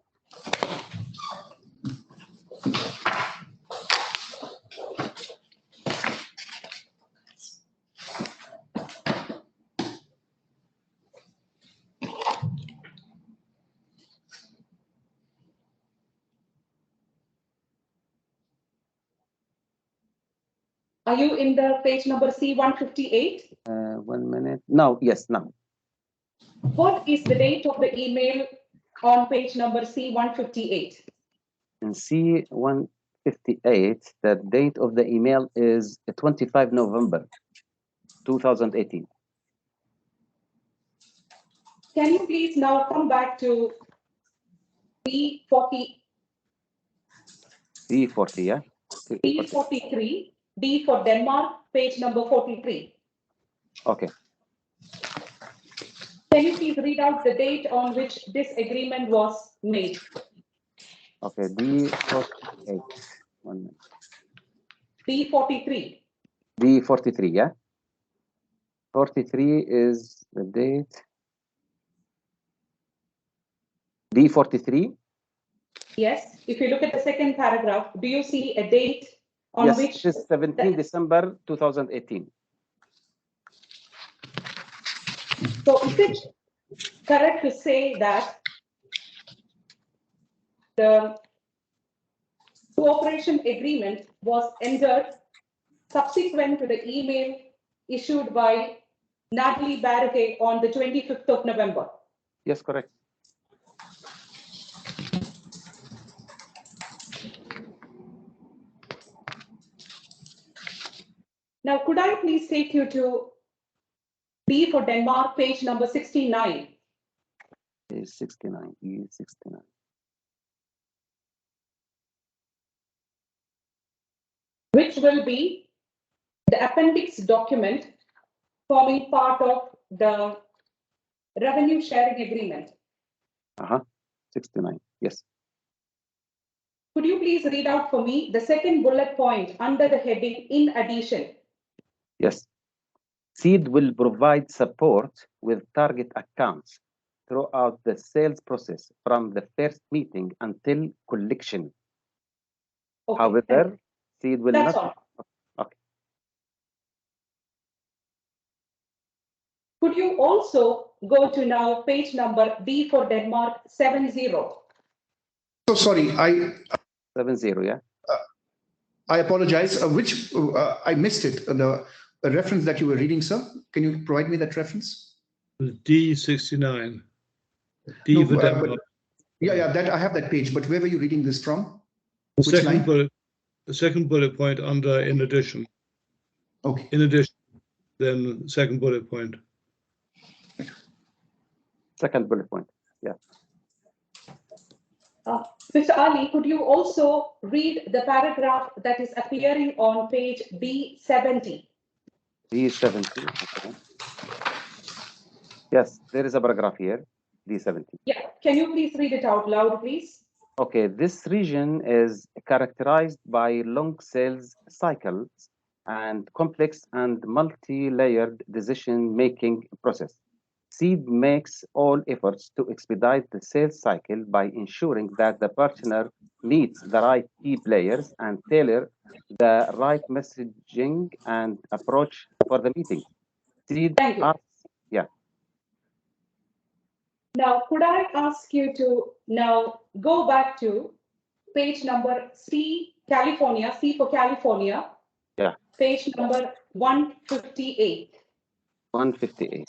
C: Are you in the page number C158?
F: 1 minute. No, yes, now.
C: What is the date of the email on page number C158?
F: In C158, the date of the email is 25 November 2018.
C: Can you please now come back to D40?
F: D40, yeah?
C: D43, D for Denmark, page number 43.
F: Okay.
C: Can you please read out the date on which this agreement was made?
F: Okay, D48. 1 minute.
C: D43.
F: D43, yeah? 43 is the date. D43.
C: Yes. If you look at the second paragraph, do you see a date on
F: Yes,
C: which?
F: it is 17 December 2018.
C: So is it correct to say that the cooperation agreement was entered subsequent to the email issued by Natalie Barraquet on the 25th of November?
F: Yes, correct.
C: Now, could I please take you to D for Denmark, page number 69?
F: Page 69, E69.
C: Which will be the appendix document forming part of the revenue sharing agreement.
F: 69, yes.
C: Could you please read out for me the second bullet point under the heading in addition?
F: Yes. SEED will provide support with target accounts throughout the sales process from the first meeting until collection.
C: Okay.
F: However, SEED will
C: That's
F: not.
C: all.
F: Okay.
C: Could you also go to now page number D for Denmark 70?
D: So sorry,
F: 70, yeah.
D: I apologize. I missed it. The reference that you were reading, sir. Can you provide me that reference?
B: D69. D
D: No,
B: for
D: but-
B: Denmark.
D: Yeah, that I have that page. But where were you reading this from?
B: The
D: Which line?
B: second bullet point under in addition.
D: Okay.
B: In addition, then second bullet point.
F: Second bullet point. Yeah.
C: Mr. Ali, could you also read the paragraph that is appearing on page D70?
F: D70. Okay. Yes, there is a paragraph here. D70.
C: Yeah, can you please read it out loud, please?
F: Okay, this region is characterized by long sales cycles and complex and multi-layered decision-making process. SEED makes all efforts to expedite the sales cycle by ensuring that the partner meets the right key players and tailor the right messaging and approach for the meeting. SEED
C: Thank you.
F: asks, yeah.
C: Now, could I ask you to now go back to page number C, California, C for California.
F: Yeah.
C: Page number 158.
F: 158.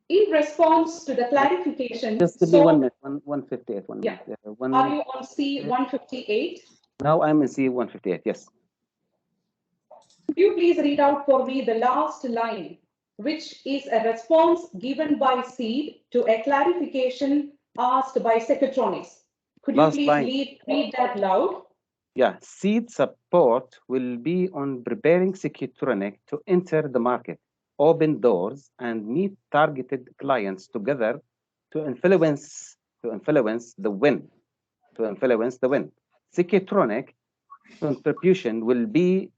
C: In response to the clarification,
F: Just give me 1 minute. 158.
C: Yeah.
F: Minute.
C: Are you on C 158?
F: Now I'm in C158. Yes.
C: Could you please read out for me the last line, which is a response given by SEED to a clarification asked by SECUTRONICS? Could you
F: Last
C: please
F: line.
C: read that loud?
F: Yeah, SEED support will be on preparing SECUTRONIC to enter the market, open doors, and meet targeted clients together to influence the win. SECUTRONIC contribution will be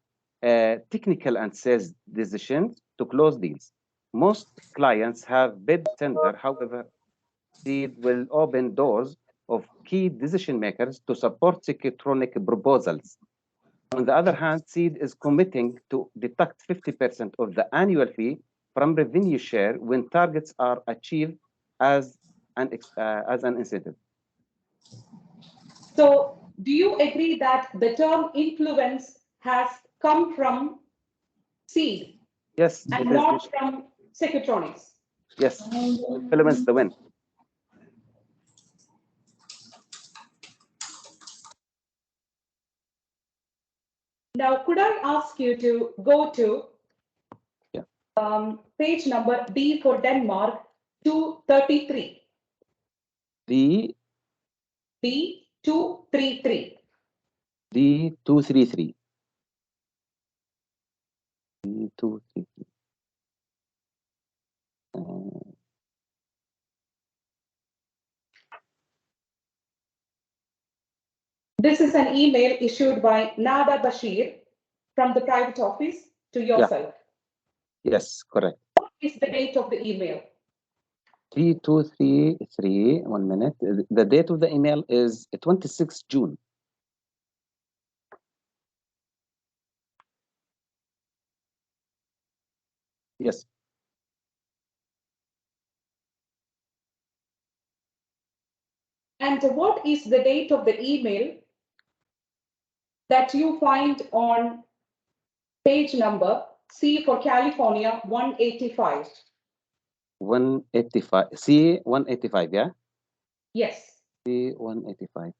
F: technical and sales decisions to close deals. Most clients have bid tender, however, SEED will open doors of key decision makers to support SECUTRONIC proposals. On the other hand, SEED is committing to deduct 50% of the annual fee from revenue share when targets are achieved as an incentive.
C: So, do you agree that the term influence has come from SEED
F: Yes,
C: and
F: it is.
C: not from SECUTRONICS?
F: Yes, influence the win.
C: Now, could I ask you to go to page number D for Denmark 233?
F: D233.
C: D233.
F: D233.
C: This is an email issued by Nada Bashir from the private office to yourself.
F: Yes, correct.
C: What is the date of the email?
F: 3233, 1 minute. The date of the email is 26 June. Yes.
C: And what is the date of the email that you find on page number C for California 185?
F: 185. C 185, yeah?
C: Yes.
F: C 185.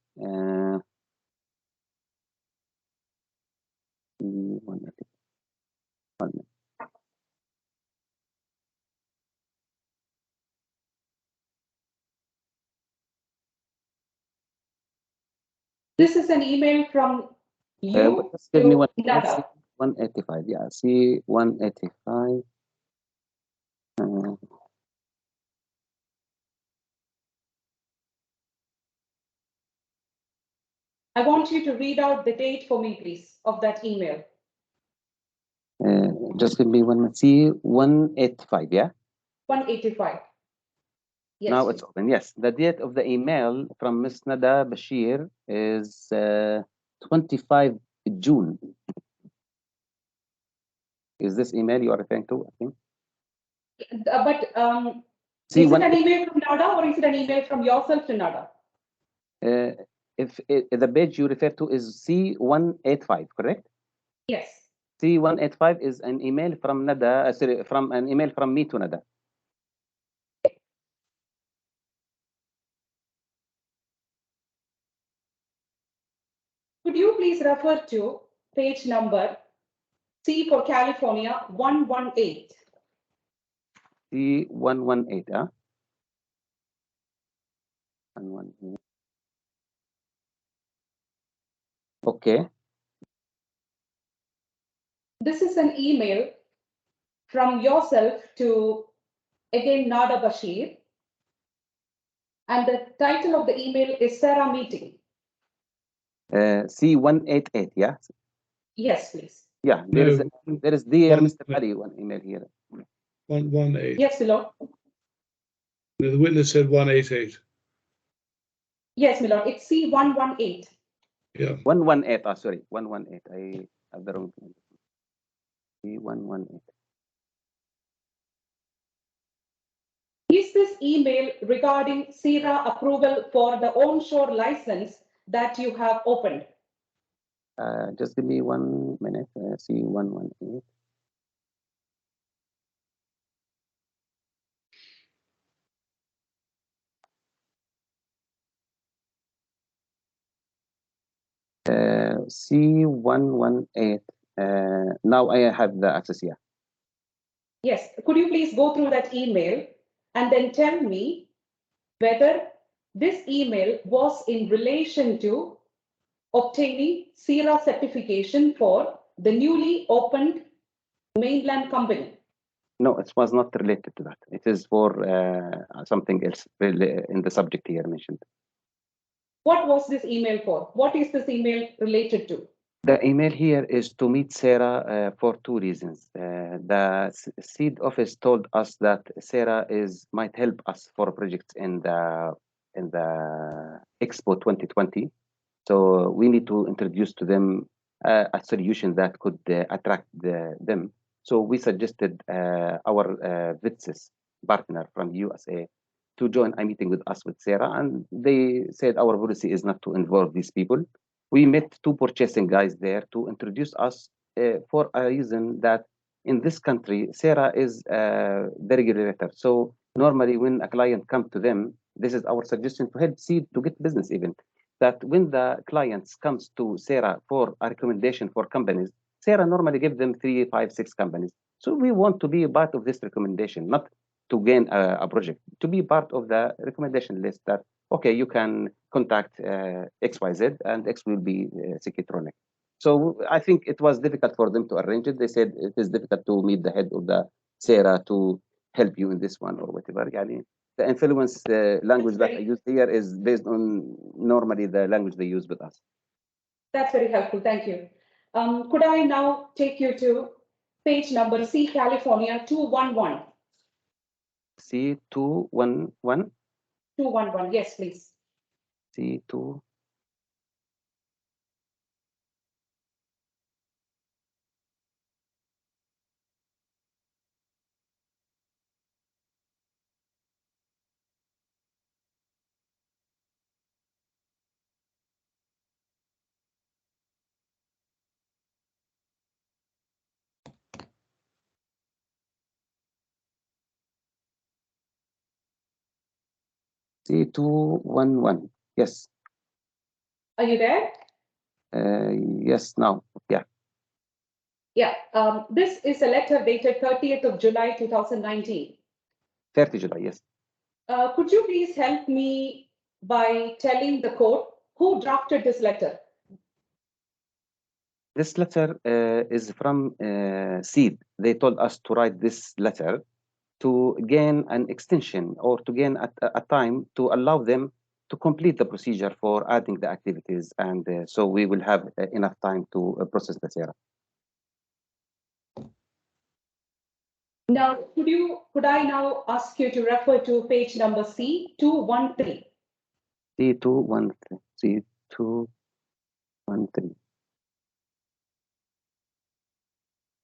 F: C 185. 1 minute.
C: This is an email from you
F: Just give me
C: to
F: one.
C: Nada.
F: 185, yeah. C 185.
C: I want you to read out the date for me, please, of that email.
F: Just give me 1 minute. C 185, yeah?
C: 185. Yes,
F: Now
C: please.
F: it's open. Yes, the date of the email from Ms. Nada Bashir is 25 June. Is this email you are referring to? I think.
C: But
F: See,
C: is it an email from Nada or is it an email from yourself to Nada?
F: If the page you refer to is C185, correct?
C: Yes.
F: C185 is an email from Nada. Sorry, from an email from me to Nada.
C: Could you please refer to page number C for California 118?
F: C118, huh? 118. Okay.
C: This is an email from yourself to, again, Nada Bashir. And the title of the email is Sarah Meeting.
F: C188, yeah?
C: Yes, please.
F: Yeah, there is dear Mr. Ali, one email here.
B: 118.
C: Yes, Milord.
B: The witness said 188.
C: Yes, Milord. It's C118.
B: Yeah.
F: 118. Oh, sorry, 118. I have the wrong one. C118.
C: Is this email regarding SERA approval for the onshore license that you have opened?
F: Just give me 1 minute. C118. C118. Now I have the access here.
C: Yes. Could you please go through that email and then tell me whether this email was in relation to obtaining SERA certification for the newly opened mainland company?
F: No, it was not related to that. It is for something else in the subject here mentioned.
C: What was this email for? What is this email related to?
F: The email here is to meet Sarah for 2 reasons. The seed office told us that Sarah might help us for projects in the Expo 2020. So we need to introduce to them a solution that could attract them. So we suggested our VITSIS partner from USA to join a meeting with us with Sarah, and they said our policy is not to involve these people. We met 2 purchasing guys there to introduce us for a reason that in this country, Sarah is the regulator. So normally when a client comes to them, this is our suggestion to help seed to get business even. That when the clients comes to Sarah for a recommendation for companies, Sarah normally gives them 3, 5, 6 companies. So we want to be a part of this recommendation, not to gain a project, to be part of the recommendation list that, okay, you can contact XYZ and X will be SECUTRONIC. So I think it was difficult for them to arrange it. They said it is difficult to meet the head of the Sarah to help you in this one or whatever. The influence language that I use here is based on normally the language they use with us.
C: That's very helpful. Thank you. Could I now take you to page number C, California 211.
F: C211.
C: 211, yes, please.
F: C2. C211. Yes.
C: Are you there?
F: Yes, now. Yeah.
C: Yeah, this is a letter dated 30th of July 2019.
F: 30 July, yes.
C: Could you please help me by telling the court who drafted this letter?
F: This letter is from SEED. They told us to write this letter to gain an extension or to gain a time to allow them to complete the procedure for adding the activities. And so we will have enough time to process the SERA.
C: Now, could I now ask you to refer to page number C213?
F: C213. C213.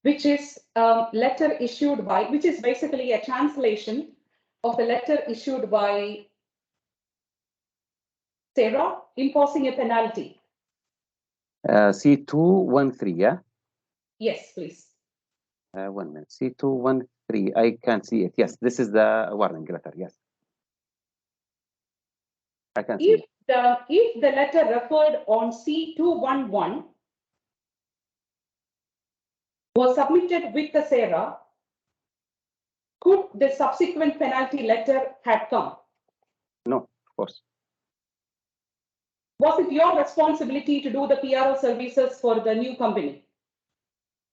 C: Which is letter issued by, which is basically a translation of a letter issued by SERA imposing a penalty.
F: C213, yeah?
C: Yes, please.
F: 1 minute. C213. I can see it. Yes, this is the warning letter. Yes. I can see it.
C: If the letter referred on C211 was submitted with the SERA, could the subsequent penalty letter have come?
F: No, of course.
C: Was it your responsibility to do the PRO services for the new company?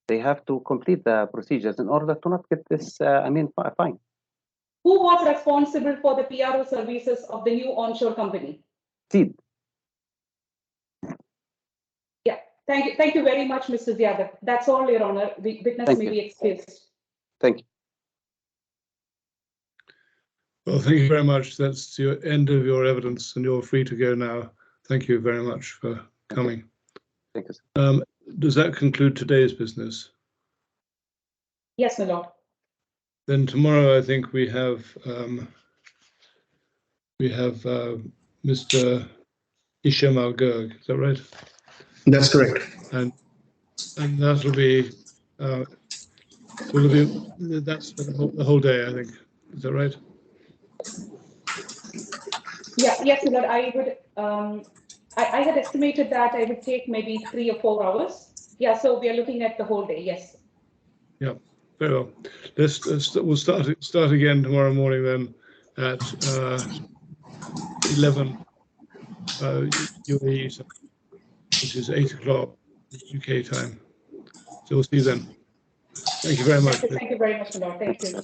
F: They have to complete the procedures in order to not get this, fine.
C: Who was responsible for the PRO services of the new onshore company?
F: SEED.
C: Yeah, thank you very much, Mr. Ziada. That's all, Your Honor. The witness may be excused.
F: Thank you.
B: Well, thank you very much. That's the end of your evidence, and you're free to go now. Thank you very much for coming.
F: Thank you, sir.
B: Does that conclude today's business?
C: Yes, my lord.
B: Then tomorrow, I think we have Mr. Isham Al-Gurg. Is that right?
D: That's correct.
B: And that'll be that's the whole day, I think. Is that right?
C: Yeah, yes, my lord. I would. I had estimated that I would take maybe 3 or 4 hours. Yeah, so we are looking at the whole day. Yes.
B: Yeah, very well. We'll start again tomorrow morning then at 11 UAE, which is 8 o'clock UK time. So we'll see you then. Thank you very much.
C: Thank you very much, my lord. Thank you.